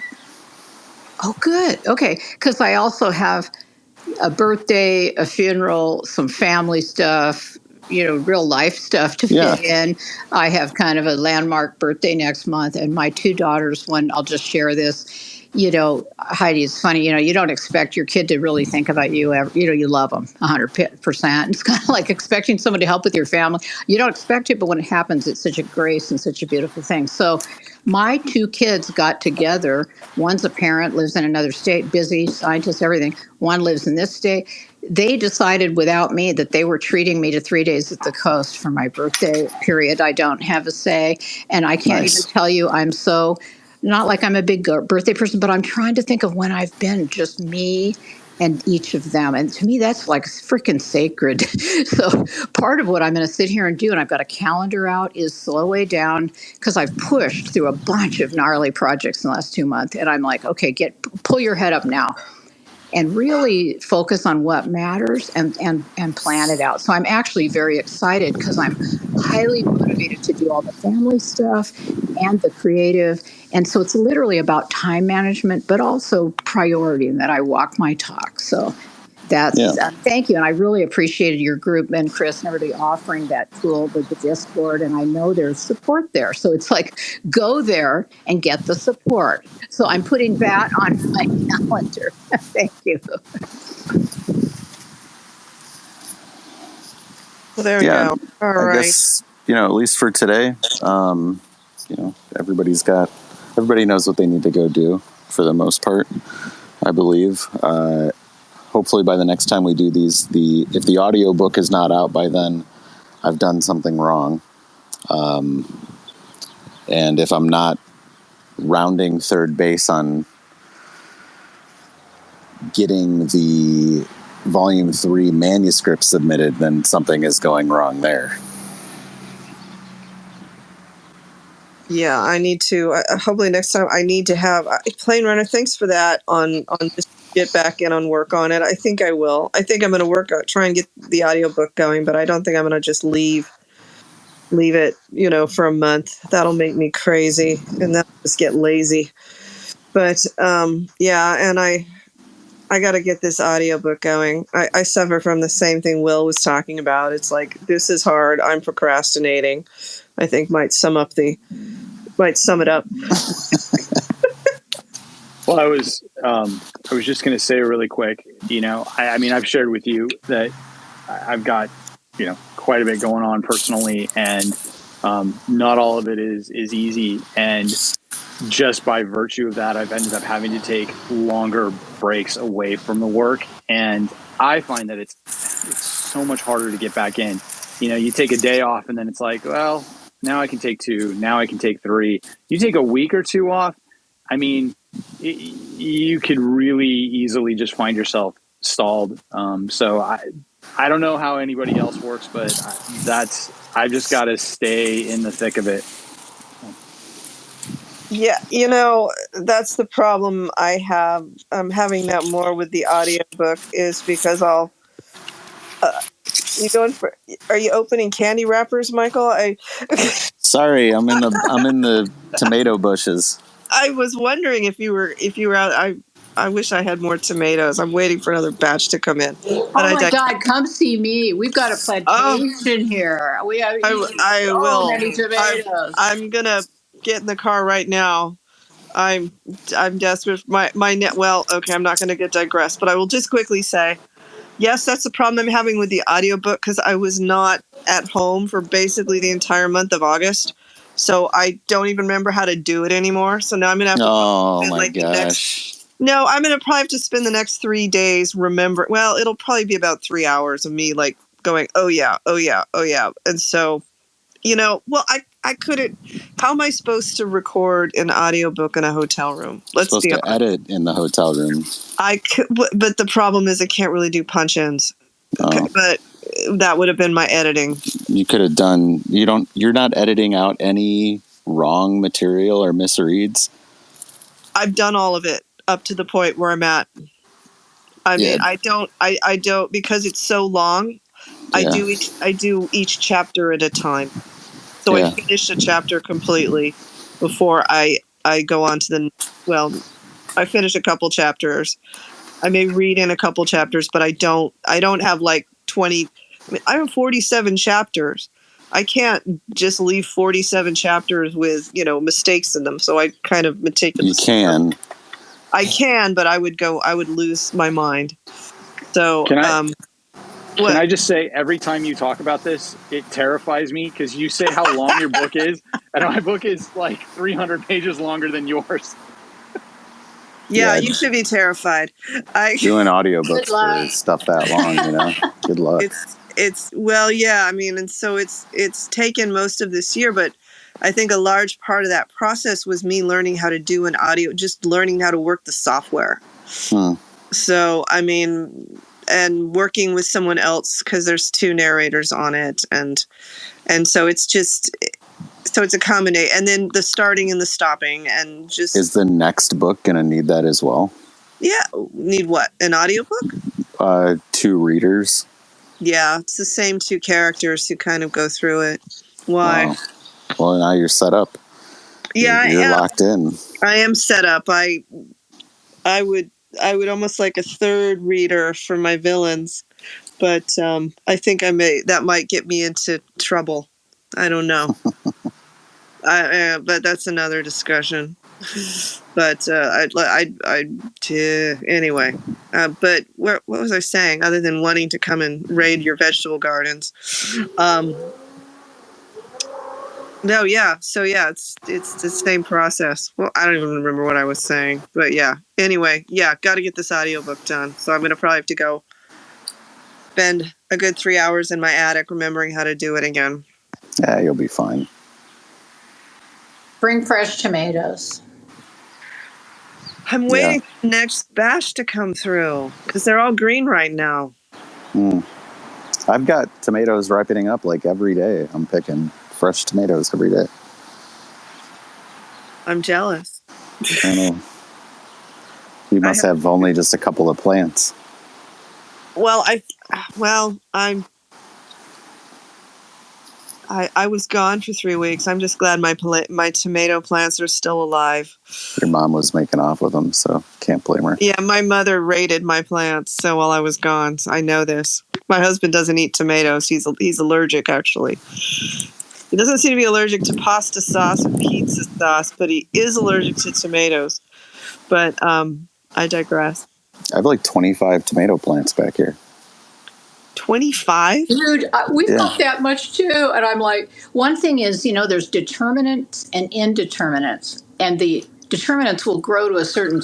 Oh, good. Okay. Because I also have a birthday, a funeral, some family stuff, real life stuff to fit in. I have kind of a landmark birthday next month, and my two daughters, one, I'll just share this. Heidi, it's funny, you don't expect your kid to really think about you ever. You love them 100%. It's kind of like expecting someone to help with your family. You don't expect it, but when it happens, it's such a grace and such a beautiful thing. So my two kids got together. One's a parent, lives in another state, busy, scientist, everything. One lives in this state. They decided without me that they were treating me to 3 days at the coast for my birthday period. I don't have a say. And I can't even tell you, I'm so, not like I'm a big birthday person, but I'm trying to think of when I've been just me and each of them. And to me, that's like freaking sacred. So part of what I'm going to sit here and do, and I've got a calendar out, is slow way down, because I've pushed through a bunch of gnarly projects in the last 2 months. And I'm like, okay, pull your head up now and really focus on what matters and plan it out. So I'm actually very excited because I'm highly motivated to do all the family stuff and the creative. And so it's literally about time management, but also priority, and that I walk my talk. So that's thank you. And I really appreciated your group and Chris and everybody offering that tool with the Discord. And I know there's support there. So it's like, go there and get the support. So I'm putting that on my calendar. Thank you. Well, there we go. All right. I guess, at least for today, everybody knows what they need to go do for the most part, I believe. Hopefully by the next time we do these, if the audio book is not out by then, I've done something wrong. And if I'm not rounding third base on getting the volume 3 manuscript submitted, then something is going wrong there. Yeah, I need to. Hopefully next time I need to have Plane Runner. Thanks for that. On just get back in on work on it. I think I will. I think I'm going to try and get the audiobook going, but I don't think I'm going to just leave it, for a month. That'll make me crazy, and that'll just get lazy. But yeah, and I got to get this audiobook going. I suffer from the same thing Will was talking about. It's like, this is hard. I'm procrastinating. I think might sum it up. Well, I was just going to say really quick, I mean, I've shared with you that I've got, quite a bit going on personally, and not all of it is easy. And just by virtue of that, I've ended up having to take longer breaks away from the work. And I find that it's so much harder to get back in. You take a day off and then it's like, well, Now I can take 2. Now I can take 3. You take a week or 2 off. I mean, you could really easily just find yourself stalled. So I don't know how anybody else works, but I've just got to stay in the thick of it. Yeah, that's the problem I have. I'm having that more with the audiobook is because you going for? Are you opening candy wrappers, Michael? Sorry, I'm in the tomato bushes. I was wondering if you were out. I wish I had more tomatoes. I'm waiting for another batch to come in. But oh my God, come see me. We've got a plantation here. We have I so will. many tomatoes. I'm gonna get in the car right now. I'm desperate. My net. Well, okay. I'm not going to get digressed, but I will just quickly say, yes, that's the problem I'm having with the audiobook because I was not at home for basically the entire month of August, so I don't even remember how to do it anymore. So now I'm gonna have to. Oh my gosh. No, I'm gonna probably have to spend the next 3 days remember. Well, it'll probably be about 3 hours of me like going, oh yeah, oh yeah, oh yeah, and so well, I couldn't. How am I supposed to record an audiobook in a hotel room? Let's be honest. Edit in the hotel room. I could, but the problem is I can't really do punch-ins. Okay, but that would have been my editing. You could have done. You're not editing out any wrong material or misreads. I've done all of it up to the point where I'm at. I mean, I don't because it's so long. Yeah. I do each chapter at a time. So I finish a chapter completely before I go on to I finish a couple chapters. I may read in a couple chapters, but I don't have like 20. I have 47 chapters. I can't just leave 47 chapters with, mistakes in them. So I kind of meticulously. You can. I can, but I would lose my mind. So, can I just say, every time you talk about this, it terrifies me because you say how long your book is, and my book is like 300 pages longer than yours. Yeah, you should be terrified. Doing audiobooks for stuff that long, Good luck. I mean, and so it's taken most of this year, but I think a large part of that process was me learning how to do an audio, just learning how to work the software. So, I mean, and working with someone else because there's 2 narrators on it, and so it's just. So it's a combination, and then the starting and the stopping, and just. Is the next book going to need that as well? Yeah, need what? An audiobook? 2 readers. Yeah, it's the same 2 characters who kind of go through it. Why? Wow. Well, now you're set up. Yeah, you're locked in. I am set up. I would almost like a 3rd reader for my villains, but I think that might get me into trouble. I don't know. But that's another discussion. But anyway. But what was I saying? Other than wanting to come and raid your vegetable gardens, no, yeah. So yeah, it's the same process. Well, I don't even remember what I was saying, but yeah. Anyway, yeah, got to get this audiobook done. So I'm gonna probably have to go spend a good 3 hours in my attic remembering how to do it again. Yeah, you'll be fine. Bring fresh tomatoes. I'm waiting for the next batch to come through because they're all green right now. I've got tomatoes ripening up like every day. I'm picking fresh tomatoes every day. I'm jealous. I know. You must have only just a couple of plants. Well, I was gone for 3 weeks. I'm just glad my tomato plants are still alive. Your mom was making off with them, so can't blame her. Yeah, my mother raided my plants, so while I was gone, I know this. My husband doesn't eat tomatoes. He's allergic, actually. He doesn't seem to be allergic to pasta sauce or pizza sauce, but he is allergic to tomatoes. But I digress. I have like 25 tomato plants back here. 25? Dude, we've got that much too. And I'm like, one thing is, there's determinants and indeterminants. And the determinants will grow to a certain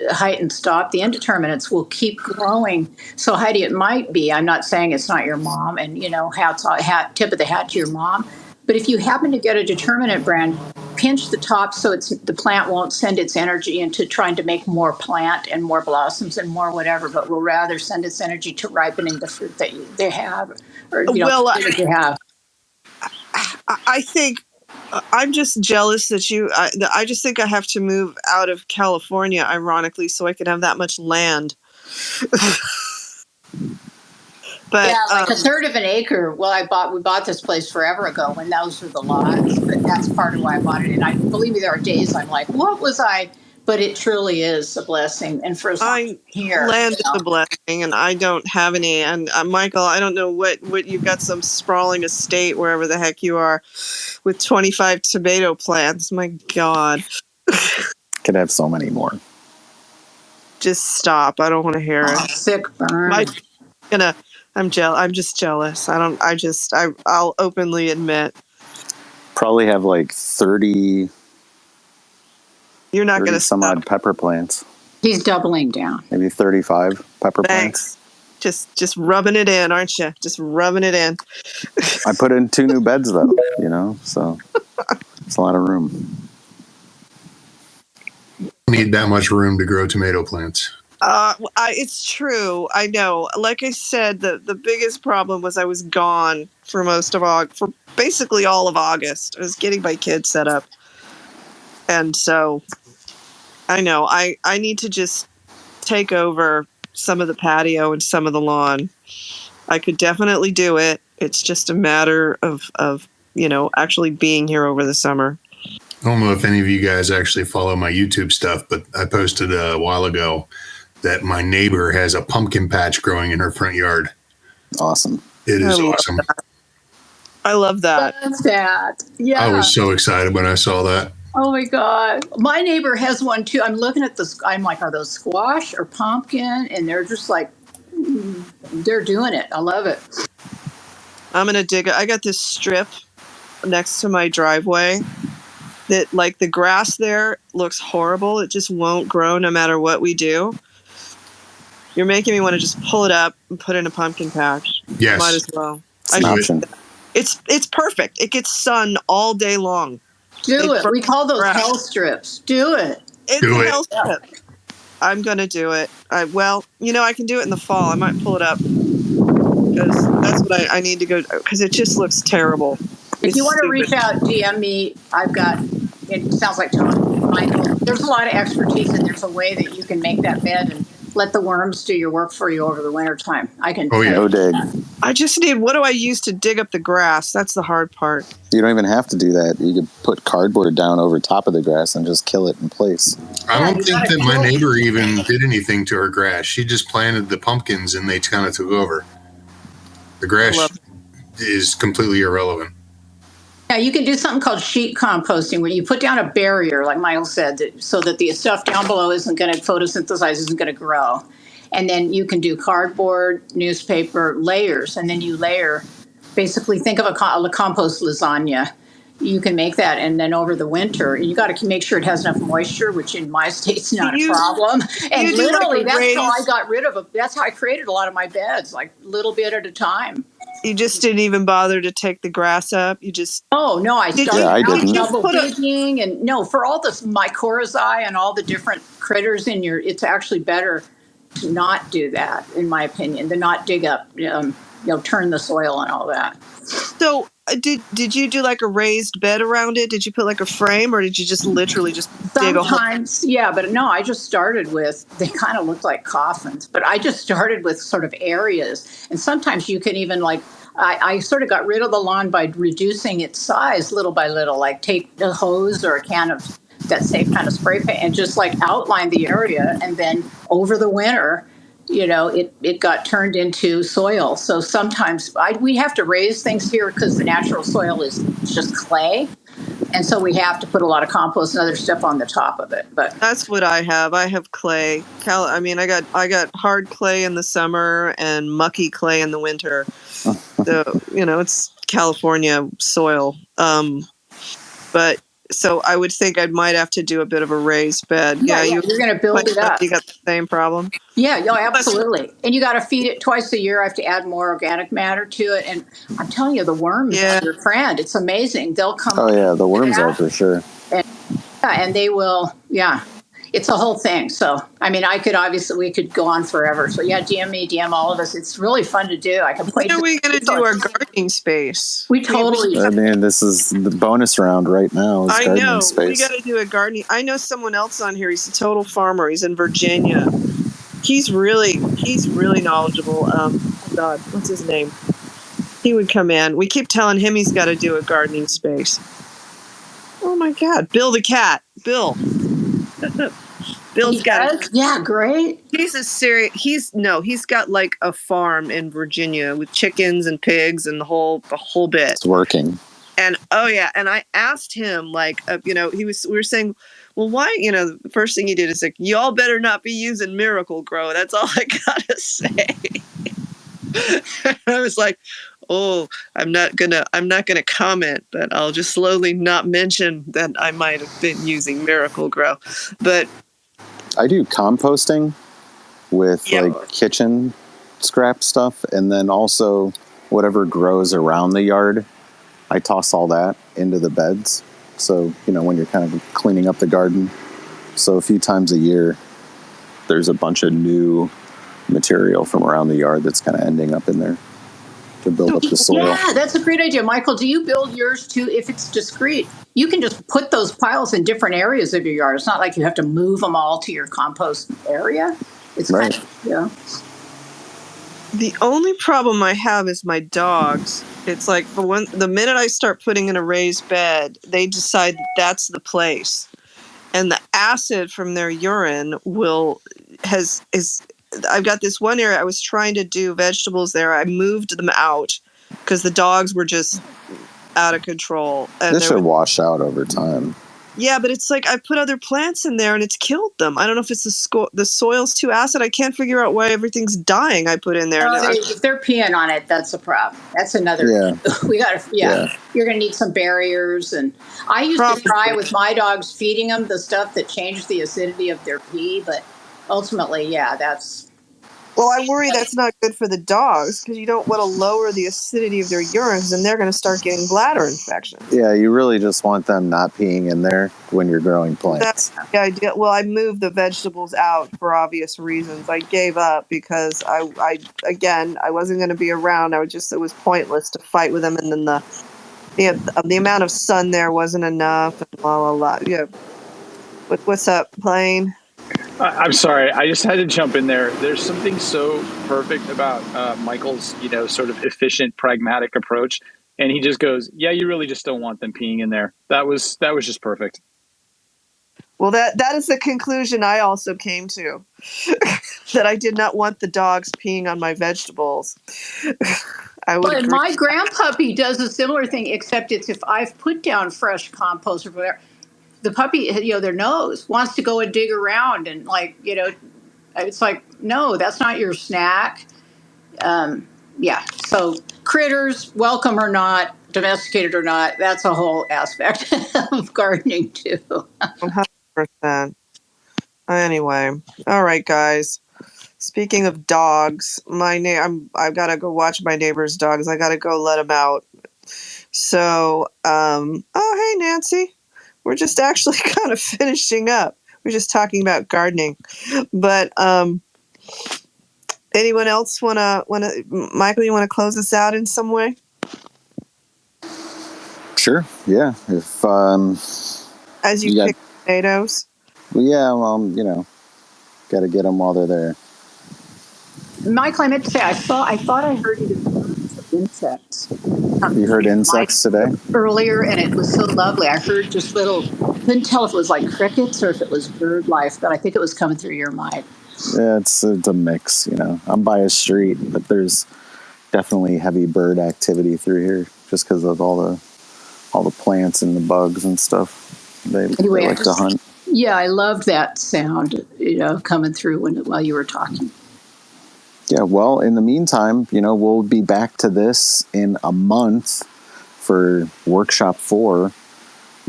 height and stop. The indeterminants will keep growing. So, Heidi, it might be, I'm not saying it's not your mom, and, hats off, tip of the hat to your mom. But if you happen to get a determinate brand, pinch the top so the plant won't send its energy into trying to make more plant and more blossoms and more whatever, but will rather send its energy to ripening the fruit that they have, or that you have. I think I'm just jealous that I just think I have to move out of California, ironically, so I can have that much land. But yeah, like a third of an acre. Well, we bought this place forever ago when those were the lots, but that's part of why I bought it. And I believe me, there are days I'm like, what was I? But it truly is a blessing. And for as long as I'm here, land is a blessing, and I don't have any. And Michael, I don't know what you've got, some sprawling estate wherever the heck you are, with 25 tomato plants. My God, Could have so many more. Just stop. I don't want to hear it. Sick burn. I'm just jealous. I'll openly admit. Probably have like 30. You're not going to some odd pepper plants. He's doubling down. Maybe 35 pepper plants. Just rubbing it in, aren't you? Just rubbing it in. I put in 2 new beds though, so it's a lot of room. Need that much room to grow tomato plants. It's true. I know. Like I said, the biggest problem was I was gone for for basically all of August. I was getting my kids set up. And so I know I need to just take over some of the patio and some of the lawn. I could definitely do it. It's just a matter of actually being here over the summer. I don't know if any of you guys actually follow my YouTube stuff, but I posted a while ago that my neighbor has a pumpkin patch growing in her front yard. Awesome. It is awesome. I love that. That's that. Yeah. I was so excited when I saw that. Oh my God. My neighbor has one too. I'm looking at this. I'm like, are those squash or pumpkin? And they're just like, they're doing it. I love it. I'm going to dig it. I got this strip next to my driveway that, like, the grass there looks horrible. It just won't grow no matter what we do. You're making me want to just pull it up and put in a pumpkin patch. Yes. Might as well. It's an option. It's perfect. It gets sun all day long. Do it. We call those hell strips. Do it. It's a hell strip. I'm going to do it. I can do it in the fall. I might pull it up because that's what I need to go, because it just looks terrible. If you want to reach out, DM me. It sounds like Michael. There's a lot of expertise, and there's a way that you can make that bed and let the worms do your work for you over the winter time. I can. Oh yeah, no dig. I just need. What do I use to dig up the grass? That's the hard part. You don't even have to do that. You could put cardboard down over top of the grass and just kill it in place. I don't think that my neighbor even did anything to her grass. She just planted the pumpkins and they kind of took over. The grass is completely irrelevant. Yeah, you can do something called sheet composting, where you put down a barrier, like Michael said, so that the stuff down below isn't going to photosynthesize, isn't going to grow. And then you can do cardboard, newspaper, layers, and then you layer. Basically, think of a compost lasagna. You can make that, and then over the winter, you got to make sure it has enough moisture, which in my state's not a problem. And literally, that's how I got rid of it. That's how I created a lot of my beds, like little bit at a time. You just didn't even bother to take the grass up. You just I started didn't. double digging, and for all this mycorrhizae and all the different critters in it's actually better to not do that, in my opinion, to not dig up, turn the soil and all that. So did you do like a raised bed around it? Did you put like a frame, or did you just literally just dig a hole? Sometimes, yeah, but no, I just started with, they kind of look like coffins, but I just started with sort of areas. And sometimes you can even I sort of got rid of the lawn by reducing its size little by little, like take a hose or a can of that safe kind of spray paint and just like outline the area. And then over the winter, it got turned into soil. So sometimes we have to raise things here because the natural soil is just clay. And so we have to put a lot of compost and other stuff on the top of it. But that's what I have. I have clay. I got hard clay in the summer and mucky clay in the winter. So, it's California soil. But so I would think I might have to do a bit of a raised bed. Yeah, you're going to build it up. You got the same problem. Yeah, absolutely. And you got to feed it twice a year. I have to add more organic matter to it. And I'm telling you, the worms are your friend. It's amazing. They'll come. Oh yeah, the worms are for sure. And they will. Yeah, it's a whole thing. So I mean, we could go on forever. So yeah, DM all of us. It's really fun to do. I can play. When are we going to do our gardening space? We totally. I mean, this is the bonus round right now. Is gardening space. We got to do a gardening. I know someone else on here. He's a total farmer. He's in Virginia. He's really knowledgeable. Oh God, what's his name? He would come in. We keep telling him he's got to do a gardening space. Oh my God, Bill the cat. Bill. Bill's got it. Yeah, great. He's a serious. He's got like a farm in Virginia with chickens and pigs and the whole bit. It's working. And and I asked him we were saying, well, why, the first thing he did is like, y'all better not be using Miracle Grow. That's all I gotta say. I was like, oh, I'm not gonna comment, but I'll just slowly not mention that I might have been using Miracle Grow. But I do composting with kitchen scrap stuff, and then also whatever grows around the yard, I toss all that into the beds. So, when you're kind of cleaning up the garden. So a few times a year, there's a bunch of new material from around the yard that's kind of ending up in there to build up the soil. Yeah, that's a great idea. Michael, do you build yours too? If it's discrete, you can just put those piles in different areas of your yard. It's not like you have to move them all to your compost area. It's right. The only problem I have is my dogs. It's like the minute I start putting in a raised bed, they decide that's the place, and the acid from their urine I've got this one area I was trying to do vegetables there. I moved them out because the dogs were just out of control. And this should wash out over time. Yeah, but it's like I put other plants in there and it's killed them. I don't know if it's the soil's too acid. I can't figure out why everything's dying I put in there. If they're peeing on it, that's a problem. That's another. Yeah. We got to. Yeah. You're going to need some barriers. And I used to try with my dogs feeding them the stuff that changed the acidity of their pee, but ultimately, that's. Well, I worry that's not good for the dogs because you don't want to lower the acidity of their urines and they're going to start getting bladder infections. Yeah, you really just want them not peeing in there when you're growing plants. That's the idea. Well, I moved the vegetables out for obvious reasons. I gave up because I wasn't going to be around. It was pointless to fight with them, and then the amount of sun there wasn't enough. And blah blah blah. Yeah. What's up, Plain? I'm sorry. I just had to jump in there. There's something so perfect about Michael's, sort of efficient, pragmatic approach. And he just goes, yeah, you really just don't want them peeing in there. That was just perfect. Well, that is the conclusion I also came to, that I did not want the dogs peeing on my vegetables. But my grandpuppy does a similar thing, except it's if I've put down fresh compost or whatever. The puppy, their nose wants to go and dig around and it's like, no, that's not your snack. So critters, welcome or not, domesticated or not, that's a whole aspect of gardening too. 100%. Anyway, all right, guys. Speaking of dogs, I've got to go watch my neighbor's dogs. I got to go let them out. So, oh, hey, Nancy. We're just actually kind of finishing up. We're just talking about gardening. But anyone else wanna Michael, you want to close us out in some way? Sure. Yeah. If as you pick tomatoes. Well, yeah. Got to get them while they're there. Michael, I meant to say, I thought I heard you insects. You heard insects today? Earlier, and it was so lovely. I heard just couldn't tell if it was like crickets or if it was bird life, but I think it was coming through your mic. Yeah, it's a mix, I'm by a street, but there's definitely heavy bird activity through here just because of all the plants and the bugs and stuff. They like to hunt. Yeah, I loved that sound, coming through while you were talking. Yeah, well, in the meantime, we'll be back to this in a month for Workshop 4.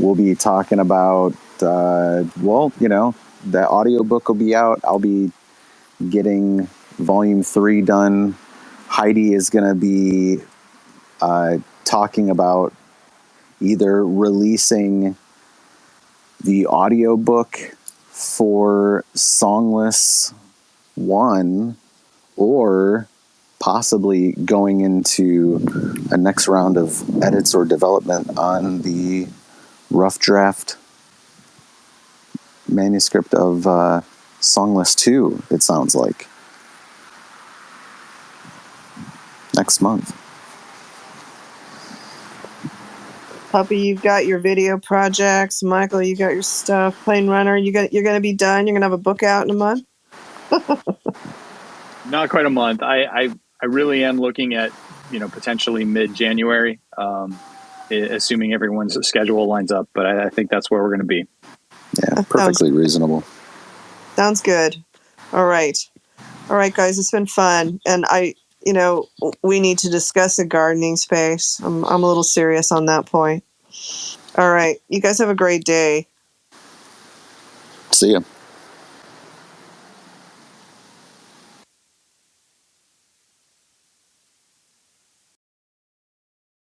we'll be talking about, well, you know, the audiobook will be out. I'll be getting volume 3 done. Heidi is going to be talking about either releasing the audiobook for Songless 1 or possibly going into a next round of edits or development on the rough draft manuscript of Songless 2, it sounds like. Next month. Puppy, you've got your video projects. Michael, you got your stuff. Plane Runner, you're gonna be done. You're gonna have a book out in a month. Not quite a month. I really am looking at, potentially mid-January, assuming everyone's schedule lines up. But I think that's where we're going to be. Yeah, perfectly reasonable. Sounds good. All right, guys, it's been fun, and we need to discuss a gardening space. I'm a little serious on that point. All right, you guys have a great day. See ya.